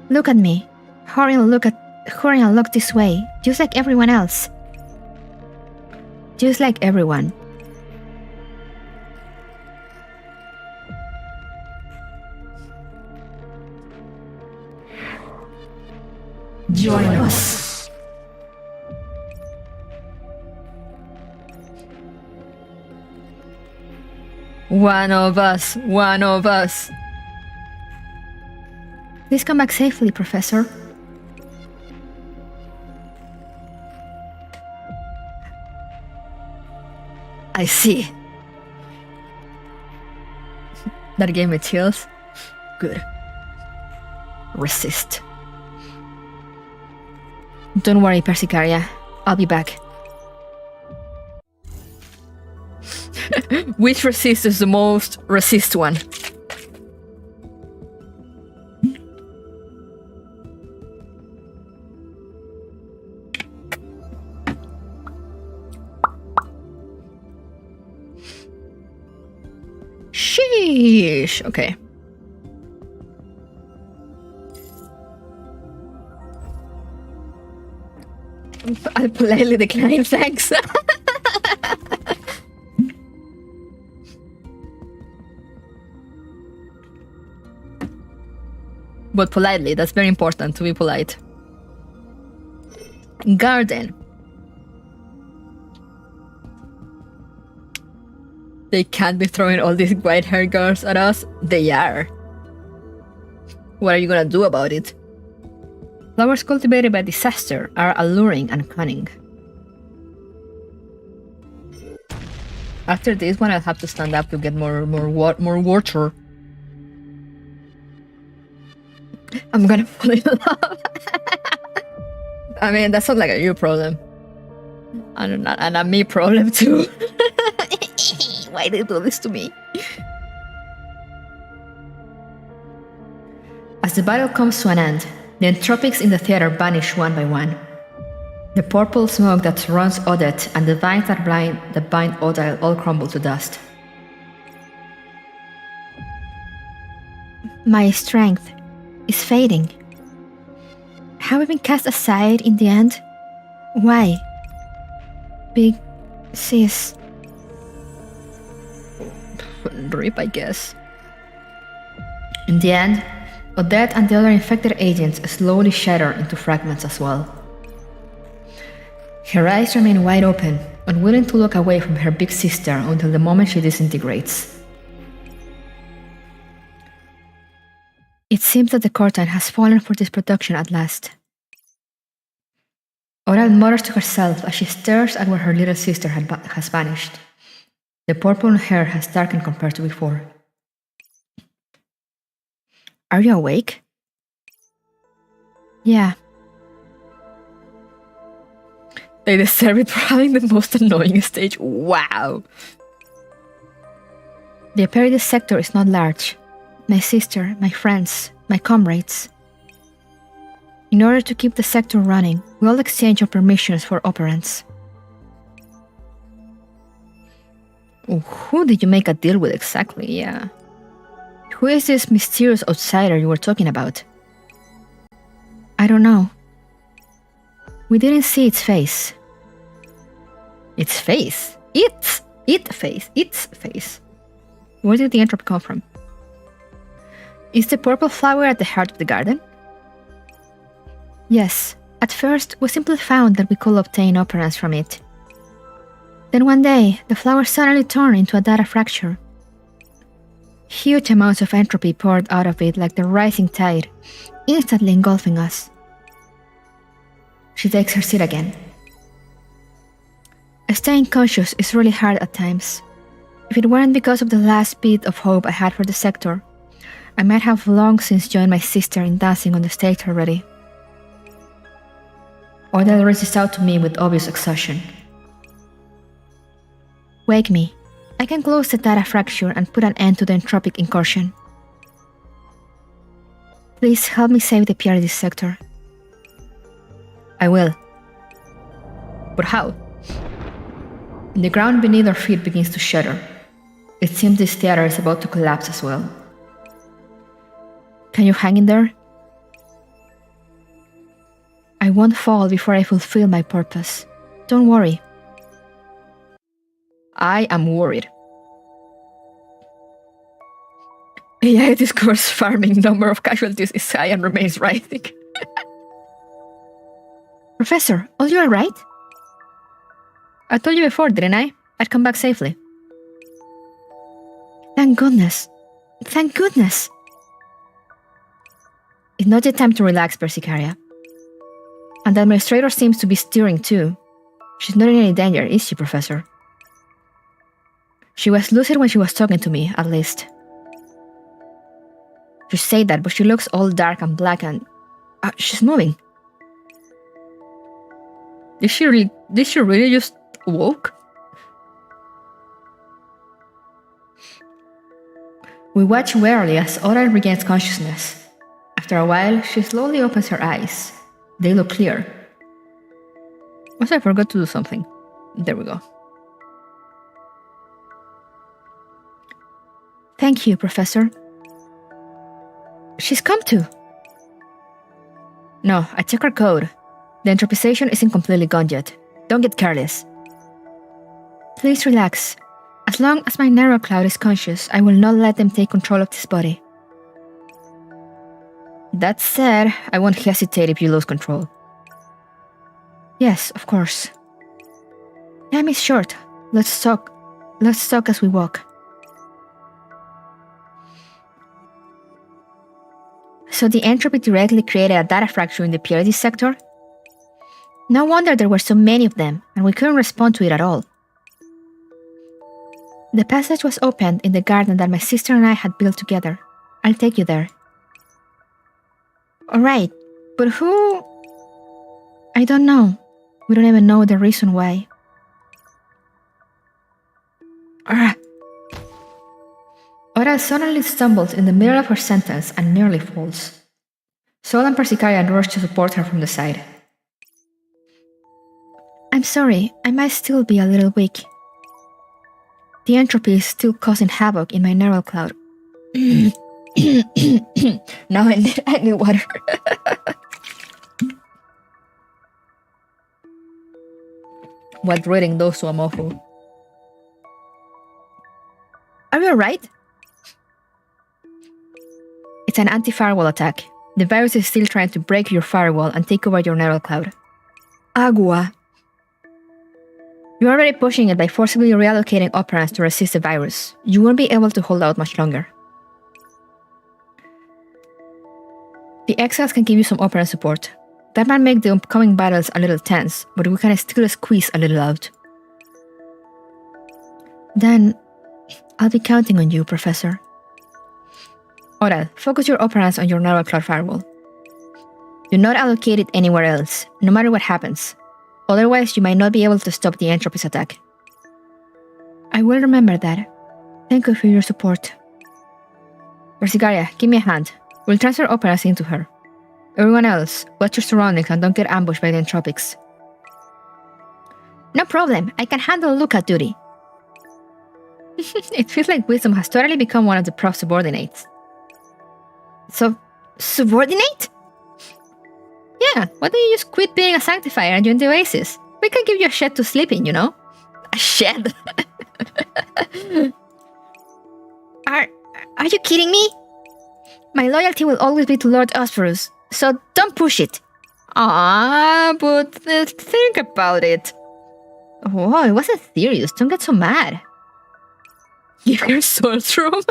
Look at me. Hurry and look this way, just like everyone else. Just like everyone. Join us. One of us. Please come back safely, Professor. I see. That gave me chills. Good. Resist. Don't worry, Persicaria. I'll be back. Which resist is the most resist one? Sheesh. Okay. I'll politely decline, thanks. But politely, that's very important to be polite. Garden. They can't be throwing all these white-haired girls at us. They are. What are you gonna do about it? Flowers cultivated by disaster are alluring and cunning. After this one, I'll have to stand up to get more water. I'm gonna fall in love. I mean, that's not like a you problem. And a me problem too. Why they do this to me? As the battle comes to an end, the entropics in the theater vanish one by one. The purple smoke that surrounds Odette and the vines that bind Odile all crumble to dust. My strength is fading. Have I been cast aside in the end? Why? Big sis. Rip, I guess. In the end, Odette and the other infected agents slowly shatter into fragments as well. Her eyes remain wide open, unwilling to look away from her big sister until the moment she disintegrates. It seems that the curtain has fallen for this production at last. Odile mutters to herself as she stares at where her little sister has vanished. The purple hair has darkened compared to before. Are you awake? Yeah. They deserve it for having the most annoying stage. Wow. The apparatus sector is not large. My sister, my friends, my comrades. In order to keep the sector running, we all exchange our permissions for operants. Who did you make a deal with exactly? Yeah. Who is this mysterious outsider you were talking about? I don't know. We didn't see its face. Its face? Its face. Where did the entropy come from? Is the purple flower at the heart of the garden? Yes. At first, we simply found that we could obtain operants from it. Then one day, the flower suddenly turned into a data fracture. Huge amounts of entropy poured out of it like the rising tide, instantly engulfing us. She takes her seat again. Staying conscious is really hard at times. If it weren't because of the last bit of hope I had for the sector, I might have long since joined my sister in dancing on the stage already. Odile reaches out to me with obvious exhaustion. Wake me. I can close the data fracture and put an end to the entropic incursion. Please help me save the PRD sector. I will. But how? The ground beneath our feet begins to shudder. It seems this theater is about to collapse as well. Can you hang in there? I won't fall before I fulfill my purpose. Don't worry. I am worried. AI discovers farming number of casualties is high and remains rising. Professor, are you alright? I told you before, didn't I? I'd come back safely. Thank goodness. Thank goodness. It's not yet time to relax, Persicaria. And the administrator seems to be steering too. She's not in any danger, is she, Professor? She was lucid when she was talking to me, at least. You say that, but she looks all dark and black and... she's moving. Did she really just woke? We watch warily as Oral regains consciousness. After a while, she slowly opens her eyes. They look clear. Also, I forgot to do something. There we go. Thank you, Professor. She's come to. No, I check her code. The entropization isn't completely gone yet. Don't get careless. Please relax. As long as my narrow cloud is conscious, I will not let them take control of this body. That said, I won't hesitate if you lose control. Yes, of course. Time is short. Let's talk. Let's talk as we walk. So the entropy directly created a data fracture in the purity sector? No wonder there were so many of them, and we couldn't respond to it at all. The passage was opened in the garden that my sister and I had built together. I'll take you there. Alright, but who... I don't know. We don't even know the reason why. Ora suddenly stumbles in the middle of her sentence and nearly falls. Sol and Persicaria rush to support her from the side. I'm sorry, I might still be a little weak. The entropy is still causing havoc in my neural cloud. Now I need water. What reading those to a mofo? Are you alright? It's an anti-firewall attack. The virus is still trying to break your firewall and take over your neural cloud. Agua. You're already pushing it by forcibly reallocating operands to resist the virus. You won't be able to hold out much longer. The exiles can give you some operand support. That might make the upcoming battles a little tense, but we can still squeeze a little out. Then, I'll be counting on you, Professor. Oral, focus your operands on your neural cloud firewall. Do not allocate it anywhere else, no matter what happens. Otherwise, you might not be able to stop the entropy's attack. I will remember that. Thank you for your support. Persicaria, give me a hand. We'll transfer operands into her. Everyone else, watch your surroundings and don't get ambushed by the entropics. No problem, I can handle lookout duty. It feels like Wisdom has totally become one of the prof subordinates. So, subordinate? Yeah, why don't you just quit being a sanctifier and join the Oasis? We can give you a shed to sleep in, you know? A shed? Are you kidding me? My loyalty will always be to Lord Osphorus, so don't push it. But think about it. Oh, it wasn't serious. Don't get so mad. Give her Soulstrom?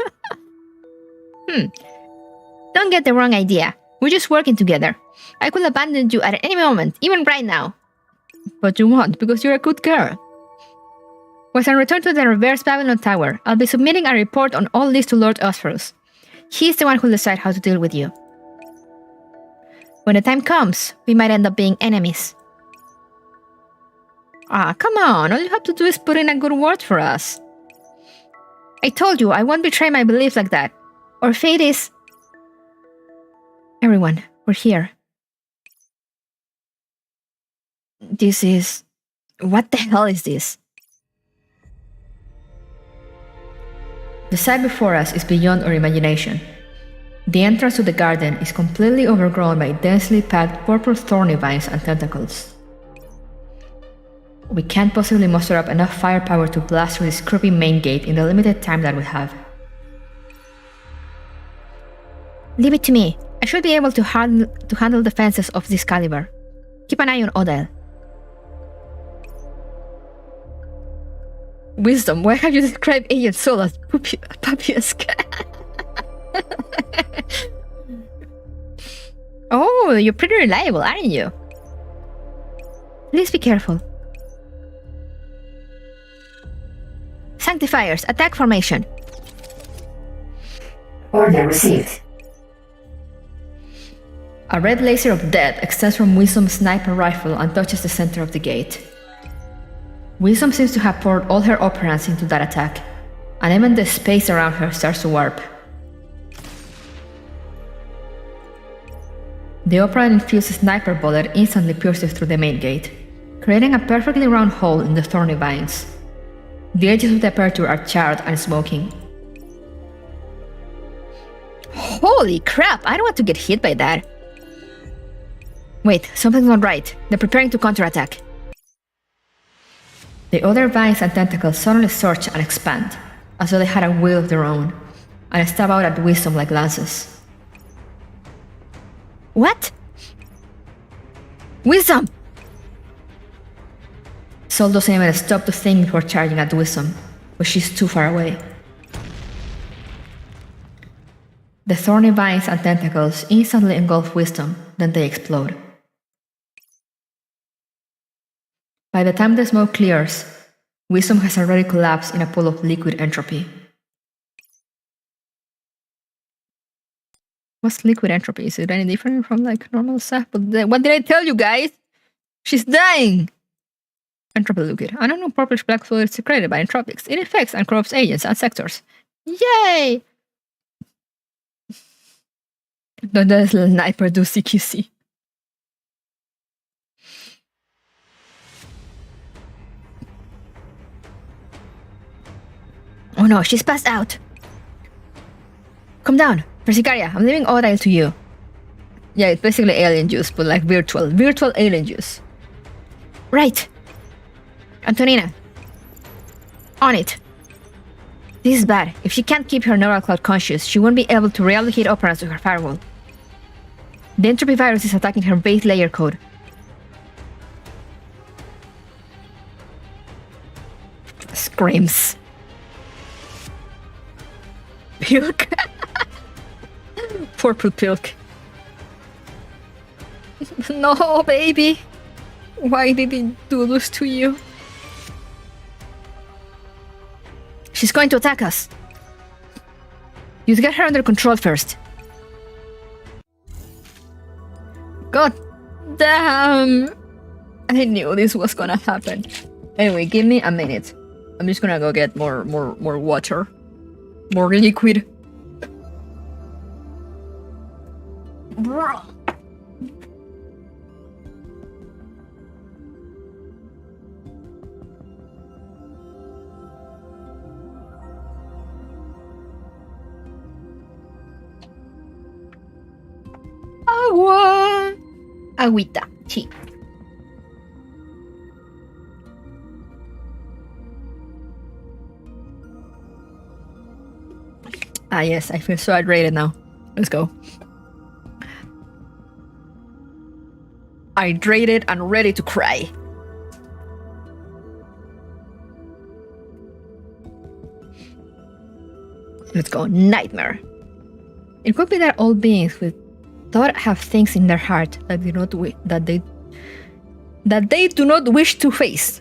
Don't get the wrong idea. We're just working together. I could abandon you at any moment, even right now. But you won't, because you're a good girl. Once I return to the reverse Babylon Tower, I'll be submitting a report on all this to Lord Osphorus. He's the one who'll decide how to deal with you. When the time comes, we might end up being enemies. Come on, all you have to do is put in a good word for us. I told you, I won't betray my beliefs like that. Our fate is... Everyone, we're here. This is... What the hell is this? The sight before us is beyond our imagination. The entrance to the garden is completely overgrown by densely packed purple thorny vines and tentacles. We can't possibly muster up enough firepower to blast through this creepy main gate in the limited time that we have. Leave it to me. I should be able to handle defenses of this caliber. Keep an eye on Odell. Wisdom, why have you described Agent Soul as puppy-esque? Oh, you're pretty reliable, aren't you? Please be careful. Sanctifiers, attack formation. Order received. A red laser of death extends from Wisdom's sniper rifle and touches the center of the gate. Wisdom seems to have poured all her operants into that attack, and even the space around her starts to warp. The operant-infused sniper bullet instantly pierces through the main gate, creating a perfectly round hole in the thorny vines. The edges of the aperture are charred and smoking. Holy crap, I don't want to get hit by that. Wait, something's not right. They're preparing to counterattack. The other vines and tentacles suddenly surge and expand, as though they had a will of their own, and stab out at Wisdom like lances. What? Wisdom! Sol doesn't even stop to think before charging at Wisdom, but she's too far away. The thorny vines and tentacles instantly engulf Wisdom, then they explode. By the time the smoke clears, Wisdom has already collapsed in a pool of liquid entropy. What's liquid entropy? Is it any different from like normal stuff? But what did I tell you guys? She's dying! Entropy liquid. An unappropriate black fluid is secreted by entropics. It infects and corrupts agents and sectors. Yay! Don't let the sniper do CQC. Oh no, she's passed out. Come down. Persicaria, I'm leaving Odile to you. Yeah, it's basically alien juice, but like virtual alien juice. Right. Antonina. On it. This is bad. If she can't keep her neural cloud conscious, she won't be able to reallocate operants to her firewall. The entropy virus is attacking her base layer code. Screams. Pilk. Purple Pilk. No, baby. Why did he do this to you? She's going to attack us. You get her under control first. God damn. I knew this was gonna happen. Anyway, give me a minute. I'm just gonna go get more water. More liquid. Agua. Agüita, sí. Ah yes, I feel so hydrated now. Let's go. Hydrated and ready to cry. Let's go. Nightmare. It could be that all beings with thought have things in their heart that they do not wish to face.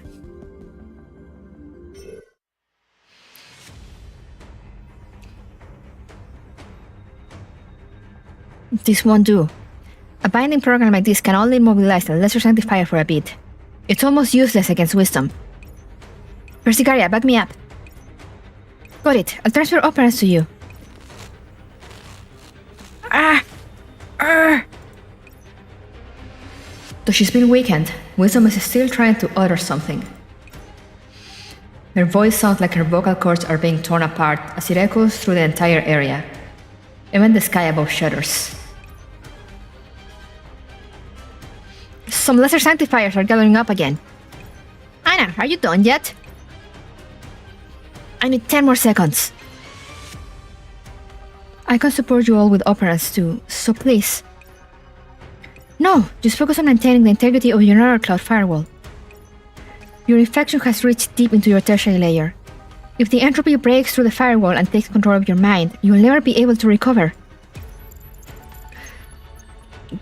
This won't do. A binding program like this can only mobilize the lesser sanctifier for a bit. It's almost useless against wisdom. Persicaria, back me up. Got it. I'll transfer operants to you. Though she's been weakened, Wisdom is still trying to utter something. Her voice sounds like her vocal cords are being torn apart as it echoes through the entire area. Even the sky above shudders. Some lesser sanctifiers are gathering up again. Anna, are you done yet? I need 10 more seconds. I can support you all with operants too, so please. No, just focus on maintaining the integrity of your neural cloud firewall. Your infection has reached deep into your tertiary layer. If the entropy breaks through the firewall and takes control of your mind, you will never be able to recover.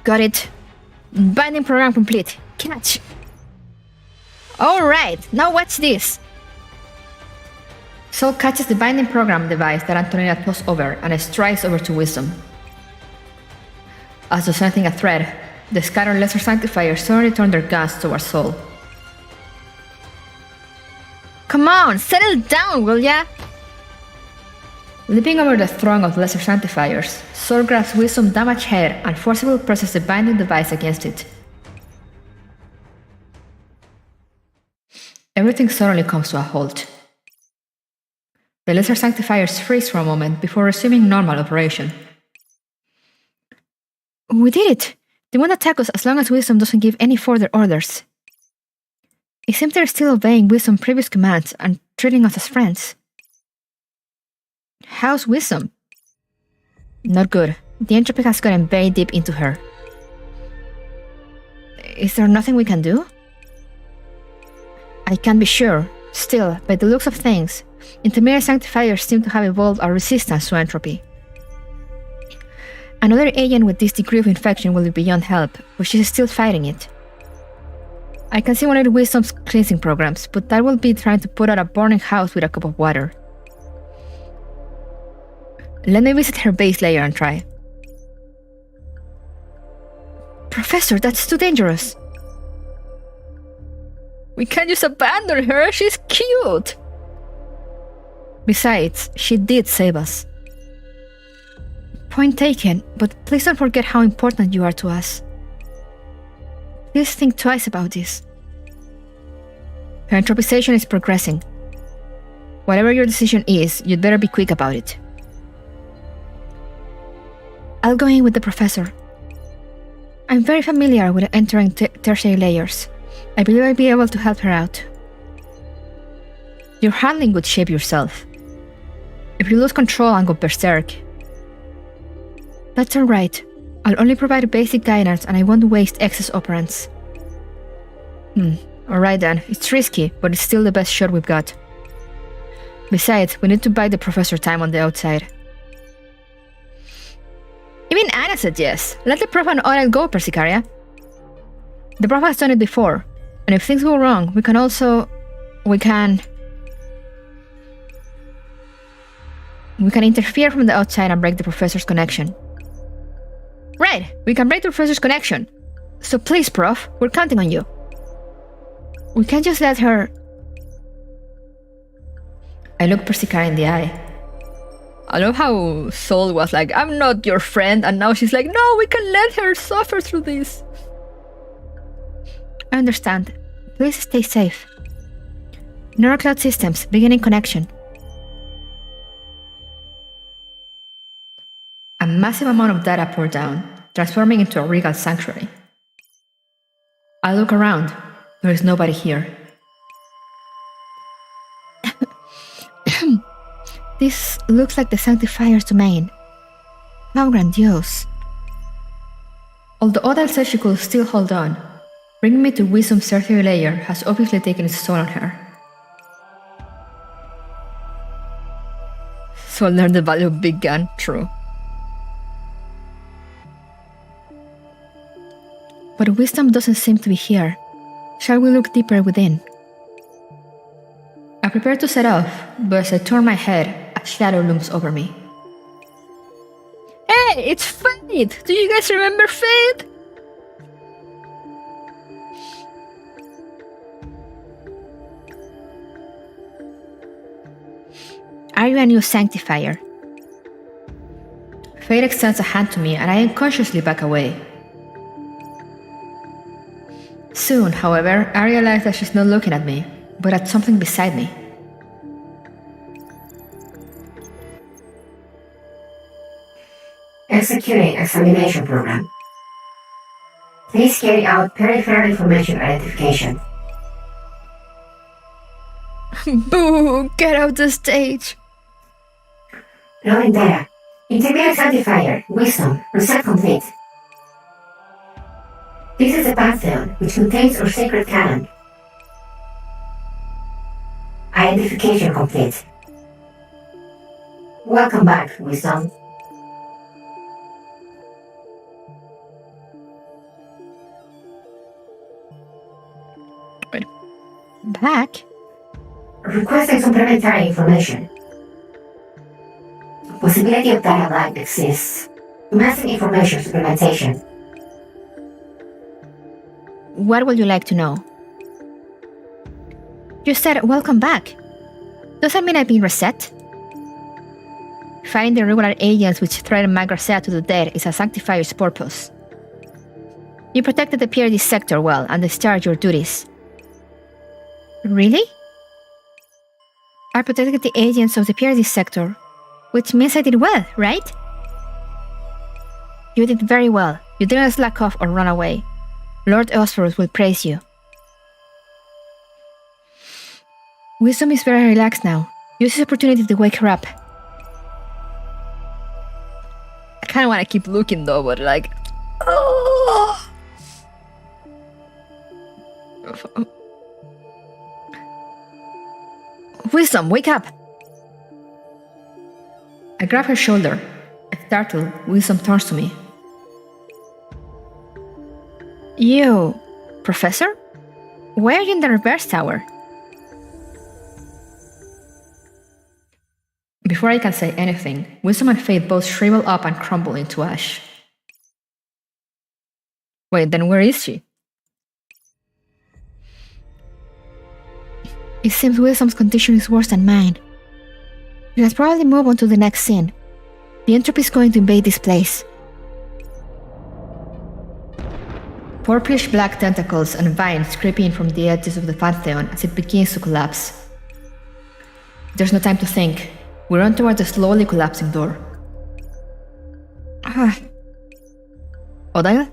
Got it. Binding program complete. Catch. Alright, now watch this. Sol catches the binding program device that Antonina tossed over and strides over to Wisdom. As though sensing a threat, the scattered lesser sanctifiers suddenly turn their guns towards Sol. Come on, settle down, will ya? Leaping over the throng of lesser sanctifiers, Sol grabs Wisdom's damaged head and forcibly presses the binding device against it. Everything suddenly comes to a halt. The lesser sanctifiers freeze for a moment before resuming normal operation. We did it! They won't attack us as long as Wisdom doesn't give any further orders. It seems they're still obeying Wisdom's previous commands and treating us as friends. How's Wisdom? Not good. The entropy has gotten very deep into her. Is there nothing we can do? I can't be sure. Still, by the looks of things, intermediate sanctifiers seem to have evolved a resistance to entropy. Another agent with this degree of infection will be beyond help, but she's still fighting it. I can see one of the Wisdom's cleansing programs, but that will be trying to put out a burning house with a cup of water. Let me visit her base layer and try. Professor, that's too dangerous. We can't just abandon her, she's cute! Besides, she did save us. Point taken, but please don't forget how important you are to us. Please think twice about this. Her entropization is progressing. Whatever your decision is, you'd better be quick about it. I'll go in with the professor. I'm very familiar with entering tertiary layers. I believe I'll be able to help her out. You're handling good shape yourself. If you lose control and go berserk... That's alright. I'll only provide basic guidance and I won't waste excess operants. Alright then, it's risky, but it's still the best shot we've got. Besides, we need to buy the professor time on the outside. Even Anna said yes. Let the prof and Oral go, Persicaria. The prof has done it before, and if things go wrong, we can interfere from the outside and break the professor's connection. Right, we can break the professor's connection. So please, Prof, we're counting on you. We can't just let her... I looked Persicaria in the eye. I love how Sol was like, I'm not your friend, and now she's like, no, we can let her suffer through this. I understand. Please stay safe. Neurocloud systems, beginning connection. A massive amount of data poured down, transforming into a regal sanctuary. I look around. There is nobody here. This looks like the Sanctifier's domain. How grandiose. Although Odal said she could still hold on, bringing me to Wisdom's tertiary layer has obviously taken its toll on her. So I'll learn the value of big gun, true. But Wisdom doesn't seem to be here. Shall we look deeper within? I prepare to set off, but as I turn my head, a shadow looms over me. Hey, it's Fade! Do you guys remember Fade? Are you a new Sanctifier? Fade extends a hand to me and I unconsciously back away. Soon, however, I realize that she's not looking at me, but at something beside me. executing examination program. Please carry out peripheral information identification. Boo! Get off the stage! Loading data. Intermediate identifier, wisdom, reset complete. This is the Pantheon, which contains our sacred canon. Identification complete. Welcome back, wisdom. Back? Requesting supplementary information. Possibility of data lag exists. Commencing information supplementation. What would you like to know? You said welcome back. Does that mean I've been reset? Fighting the regular agents which threaten my Garcia to the dead is a sanctifier's purpose. You protected the PRD sector well and discharged your duties. Really? I protected the agents of the PRD sector, which means I did well, right? You did very well. You didn't slack off or run away. Lord Osphorus will praise you. Wisdom is very relaxed now. Use this opportunity to wake her up. I kind of want to keep looking though, but like... Oh. Wisdom, wake up! I grab her shoulder. Startled, Wisdom turns to me. You... Professor? Why are you in the reverse tower? Before I can say anything, Wisdom and Faith both shrivel up and crumble into ash. Wait, then where is she? It seems Wisdom's condition is worse than mine. Let's probably move on to the next scene. The entropy is going to invade this place. Purplish black tentacles and vines creeping from the edges of the Pantheon as it begins to collapse. There's no time to think. We run toward the slowly collapsing door. Odile?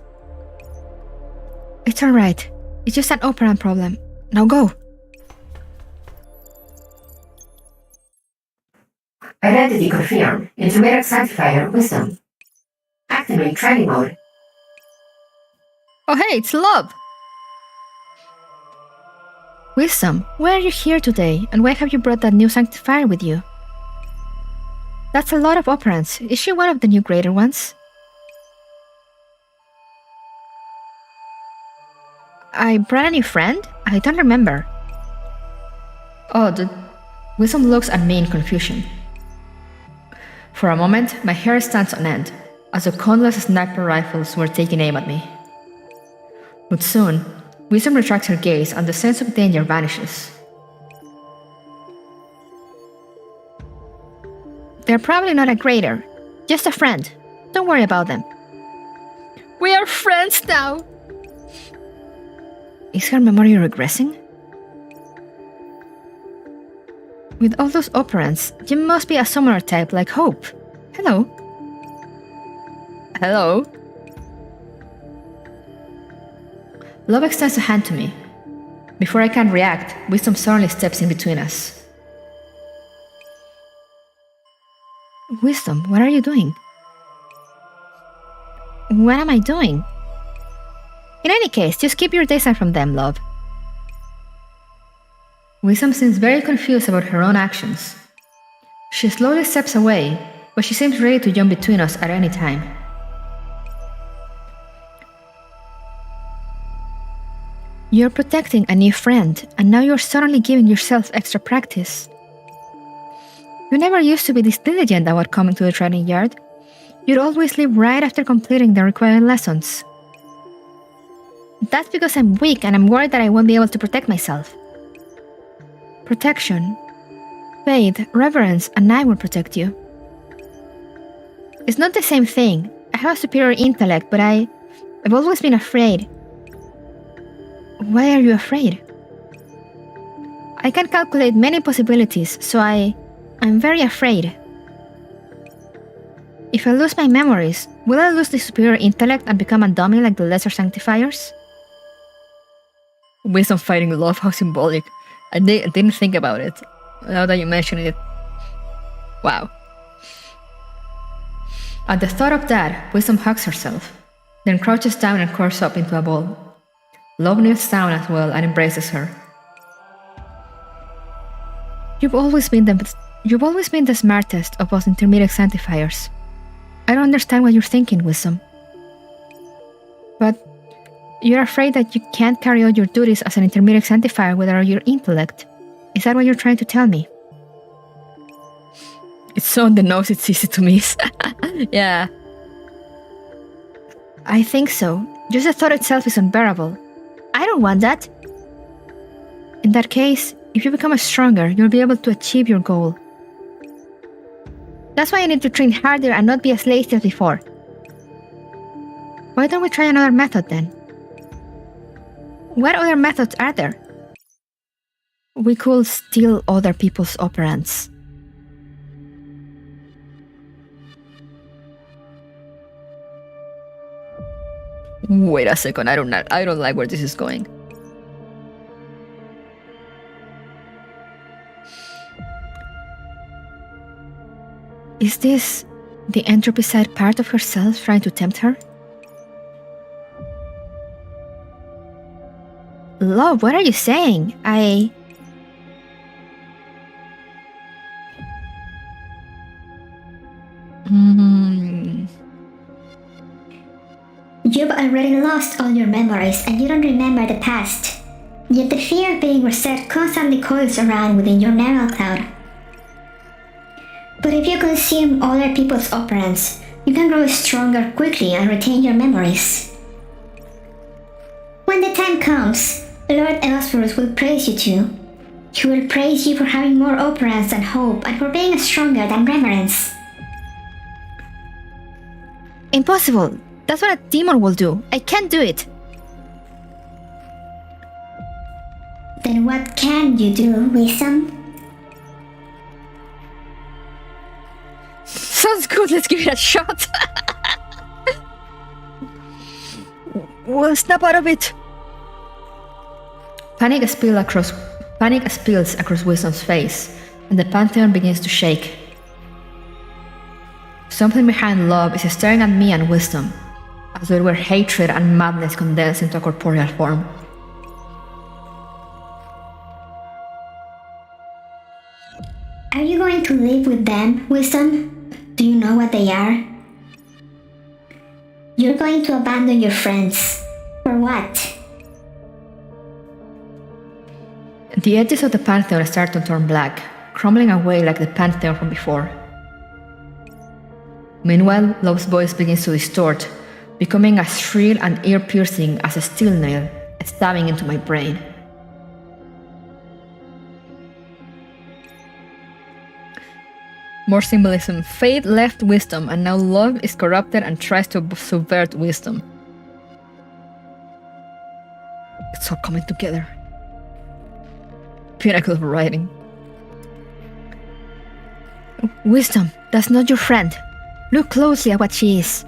It's alright. It's just an operant problem. Now go! Identity confirmed. Intermediate sanctifier, wisdom. Activate training mode. Oh hey, it's Love! Wisdom, why are you here today, and why have you brought that new sanctifier with you? That's a lot of operants. Is she one of the new greater ones? I brought a new friend? I don't remember. Oh, Wisdom looks at me in confusion. For a moment, my hair stands on end, as the countless sniper rifles were taking aim at me. But soon, Wisdom retracts her gaze and the sense of danger vanishes. They're probably not a greater, just a friend. Don't worry about them. We are friends now! Is her memory regressing? With all those operants, you must be a summoner type like Hope. Hello. Hello. Love extends a hand to me. Before I can react, Wisdom suddenly steps in between us. Wisdom, what are you doing? What am I doing? In any case, just keep your distance from them, Love. Wisdom seems very confused about her own actions. She slowly steps away, but she seems ready to jump between us at any time. You're protecting a new friend, and now you're suddenly giving yourself extra practice. You never used to be this diligent about coming to the training yard. You'd always leave right after completing the required lessons. That's because I'm weak and I'm worried that I won't be able to protect myself. Protection, faith, reverence, and I will protect you. It's not the same thing. I have a superior intellect, but I've always been afraid. Why are you afraid? I can calculate many possibilities, so I'm very afraid. If I lose my memories, will I lose the superior intellect and become a dummy like the lesser sanctifiers? Wisdom fighting love, how symbolic. I didn't think about it. Now that you mention it. Wow. At the thought of that, Wisdom hugs herself, then crouches down and curls up into a ball. Love kneels down as well and embraces her. You've always been the smartest of us intermediate sanctifiers. I don't understand what you're thinking, Wisdom. But you're afraid that you can't carry out your duties as an intermediate sanctifier without your intellect. Is that what you're trying to tell me? It's so on the nose, it's easy to miss. Yeah. I think so. Just the thought itself is unbearable. I don't want that. In that case, if you become stronger, you'll be able to achieve your goal. That's why I need to train harder and not be as lazy as before. Why don't we try another method then? What other methods are there? We could steal other people's operands. Wait a second, I don't like where this is going. Is this the entropy side part of herself trying to tempt her? Love, what are you saying? You've already lost all your memories and you don't remember the past. Yet the fear of being reset constantly coils around within your neural cloud. But if you consume other people's operands, you can grow stronger quickly and retain your memories. When the time comes, Lord Elsphorus will praise you too. He will praise you for having more operands than hope and for being stronger than reverence. Impossible! That's what a demon will do. I can't do it. Then what can you do, Wisdom? Sounds good, let's give it a shot. We'll snap out of it. Panic spills across Wisdom's face, and the Pantheon begins to shake. Something behind love is staring at me and Wisdom, as though it were hatred and madness condensed into a corporeal form. Are you going to live with them, Wisdom? Do you know what they are? You're going to abandon your friends. For what? The edges of the Pantheon start to turn black, crumbling away like the Pantheon from before. Meanwhile, Love's voice begins to distort, becoming as shrill and ear-piercing as a steel nail, stabbing into my brain. More symbolism. Fate left wisdom, and now love is corrupted and tries to subvert wisdom. It's all coming together. Pinnacle of writing. Wisdom, that's not your friend. Look closely at what she is.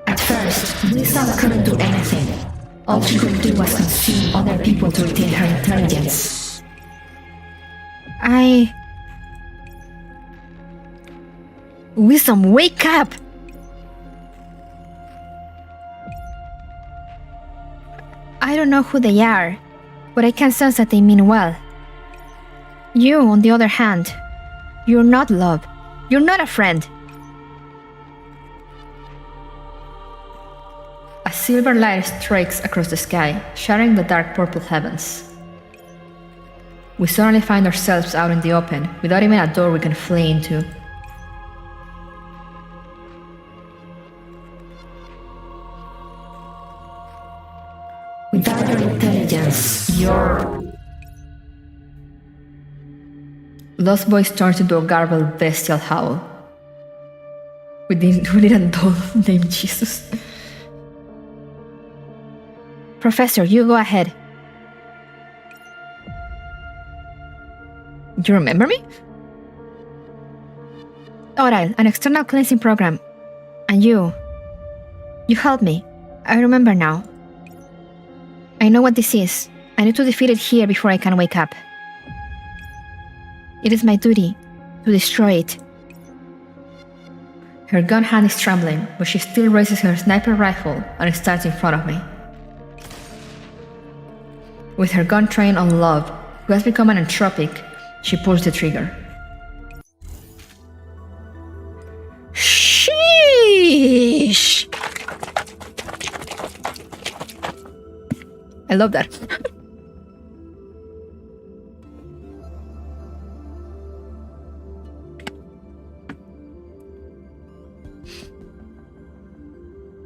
At first, Wisdom couldn't do anything. All she could do was consume other people to retain her intelligence. Wisdom, wake up! I don't know who they are, but I can sense that they mean well. You, on the other hand, you're not love. You're not a friend. A silver light strikes across the sky, shattering the dark purple heavens. We suddenly find ourselves out in the open, without even a door we can flee into. Without your intelligence, you're... Love's voice turns into a garbled, bestial howl. We need a doll named Jesus. Professor, you go ahead. Do you remember me? Oral, an external cleansing program. And you helped me. I remember now. I know what this is. I need to defeat it here before I can wake up. It is my duty to destroy it. Her gun hand is trembling, but she still raises her sniper rifle and stands in front of me. With her gun trained on Love, who has become an entropic, she pulls the trigger. Sheesh! I love that.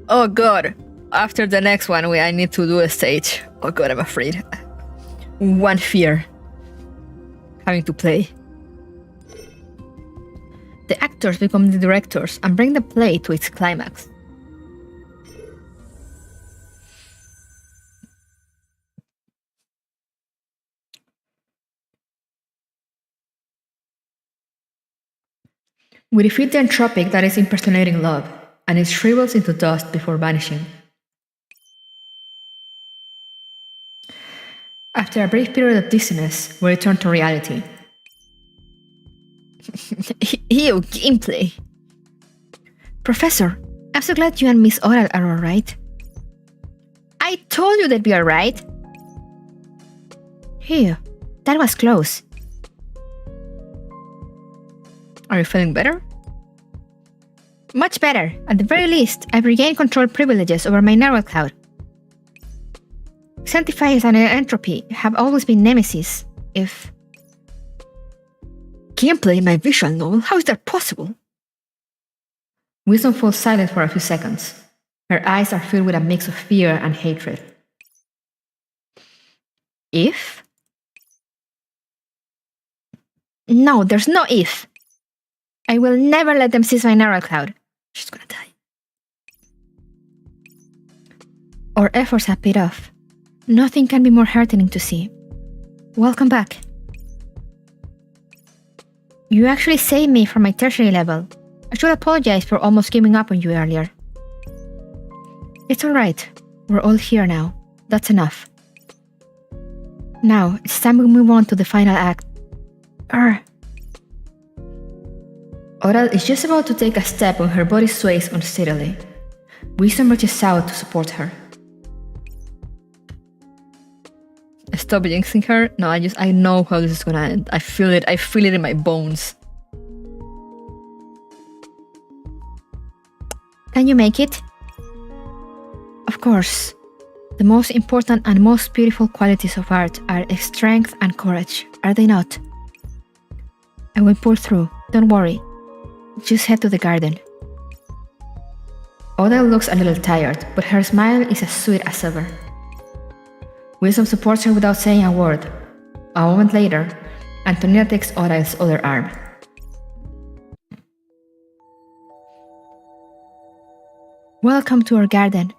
Oh god, after the next one I need to do a stage. Oh god, I'm afraid. One fear. Having to play. The actors become the directors and bring the play to its climax. We defeat the entropic that is impersonating Love, and it shrivels into dust before vanishing. After a brief period of dizziness, we return to reality. Ew, gameplay. Professor, I'm so glad you and Miss Oral are alright. I told you they'd be alright. Phew, that was close. Are you feeling better? Much better. At the very least, I've regained control privileges over my narrow cloud. Sanctifiers and entropy have always been nemesis, if... Gameplay in my visual novel? How is that possible? Wisdom falls silent for a few seconds. Her eyes are filled with a mix of fear and hatred. If? No, there's no if. I will never let them seize my narrow cloud. She's gonna die. Our efforts have paid off. Nothing can be more heartening to see. Welcome back. You actually saved me from my tertiary level. I should apologize for almost giving up on you earlier. It's alright. We're all here now. That's enough. Now, it's time we move on to the final act. Oral is just about to take a step when her body sways unsteadily. Wisdom reaches out to support her. Stop jinxing her. No, I know how this is gonna end. I feel it in my bones. Can you make it? Of course. The most important and most beautiful qualities of art are strength and courage, are they not? I will pull through, don't worry. Just head to the garden. Oral looks a little tired, but her smile is as sweet as ever. Wisdom supports her without saying a word. A moment later, Antonina takes Oral's other arm. Welcome to our garden.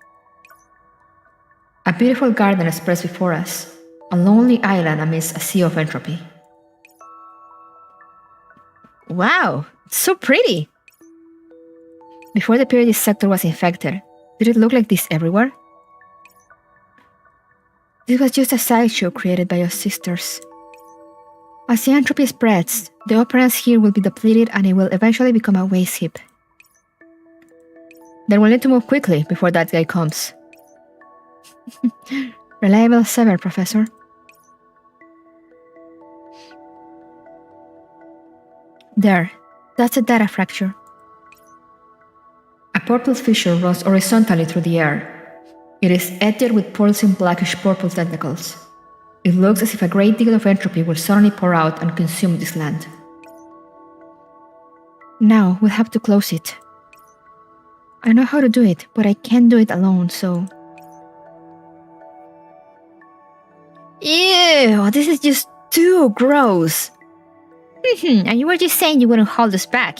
A beautiful garden spreads before us, a lonely island amidst a sea of entropy. Wow, it's so pretty! Before the Pyramid sector was infected, did it look like this everywhere? This was just a sideshow created by us sisters. As the entropy spreads, the operants here will be depleted and it will eventually become a waste heap. Then we'll need to move quickly before that guy comes. Reliable as ever, Professor. There, that's a data fracture. A purple fissure runs horizontally through the air. It is edged with pulsing blackish-purple tentacles. It looks as if a great deal of entropy will suddenly pour out and consume this land. Now we'll have to close it. I know how to do it, but I can't do it alone, so... Ew, this is just too gross. And you were just saying you wouldn't hold us back.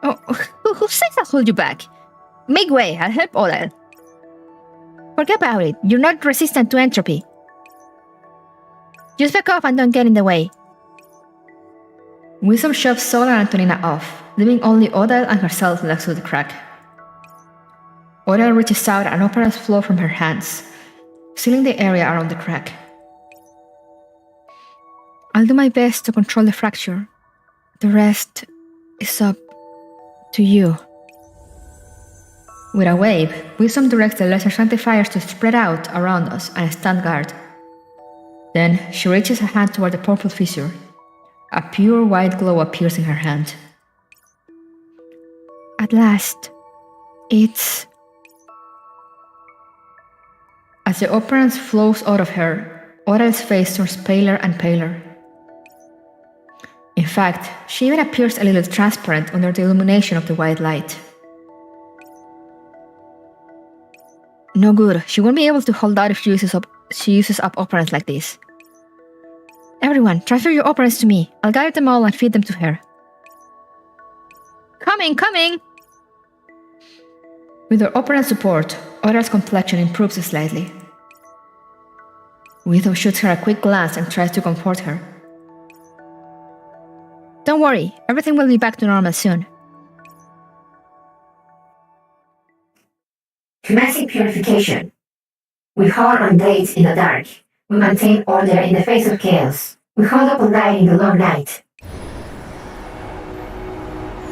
Oh, who says I'll hold you back? Make way, I'll help Oral. Forget about it, you're not resistant to entropy. Just back off and don't get in the way. Wisdom shoves Sola and Antonina off, leaving only Odile and herself next to the crack. Odile reaches out and operates flow from her hands, sealing the area around the crack. I'll do my best to control the fracture. The rest is up to you. With a wave, Wisdom directs the lesser sanctifiers to spread out around us and stand guard. Then she reaches a hand toward the purple fissure. A pure white glow appears in her hand. At last, it's... As the operance flows out of her, Odile's face turns paler and paler. In fact, she even appears a little transparent under the illumination of the white light. No good, she won't be able to hold out if she uses up operants like this. Everyone, transfer your operants to me. I'll gather them all and feed them to her. Coming! With her operant support, Odile's complexion improves slightly. Wisdom shoots her a quick glance and tries to comfort her. Don't worry, everything will be back to normal soon. Commencing purification. We haul on blades in the dark. We maintain order in the face of chaos. We hold up a light in the long night.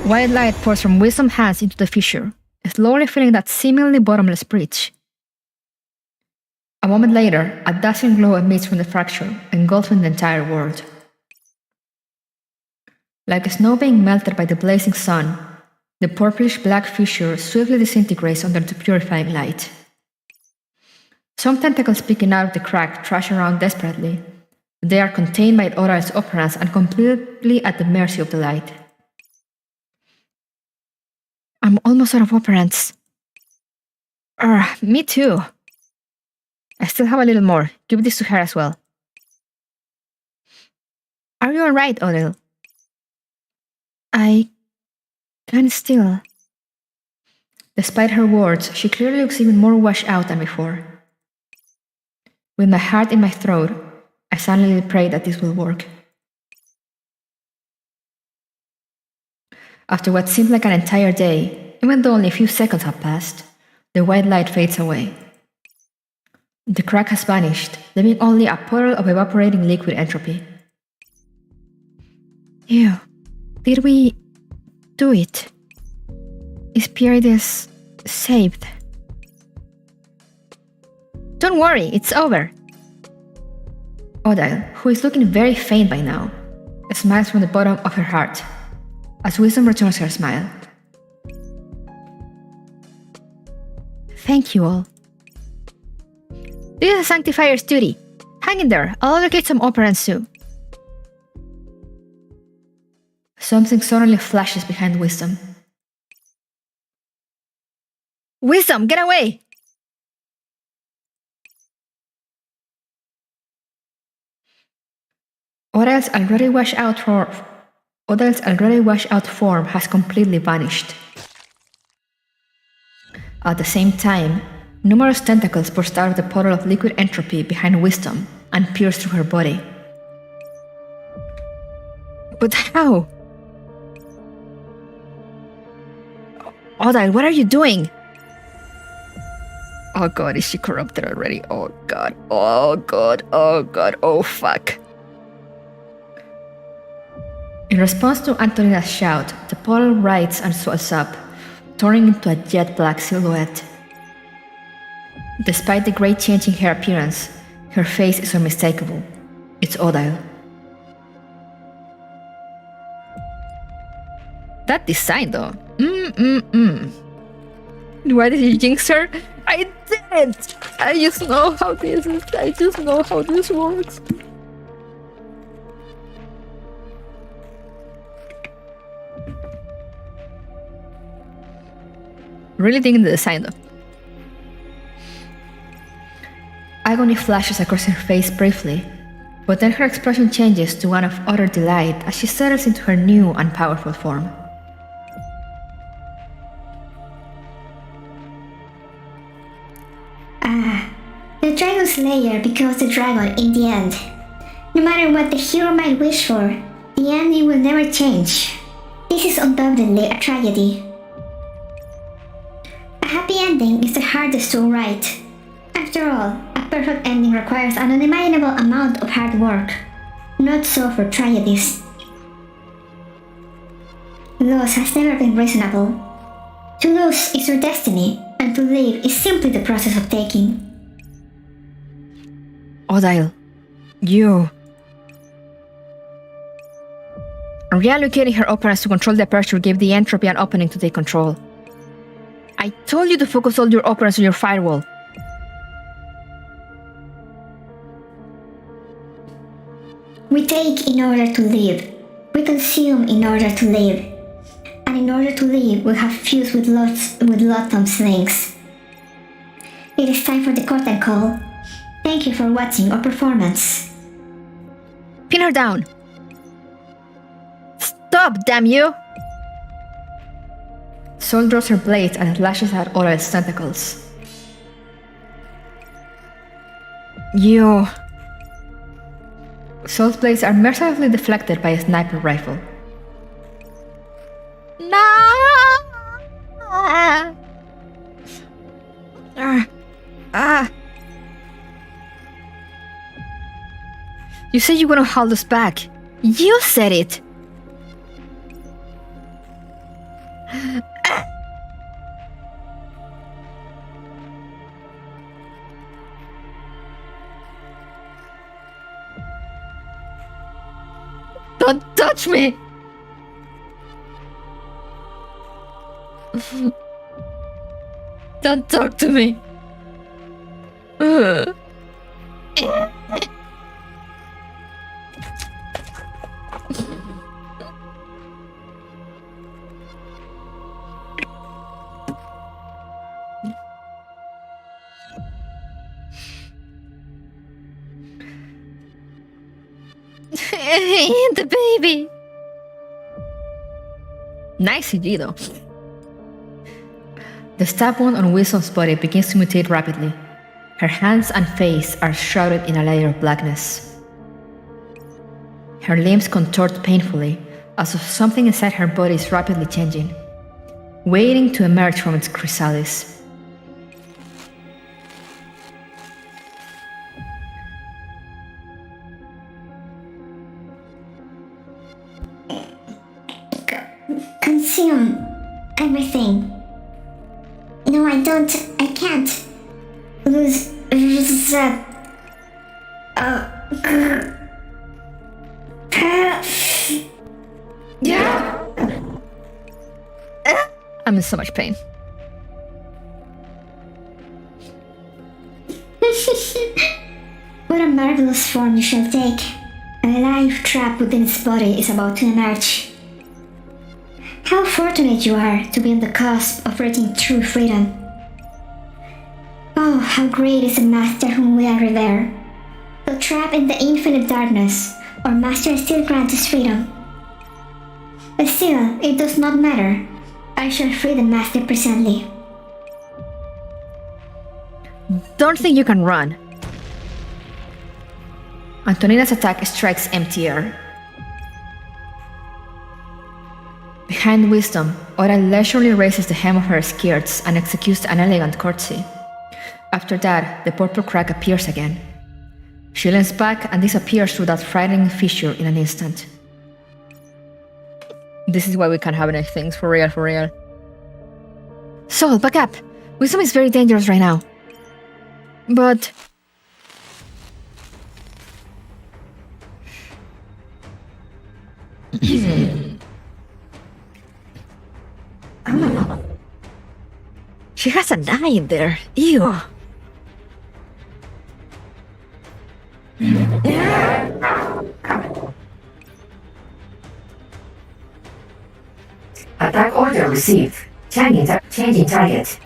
White light pours from Wisdom's hands into the fissure, slowly filling that seemingly bottomless breach. A moment later, a dazzling glow emits from the fracture, engulfing the entire world. Like snow being melted by the blazing sun, the purplish-black fissure swiftly disintegrates under the purifying light. Some tentacles peeking out of the crack thrash around desperately. They are contained by Odile's operance and completely at the mercy of the light. I'm almost out of operants. Me too. I still have a little more. Give this to her as well. Are you alright, Odile? I can still. Despite her words, she clearly looks even more washed out than before. With my heart in my throat, I silently pray that this will work. After what seemed like an entire day, even though only a few seconds have passed, the white light fades away. The crack has vanished, leaving only a puddle of evaporating liquid entropy. Ew. Did we do it? Is Pierides saved? Don't worry, it's over. Odile, who is looking very faint by now, smiles from the bottom of her heart, as Wisdom returns her smile. Thank you all. This is a Sanctifier's duty. Hang in there, I'll allocate some operants too. Something suddenly flashes behind Wisdom. Wisdom, get away! Odile's already washed out form has completely vanished. At the same time, numerous tentacles burst out of the puddle of liquid entropy behind Wisdom and pierce through her body. But how? Odile, what are you doing? Oh god, is she corrupted already? Oh god, oh fuck. In response to Antonina's shout, the puddle rights and swells up, turning into a jet-black silhouette. Despite the great change in her appearance, her face is unmistakable. It's Odile. That design though. Why did you jinx her? I didn't! I just know how this works. Really digging the design though. Agony flashes across her face briefly, but then her expression changes to one of utter delight as she settles into her new and powerful form. The Dragon Slayer becomes the dragon in the end. No matter what the hero might wish for, The ending will never change. This is undoubtedly a tragedy. A happy ending is the hardest to write. After all, a perfect ending requires an unimaginable amount of hard work. Not so for tragedies. Loss has never been reasonable. To lose is your destiny, and to live is simply the process of taking. Odile, you... Reallocating her operands to control the aperture gave the entropy an opening to take control. I told you to focus all your operands on your firewall. We take in order to live. We consume in order to live. And in order to live, we have fused with Lotham's links. It is time for the curtain call. Thank you for watching our performance. Pin her down. Stop, damn you! Sol draws her blade and lashes at Odile's tentacles. You... Sol's blades are mercilessly deflected by a sniper rifle. No! You said you were gonna hold us back. You said it! Don't touch me! Don't talk to me. The baby. Nice CG though. The stab wound on Wilson's body begins to mutate rapidly. Her hands and face are shrouded in a layer of blackness. Her limbs contort painfully, as if something inside her body is rapidly changing, waiting to emerge from its chrysalis. Consume everything. No, I don't. I can't. Lose that. I'm in so much pain. What a marvelous form you shall take. A life trapped within its body is about to emerge. How fortunate you are to be on the cusp of reaching true freedom. Oh, how great is the master whom we revere. Though trapped in the infinite darkness, our master still grants us freedom. But still, it does not matter. I shall free the master presently. Don't think you can run. Antonina's attack strikes empty air. Behind Wisdom, Ora leisurely raises the hem of her skirts and executes an elegant curtsy. After that, the purple crack appears again. She leans back and disappears through that frightening fissure in an instant. This is why we can't have any things, for real, for real. Sol, back up! Wisdom is very dangerous right now. But... She has an eye in there. Ew. Attack order received. Changing target.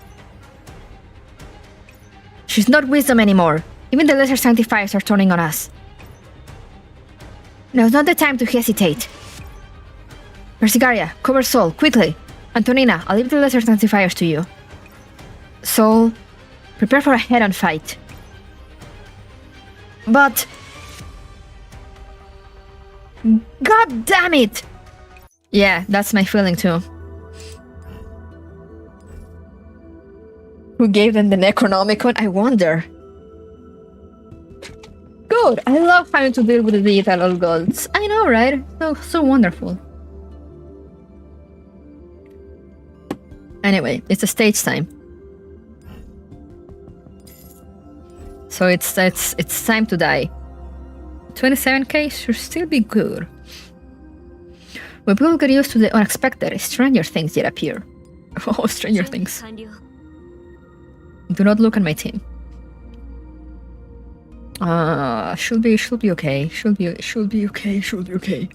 She's not Wisdom anymore. Even the lesser sanctifiers are turning on us. Now's not the time to hesitate. Persigaria, cover Sol, quickly. Antonina, I'll leave the lesser sanctifiers to you. Sol, prepare for a head-on fight. But... God damn it! Yeah, that's my feeling too. Who gave them the Necronomicon? I wonder. Good! I love having to deal with the digital gods. I know, right? So wonderful. Anyway, it's a stage time. So it's time to die. 27k should still be good. We will get used to the unexpected. Stranger things yet appear. Oh, stranger things. Do not look at my team. Should be okay. Should be okay.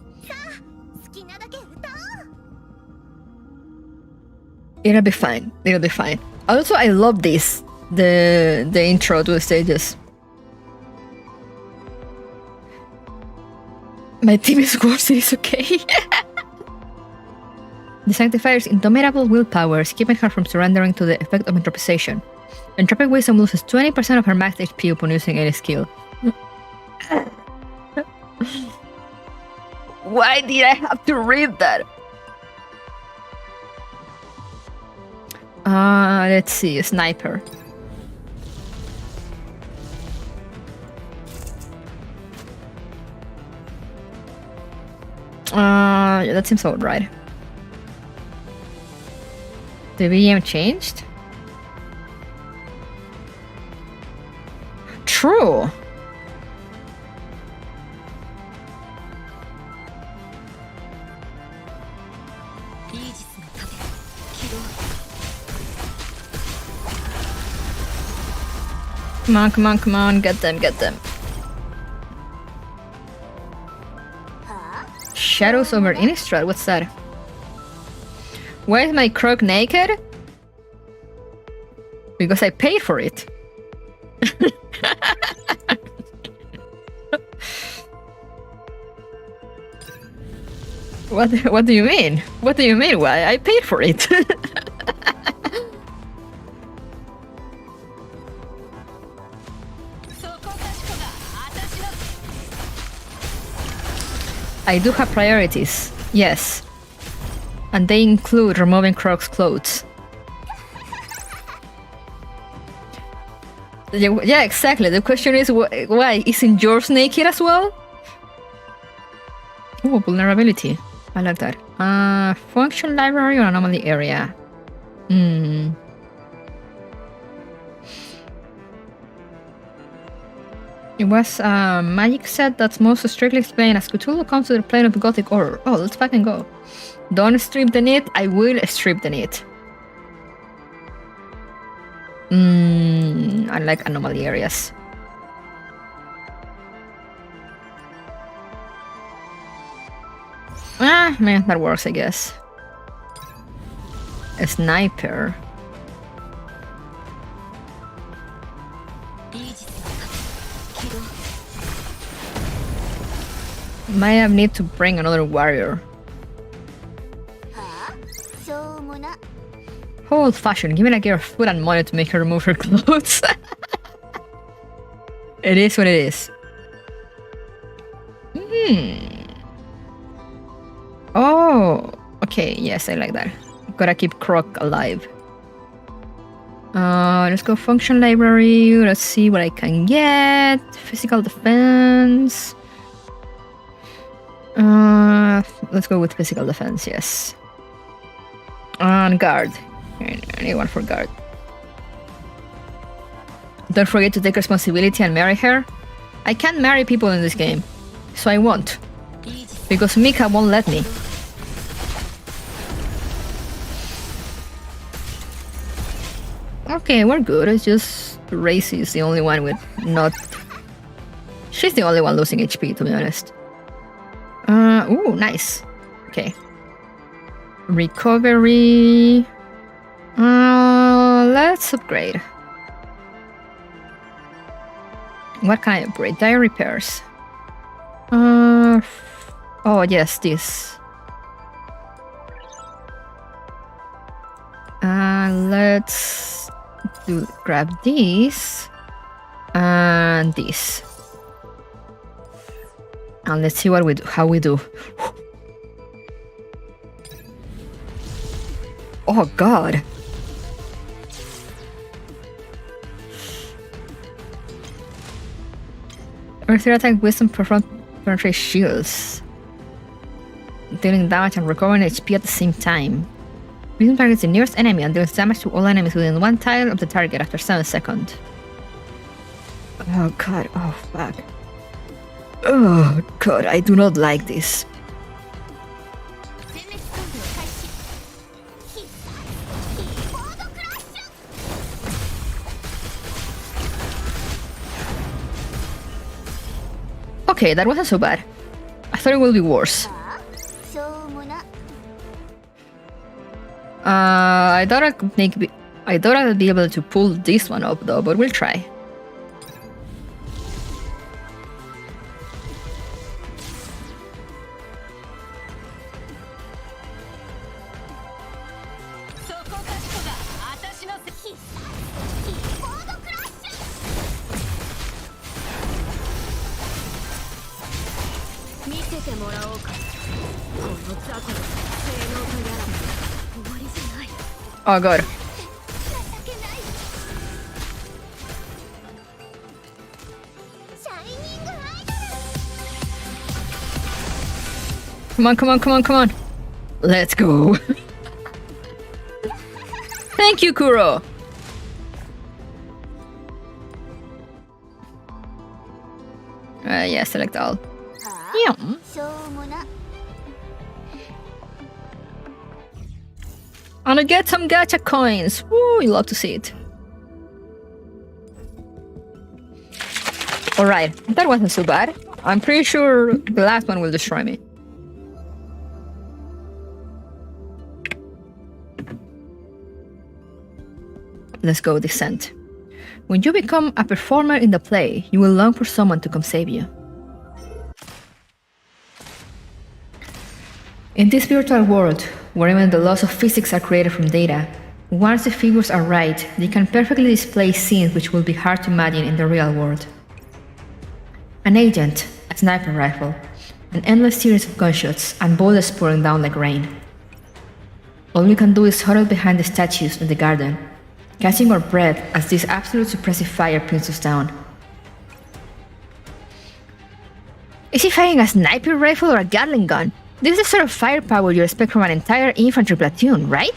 It'll be fine. Also, I love this. The intro to the stages. My team is worse, it is okay. The Sanctifier's indomitable willpower is keeping her from surrendering to the effect of entropization. Entropic Wisdom loses 20% of her max HP upon using any skill. Why did I have to read that? Let's see, a sniper. Yeah, that seems about right. The VM changed? True. Come on, get them. Shadows over Innistrad, what's that? Why is my croc naked? Because I paid for it. What do you mean? What do you mean? Why? I paid for it. I do have priorities, yes. And they include removing Croc's clothes. Yeah, exactly. The question is why? Isn't yours naked as well? Oh, vulnerability. I like that. Function library or anomaly area? It was a magic set that's most strictly explained as Cthulhu comes to the plane of gothic horror. Oh, let's fucking go. Don't strip the knit, I will strip the knit. I like anomaly areas. Man, that works, I guess. A sniper. Might have need to bring another warrior. Old fashioned, give me like your food and money to make her remove her clothes. It is what it is. Oh, okay, yes, I like that. Gotta keep Croc alive. Let's go function library. Let's see what I can get. Physical defense. Let's go with physical defense, yes. And guard. I need one for guard. Don't forget to take responsibility and marry her. I can't marry people in this game, so I won't. Because Mika won't let me. Okay, we're good. It's just Racy is the only one with not... She's the only one losing HP, to be honest. Ooh, nice. Okay. Recovery. Let's upgrade. What can I upgrade? Dire repairs. Oh yes, this. Let's grab these and this. And let's see how we do. Oh god. Earth attack wisdom penetrate shields, dealing damage and recovering HP at the same time. Wisdom targets the nearest enemy and deals damage to all enemies within 1 tile of the target after 7 seconds. Oh god, oh fuck. Oh god, I do not like this. Okay, that wasn't so bad. I thought it would be worse. I thought I would be able to pull this one up though, but we'll try. Oh god. Come on, come on, come on, come on. Let's go. Thank you, Kuro. Yeah, select all. Yeah. And I get some gacha coins. Woo, you love to see it. Alright, that wasn't so bad. I'm pretty sure the last one will destroy me. Let's go, Descent. When you become a performer in the play, you will long for someone to come save you. In this virtual world, where even the laws of physics are created from data, once the figures are right, they can perfectly display scenes which will be hard to imagine in the real world. An agent, a sniper rifle, an endless series of gunshots, and bullets pouring down like rain. All we can do is huddle behind the statues in the garden, catching our breath as this absolute suppressive fire pins us down. Is he firing a sniper rifle or a Gatling gun? This is the sort of firepower you expect from an entire infantry platoon, right?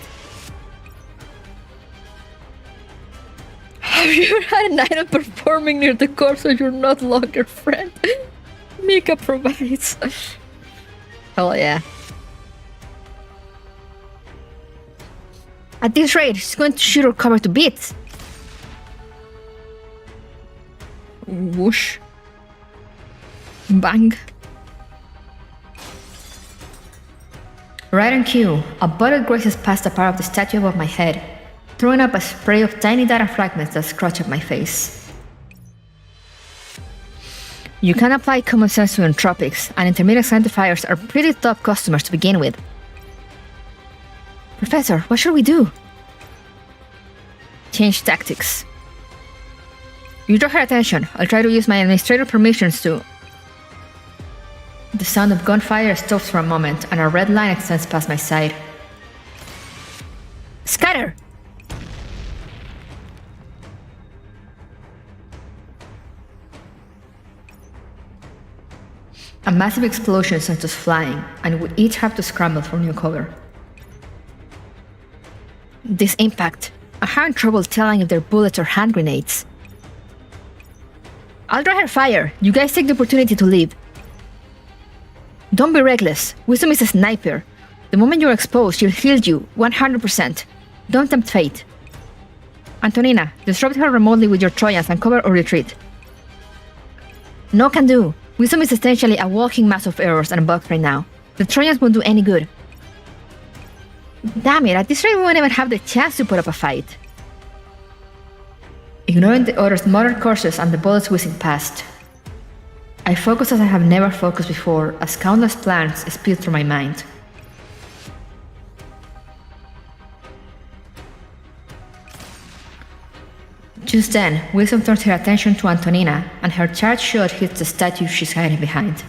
Have you ever had an item performing near the corpse of your not longer friend? Mika provides. Hell yeah. At this rate, she's going to shoot her cover to bits. Whoosh. Bang. Right on cue, a bullet grazes past a part of the statue above my head, throwing up a spray of tiny data fragments that scratch up my face. You can apply common sense to entropics, and intermediate sanctifiers are pretty top customers to begin with. Professor, what should we do? Change tactics. You draw her attention. I'll try to use my administrator permissions to... The sound of gunfire stops for a moment, and a red line extends past my side. Scatter! A massive explosion sends us flying, and we each have to scramble for new cover. This impact. I'm having trouble telling if they're bullets or hand grenades. I'll draw her fire. You guys take the opportunity to leave. Don't be reckless. Wisdom is a sniper. The moment you're exposed, she'll heal you 100%. Don't tempt fate. Antonina, disrupt her remotely with your Trojans and cover or retreat. No can do. Wisdom is essentially a walking mass of errors and bugs right now. The Trojans won't do any good. Damn it, at this rate we won't even have the chance to put up a fight. Ignoring the other's muttered curses and the bullets whizzing past, I focus as I have never focused before as countless plans speed through my mind. Just then, Wisdom turns her attention to Antonina, and her charged shot hits the statue she's hiding behind.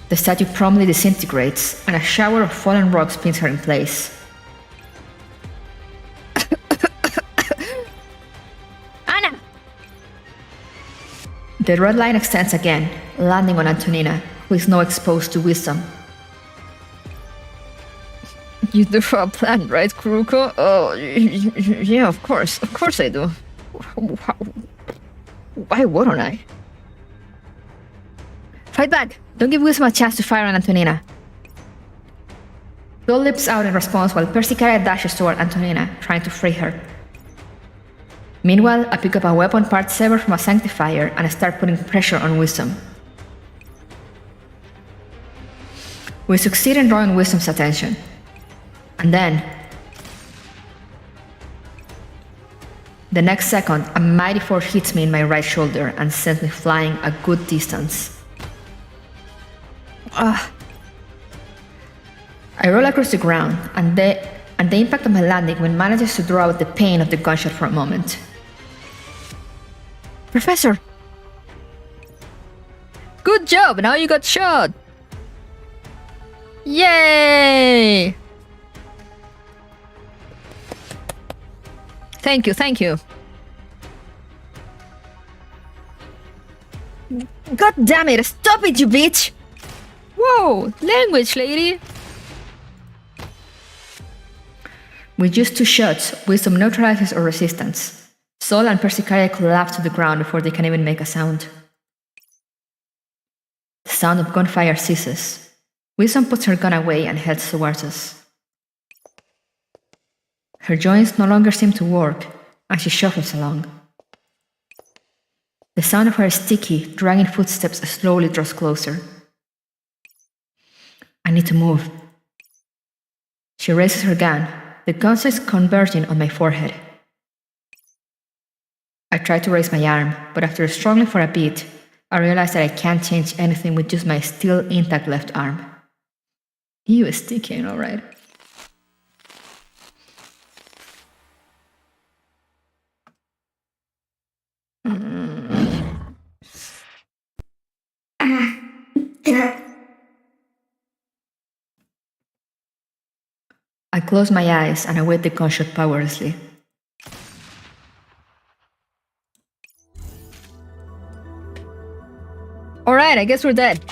The statue promptly disintegrates, and a shower of fallen rocks pins her in place. Anna! The red line extends again, landing on Antonina, who is now exposed to wisdom. You do have a plan, right, Kuruko? Oh, yeah, of course. Of course I do. Why wouldn't I? Fight back! Don't give Wisdom a chance to fire on Antonina. Dol leaps out in response while Persicaria dashes toward Antonina, trying to free her. Meanwhile, I pick up a weapon part severed from a Sanctifier and start putting pressure on Wisdom. We succeed in drawing Wisdom's attention. And then, the next second, a mighty force hits me in my right shoulder and sends me flying a good distance. I roll across the ground, and the impact of my landing will manages to draw out the pain of the gunshot for a moment. Professor! Good job! Now you got shot! Yay! Thank you, thank you. God damn it! Stop it, you bitch! Whoa! Language, lady! With just 2 shots, Wisdom neutralizes our resistance. Sol and Persicaria collapse to the ground before they can even make a sound. The sound of gunfire ceases. Wisdom puts her gun away and heads towards us. Her joints no longer seem to work, and she shuffles along. The sound of her sticky, dragging footsteps slowly draws closer. I need to move. She raises her gun, the gun sight converging on my forehead. I try to raise my arm, but after struggling for a bit, I realize that I can't change anything with just my still intact left arm. You sticky, alright. I close my eyes and await the gunshot powerlessly. Alright, I guess we're dead.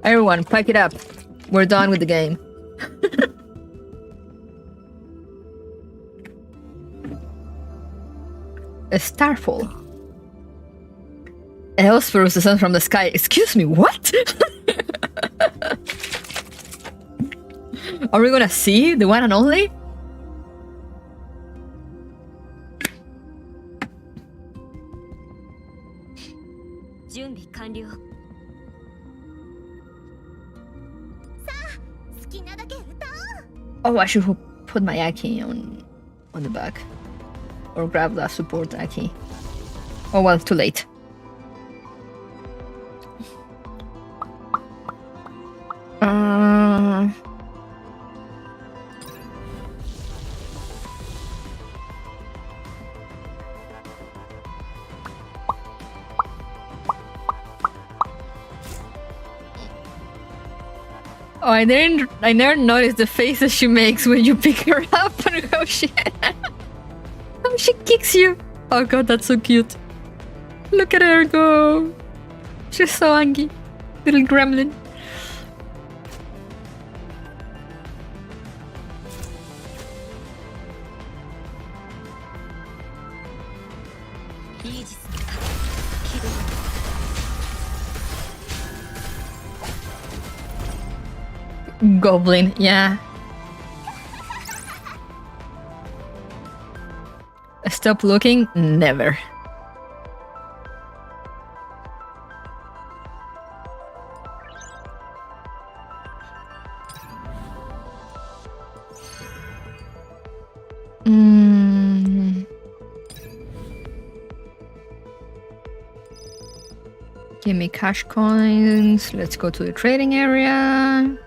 Everyone, pack it up. We're done with the game. A starfall. Elspherus descends from the sky. Excuse me, what? Are we gonna see the one and only? Oh, I should put my Aki on the back. Or grab the support Aki. Oh well, too late. Oh, I never noticed the faces she makes when you pick her up and how she kicks you. Oh god, that's so cute. Look at her go. She's so angry. Little gremlin. Goblin, yeah. Stop looking? Never. Give me cash coins. Let's go to the trading area.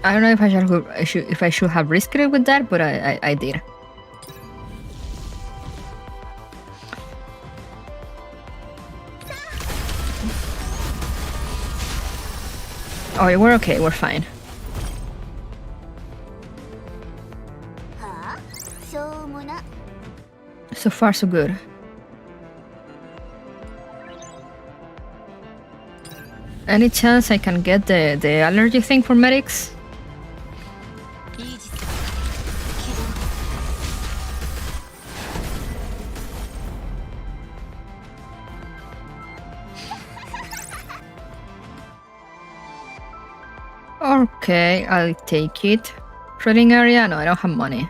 I don't know if I should have risked it with that, but I did. Oh, we're okay. We're fine. So far, so good. Any chance I can get the allergy thing for medics? Okay, I'll take it. Trading area? No, I don't have money.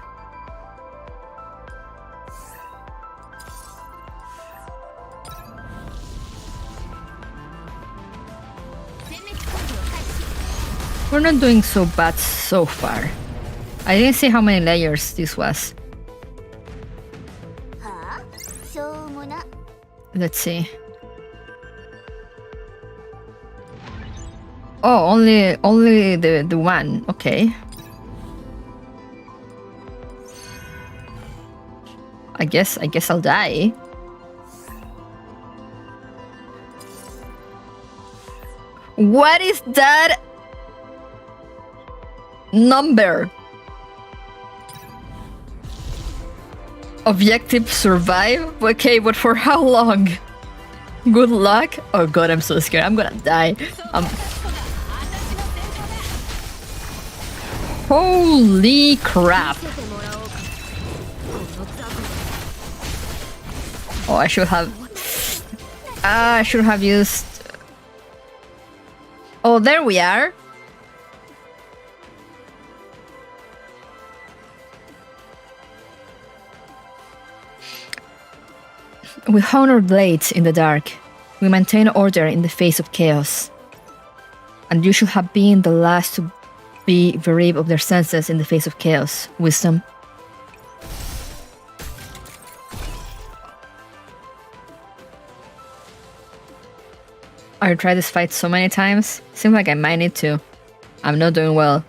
We're not doing so bad so far. I didn't see how many layers this was. Let's see. Oh, only the one. Okay. I guess I'll die. What is that number? Objective survive? Okay, but for how long? Good luck? Oh god, I'm so scared. I'm gonna die. Holy crap. Oh, I should have used... Oh, there we are. We hone our blades in the dark. We maintain order in the face of chaos. And you should have been the last to be bereaved of their senses in the face of chaos. Wisdom. I tried this fight so many times. Seems like I might need to. I'm not doing well.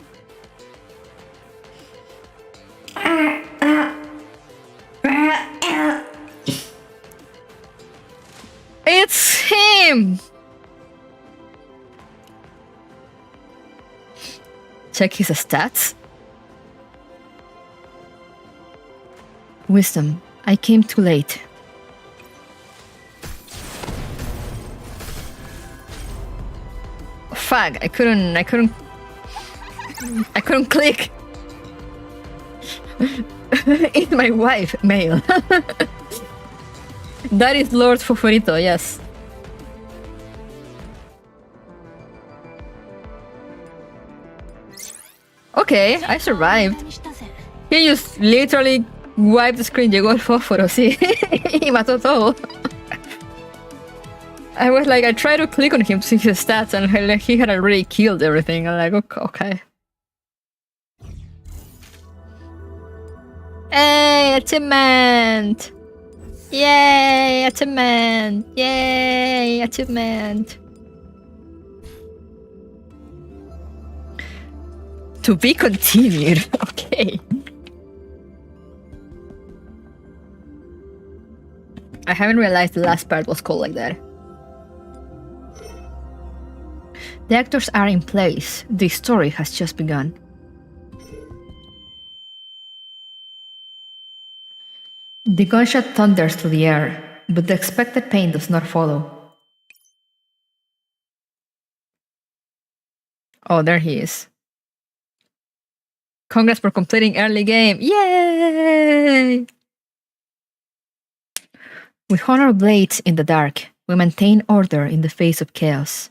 It's him! Check his stats. Wisdom. I came too late. Fuck, I couldn't click. It's my wife, male. That is Lord Foforito, yes. Okay, I survived. He just literally wiped the screen, llegó el fósforo, sí. Y mató todo. I was like, I tried to click on him to see his stats and he had already killed everything. I'm like, okay. Hey, achievement! Yay, achievement! Yay, achievement! To be continued. Okay. I haven't realized the last part was called like that. The actors are in place. The story has just begun. The gunshot thunders through the air, but the expected pain does not follow. Oh, there he is. Congrats for completing early game. Yay! We hone our blades in the dark. We maintain order in the face of chaos.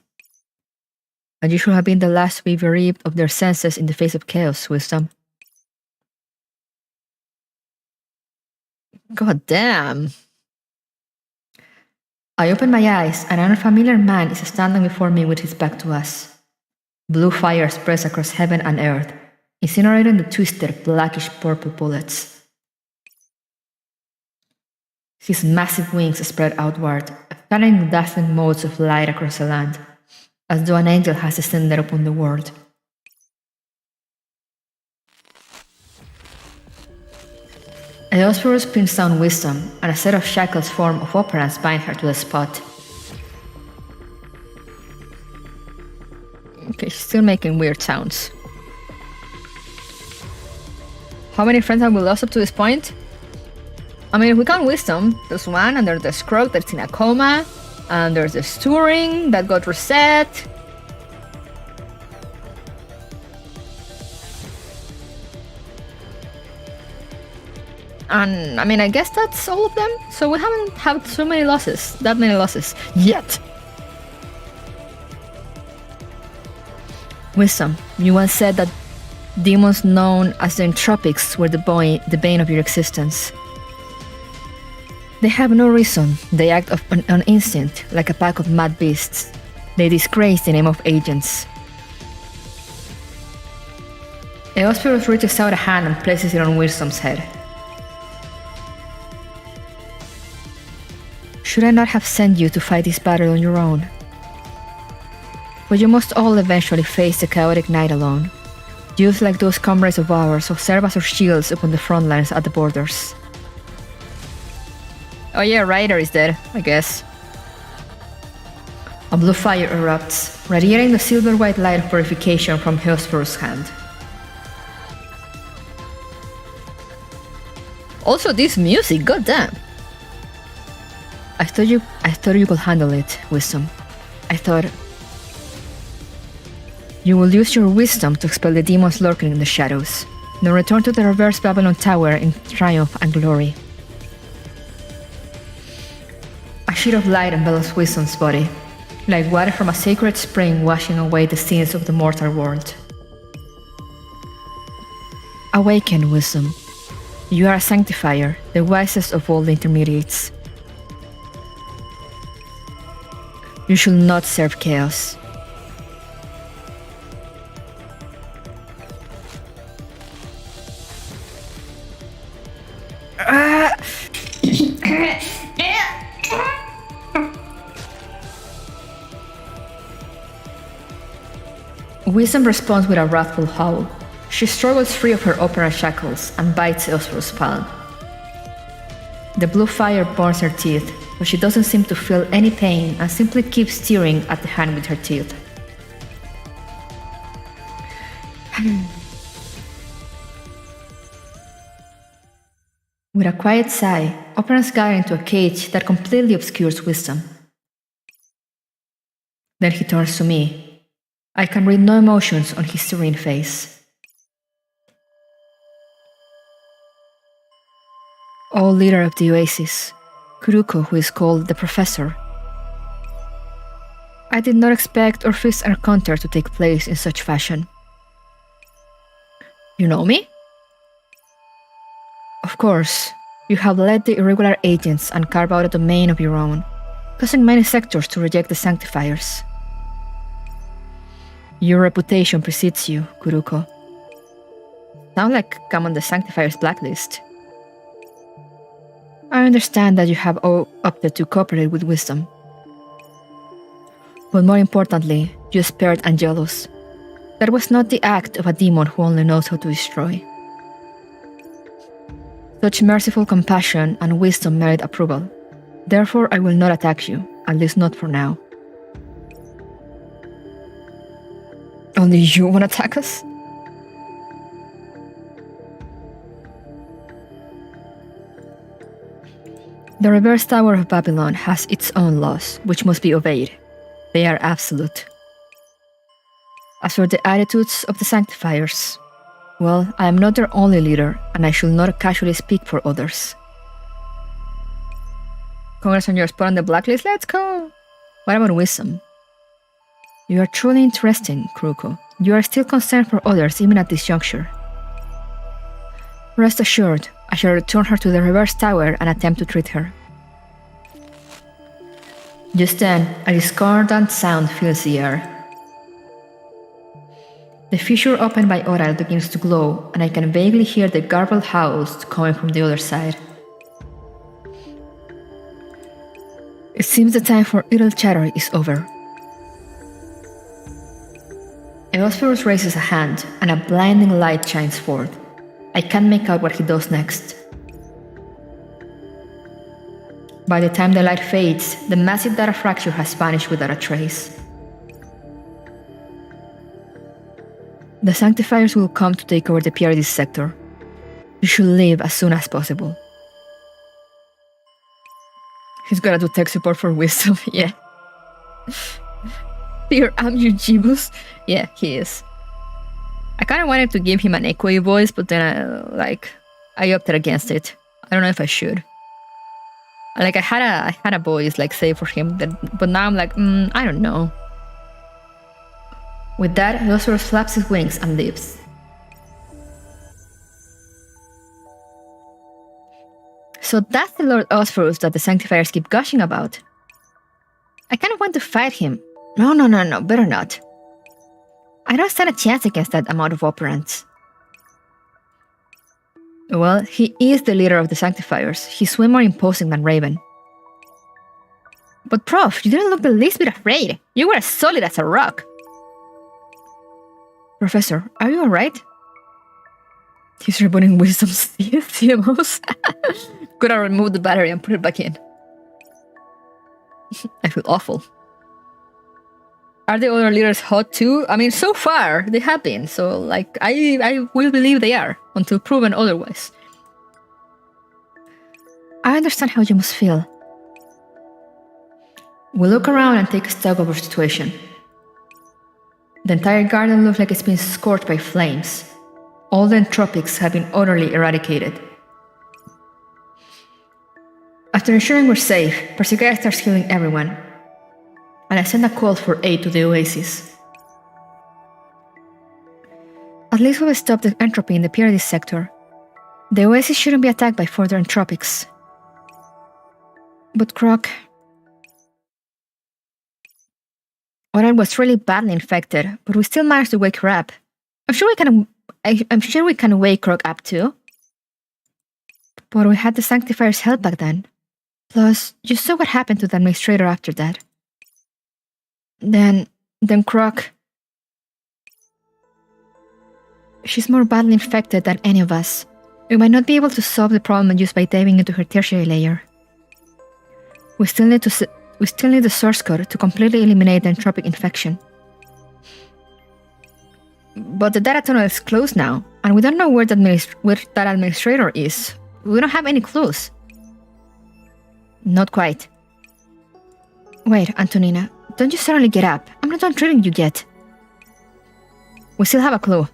And you should have been the last to be bereaved of their senses in the face of chaos, Wisdom. God damn. I open my eyes, and an unfamiliar man is standing before me with his back to us. Blue fire spreads across heaven and earth, incinerating the twisted, blackish-purple bullets. His massive wings spread outward, scattering dazzling motes of light across the land, as though an angel has descended upon the world. Eosphorus pins down Wisdom, and a set of shackles form of operants bind her to the spot. Okay, she's still making weird sounds. How many friends have we lost up to this point? I mean, if we count Wisdom, there's one, and there's the Scrog that's in a coma, and there's the Stewing that got reset. And I mean, I guess that's all of them. So we haven't had that many losses yet. Wisdom, you once said that demons known as the Entropics were the bane of your existence. They have no reason. They act on instinct, like a pack of mad beasts. They disgrace the name of agents. Eosphorus reaches out a hand and places it on Wisdom's head. Should I not have sent you to fight this battle on your own? But you must all eventually face the chaotic night alone. Youths like those comrades of ours who serve as our shields upon the front lines at the borders. Oh yeah, Ryder is dead, I guess. A blue fire erupts, radiating the silver-white light of purification from Eosphorus' hand. Also, this music, goddamn! I thought you could handle it, Wisdom. I thought you will use your wisdom to expel the demons lurking in the shadows, then return to the reverse Babylon Tower in triumph and glory. A sheet of light envelops Wisdom's body, like water from a sacred spring washing away the sins of the mortal world. Awaken, Wisdom. You are a sanctifier, the wisest of all the intermediates. You should not serve chaos. Wisdom responds with a wrathful howl. She struggles free of her opera shackles and bites Eosphorus' palm. The blue fire burns her teeth, but she doesn't seem to feel any pain and simply keeps steering at the hand with her teeth. With a quiet sigh, operants gather into a cage that completely obscures Wisdom. Then he turns to me. I can read no emotions on his serene face. O leader of the Oasis, Kuruko, who is called the Professor. I did not expect our first encounter to take place in such fashion. You know me? Of course, you have led the irregular agents and carved out a domain of your own, causing many sectors to reject the sanctifiers. Your reputation precedes you, Kuruko. Sound like I'm on the sanctifiers' blacklist. I understand that you have opted to cooperate with Wisdom. But more importantly, you spared Angelus. That was not the act of a demon who only knows how to destroy. Such merciful compassion and wisdom merit approval. Therefore, I will not attack you, at least not for now. Only you want to attack us? The reverse Tower of Babylon has its own laws, which must be obeyed. They are absolute. As for the attitudes of the sanctifiers, well, I am not their only leader, and I should not casually speak for others. Congrats on your spot on the blacklist, let's go! What about Wisdom? You are truly interesting, Kuruko. You are still concerned for others even at this juncture. Rest assured, I shall return her to the reverse tower and attempt to treat her. Just then, a discordant sound fills the air. The fissure opened by Oral begins to glow, and I can vaguely hear the garbled howls coming from the other side. It seems the time for idle chatter is over. Eosphorus raises a hand, and a blinding light shines forth. I can't make out what he does next. By the time the light fades, the massive data fracture has vanished without a trace. The Sanctifiers will come to take over the PRD sector. You should leave as soon as possible. He's gonna do tech support for wisdom, yeah. Dear, I'm your Jeebus. Yeah, he is. I kinda wanted to give him an echoey voice, but then I opted against it. I don't know if I should. Like, I had a voice, like, saved for him, but now I'm like, I don't know. With that, Yosurus flaps his wings and leaves. So that's the Lord Osphorus that the Sanctifiers keep gushing about. I kind of want to fight him. No, better not. I don't stand a chance against that amount of operants. Well, he is the leader of the Sanctifiers. He's way more imposing than Raven. But Prof, you didn't look the least bit afraid. You were as solid as a rock. Professor, are you alright? He's rebooting Wisdom's CMOs. Could I remove the battery and put it back in? I feel awful. Are the other leaders hot too? I mean, so far they have been, so like I will believe they are until proven otherwise. I understand how you must feel. We look around and take stock of our situation. The entire garden looks like it's been scorched by flames. All the entropics have been utterly eradicated. After ensuring we're safe, Persicaria starts healing everyone, and I send a call for aid to the Oasis. At least we've stopped the entropy in the PRD sector. The Oasis shouldn't be attacked by further entropics. But Croc... Oren was really badly infected, but we still managed to wake her up. I'm sure we can wake Croc up too. But we had the Sanctifier's help back then. Plus, you saw what happened to the Administrator after that. Then Croc... She's more badly infected than any of us. We might not be able to solve the problem just by diving into her tertiary layer. We still need the source code to completely eliminate the entropic infection. But the data tunnel is closed now, and we don't know where that administrator is. We don't have any clues. Not quite. Wait, Antonina, don't you suddenly get up. I'm not done treating you yet. We still have a clue.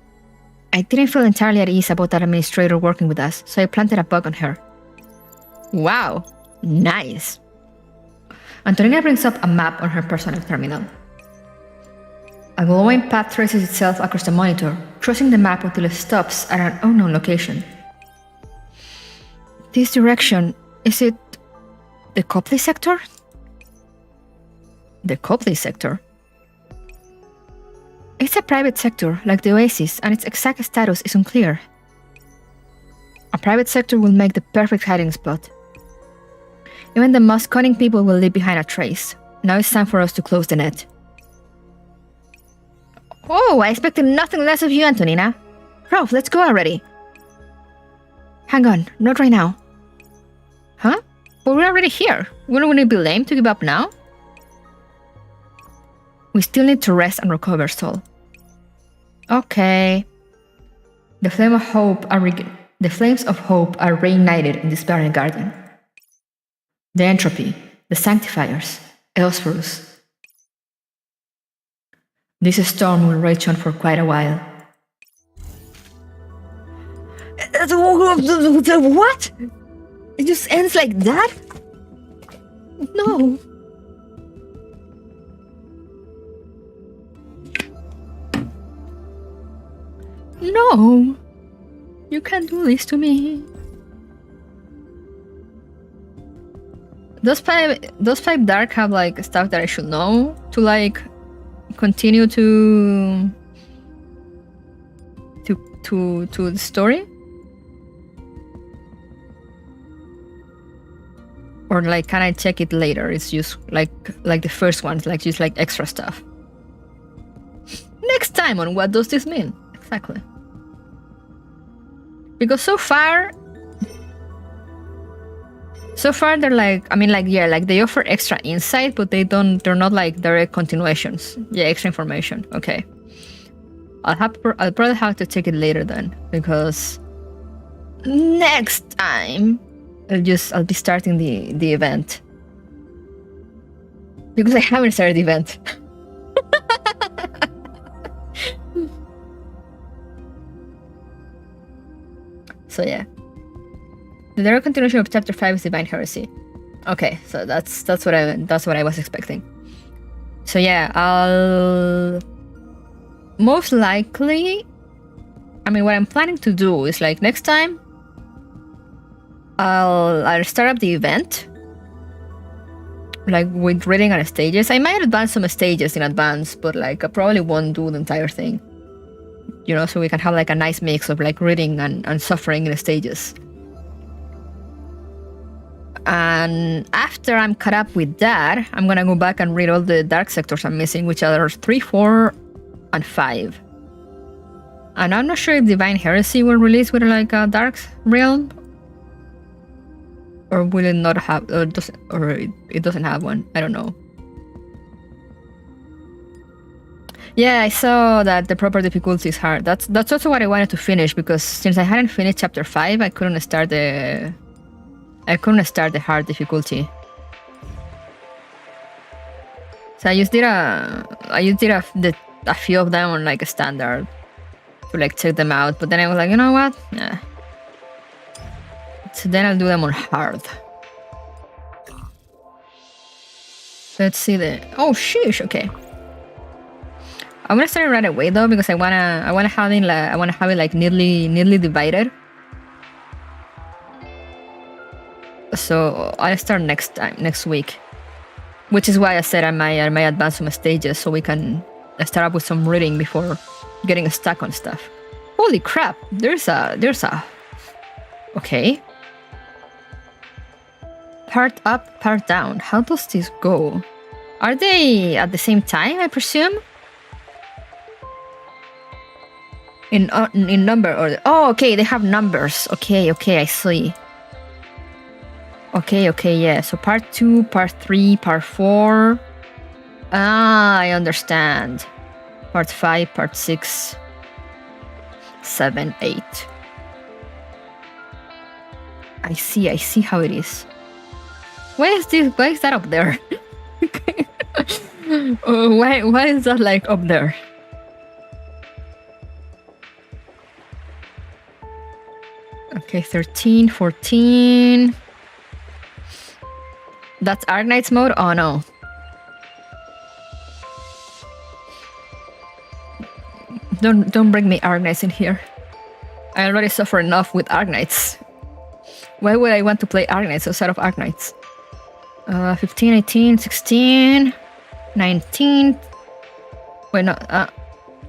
I didn't feel entirely at ease about that administrator working with us, so I planted a bug on her. Wow, nice. Antonina brings up a map on her personal terminal. A glowing path traces itself across the monitor, tracing the map until it stops at an unknown location. This direction, is it the Copley sector? The Copley sector? It's a private sector, like the Oasis, and its exact status is unclear. A private sector will make the perfect hiding spot. Even the most cunning people will leave behind a trace. Now it's time for us to close the net. Oh, I expected nothing less of you, Antonina. Prof, let's go already. Hang on, not right now. Huh? But we're already here. Wouldn't it be lame to give up now? We still need to rest and recover, Sol. Okay. The flames of hope are reignited in this barren garden. The entropy, the sanctifiers, Elsphorus. This storm will rage on for quite a while. What? It just ends like that? No. No. You can't do this to me. Those five dark have like stuff that I should know to like continue to the story, or like can I check it later? It's just like the first ones, like just like extra stuff. Next time on What Does This Mean? Exactly. Because so far So far, they're like, I mean, like, yeah, like they offer extra insight, but they're not like direct continuations. Yeah, extra information. Okay. I'll probably have to take it later then, because next time I'll be starting the event. Because I haven't started the event. So yeah. The direct continuation of chapter 5 is Divine Heresy. Okay, so that's what I was expecting. So yeah, I'll most likely, I mean, what I'm planning to do is like next time I'll start up the event like with reading on stages. I might advance some stages in advance, but like I probably won't do the entire thing. You know, so we can have like a nice mix of like reading and suffering in the stages. And after I'm caught up with that, I'm gonna go back and read all the dark sectors I'm missing, which are 3, 4, and 5. And I'm not sure if Divine Heresy will release with like a dark realm, or will it not have, or it doesn't have one. I don't know. Yeah, I saw that the proper difficulty is hard. That's also what I wanted to finish, because since I hadn't finished chapter 5, I couldn't start the hard difficulty. So I just did a few of them on like a standard to like check them out, but then I was like, you know what? Nah. So then I'll do them on hard. Let's see oh sheesh, okay. I'm gonna start it right away though, because I wanna have it like neatly divided. So I'll start next week, which is why I said I might advance some stages so we can start up with some reading before getting stuck on stuff. Holy crap! There's a okay. Part up, part down. How does this go? Are they at the same time, I presume? In number order. Oh, okay, they have numbers. Okay, I see. Okay, yeah. So part 2, part 3, part 4. Ah, I understand. Part 5, part 6, 7, 8. I see how it is. Why is that up there? Why is that like up there? Okay, 13, 14. That's Arknights mode? Oh no. Don't bring me Arknights in here. I already suffer enough with Arknights. Why would I want to play Arknights instead of Arknights? 15, 18, 16, 19. Wait, no.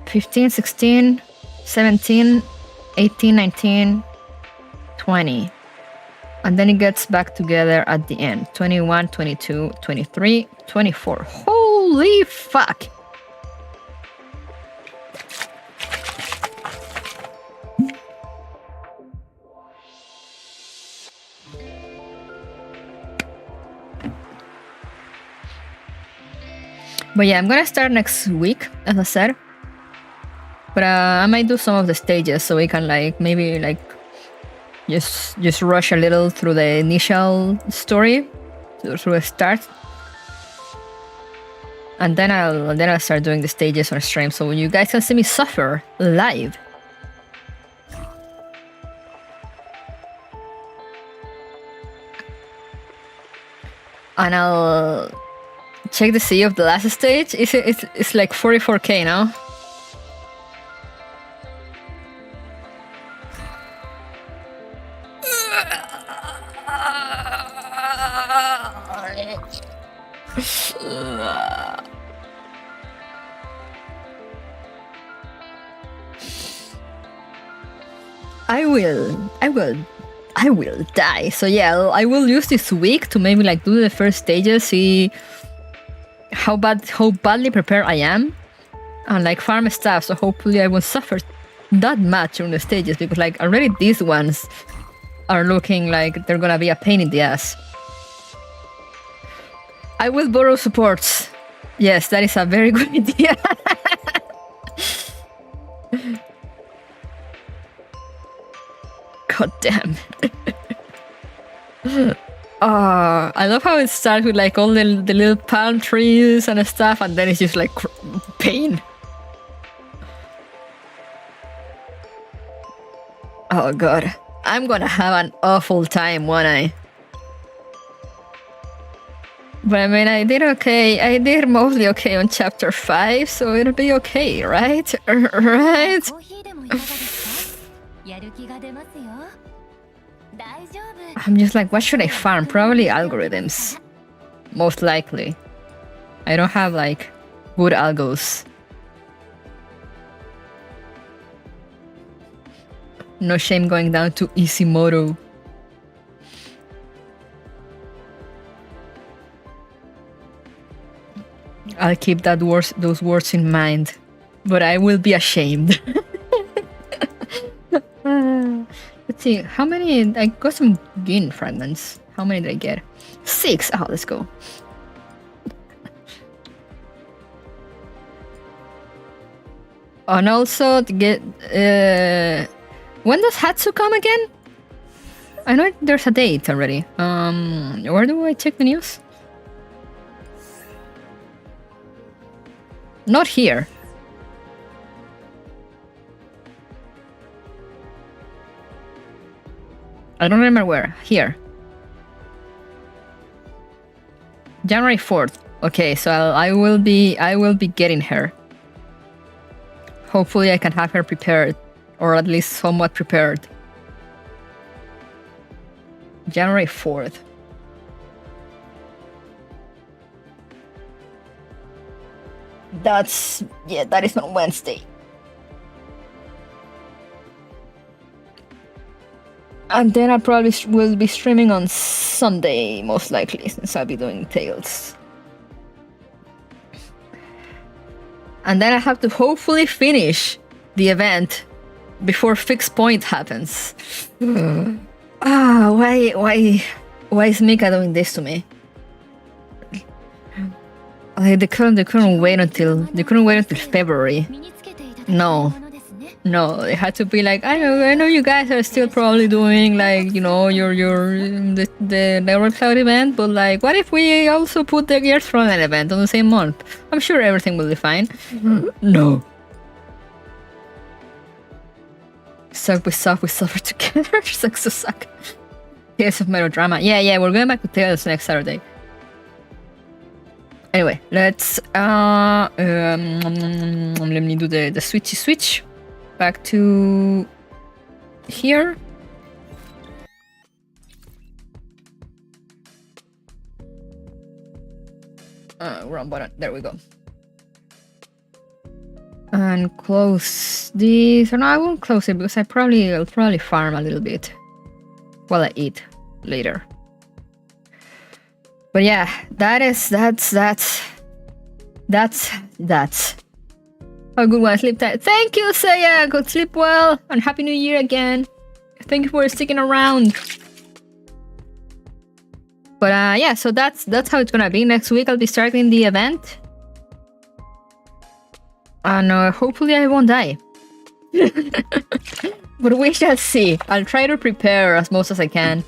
15, 16, 17, 18, 19, 20. And then it gets back together at the end. 21, 22, 23, 24. Holy fuck! But yeah, I'm gonna start next week, as I said. But I might do some of the stages so we can like maybe like just rush a little through the initial story, through a start, and then I'll start doing the stages on stream so you guys can see me suffer live. And I'll check the C of the last stage. It's like 44k now. I will die. So yeah, I will use this week to maybe like do the first stages, see how badly prepared I am, and like farm stuff. So hopefully I won't suffer that much on the stages, because like already these ones are looking like they're gonna be a pain in the ass. I will borrow supports. Yes, that is a very good idea. God damn. I love how it starts with like all the little palm trees and stuff, and then it's just like pain. Oh god, I'm gonna have an awful time, won't I? But I mean, I did okay. I did mostly okay on chapter 5, so it'll be okay, right? Right? I'm just like, what should I farm? Probably algorithms. Most likely. I don't have like good algos. No shame going down to easy moto. I'll keep those words in mind, but I will be ashamed. Let's see, how many? I got some gin fragments. How many did I get? 6. Oh, let's go. And also to get. When does Hatsu come again? I know there's a date already. Where do I check the news? Not here. I don't remember where. Here. January 4th. Okay, so I will be getting her. Hopefully I can have her prepared, or at least somewhat prepared. January 4th. That is on Wednesday. And then I probably will be streaming on Sunday, most likely, since I'll be doing Tales. And then I have to hopefully finish the event before Fixed Point happens. Why is Mika doing this to me? Like they couldn't wait until February. No, it had to be like, I know you guys are still probably doing like, you know, the Network Cloud event, but like, what if we also put the Gears Frontline event on the same month? I'm sure everything will be fine. No. We suffer together. Sucks to suck. Tales of Melodrama. Yeah, we're going back to Tales next Saturday. Anyway, let's let me do the switch. Back to here. Wrong button. There we go. And close this. Or no, I won't close it because I'll probably farm a little bit while I eat later. But yeah, that's a good one. Sleep tight. Thank you, Saya. Go sleep well and Happy New Year again. Thank you for sticking around. But yeah, so that's how it's gonna be. Next week I'll be starting the event, and hopefully I won't die. But we shall see. I'll try to prepare as much as I can.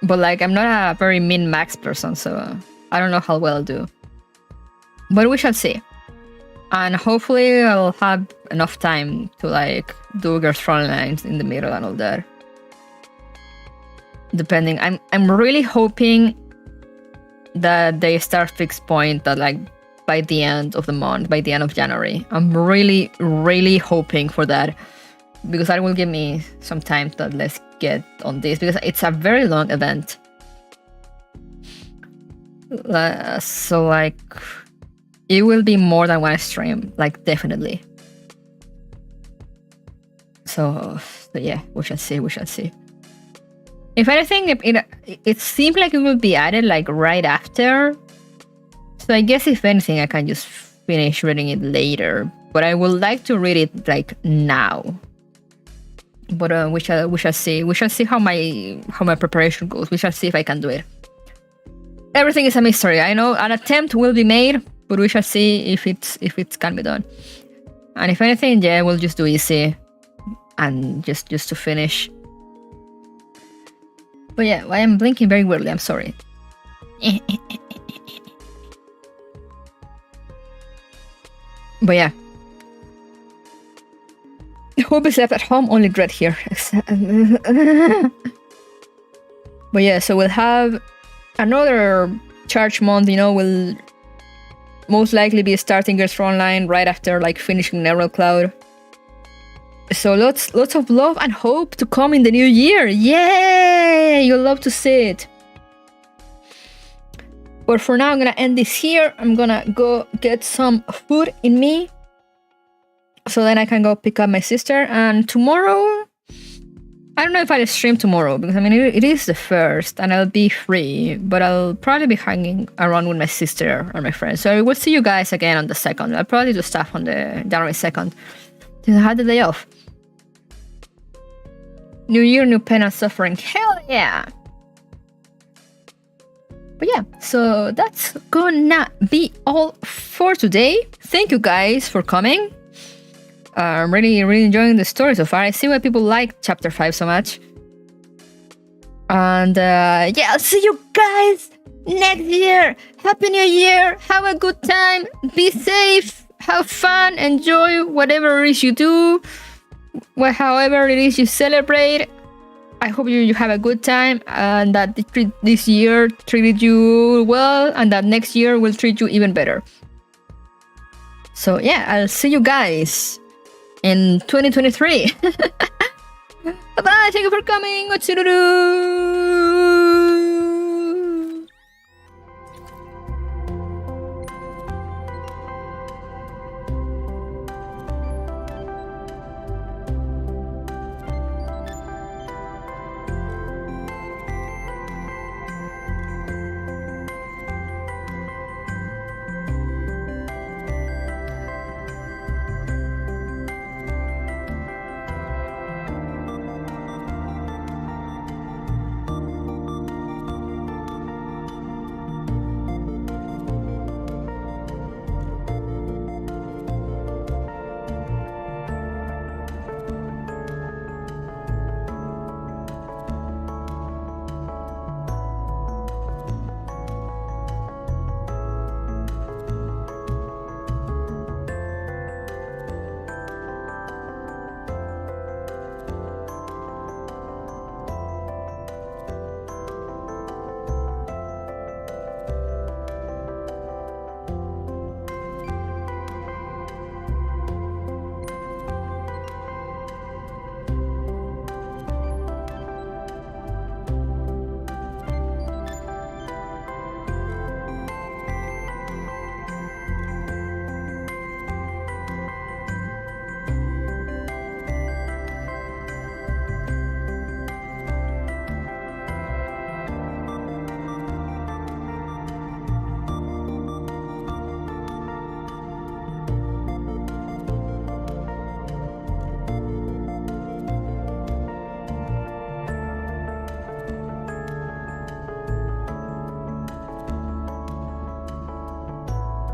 But like, I'm not a very min-max person, so I don't know how well I'll do. But we shall see. And hopefully I'll have enough time to like do Gears Frontline in the middle and all that. Depending, I'm really hoping that they start Fixed Point that like by the end of the month, by the end of January. I'm really, really hoping for that, because that will give me some time to let's get on this, because it's a very long event. So like, it will be more than one stream, like definitely. So yeah, we shall see. If anything, it seems like it will be added like right after. So I guess if anything, I can just finish reading it later. But I would like to read it like now. But we shall see. We shall see how my preparation goes. We shall see if I can do it. everything is a mystery. I know an attempt will be made, but we shall see if it can be done. And if anything, yeah, we'll just do easy and just to finish. But yeah, I am blinking very weirdly. I'm sorry. But yeah. Hope is left at home, only Dread here. But yeah, so we'll have another charge month, you know, we'll most likely be starting Girls Frontline right after like finishing Emerald Cloud. So lots of love and hope to come in the new year. Yay! You'll love to see it. But for now, I'm gonna end this here. I'm gonna go get some food in me, so then I can go pick up my sister. And tomorrow, I don't know if I'll stream tomorrow, because I mean, it is the 1st and I'll be free, but I'll probably be hanging around with my sister and my friends. So we'll see you guys again on the 2nd. I'll probably do stuff on the January 2nd, since I had the day off. New year, new pain and suffering. Hell yeah! But yeah, so that's gonna be all for today. Thank you guys for coming. I'm really enjoying the story so far. I see why people like Chapter 5 so much. And yeah, I'll see you guys next year. Happy New Year. Have a good time. Be safe. Have fun. Enjoy whatever it is you do. However it is you celebrate. I hope you have a good time and that this year treated you well and that next year will treat you even better. So yeah, I'll see you guys in 2023. Bye-bye, thank you for coming. What's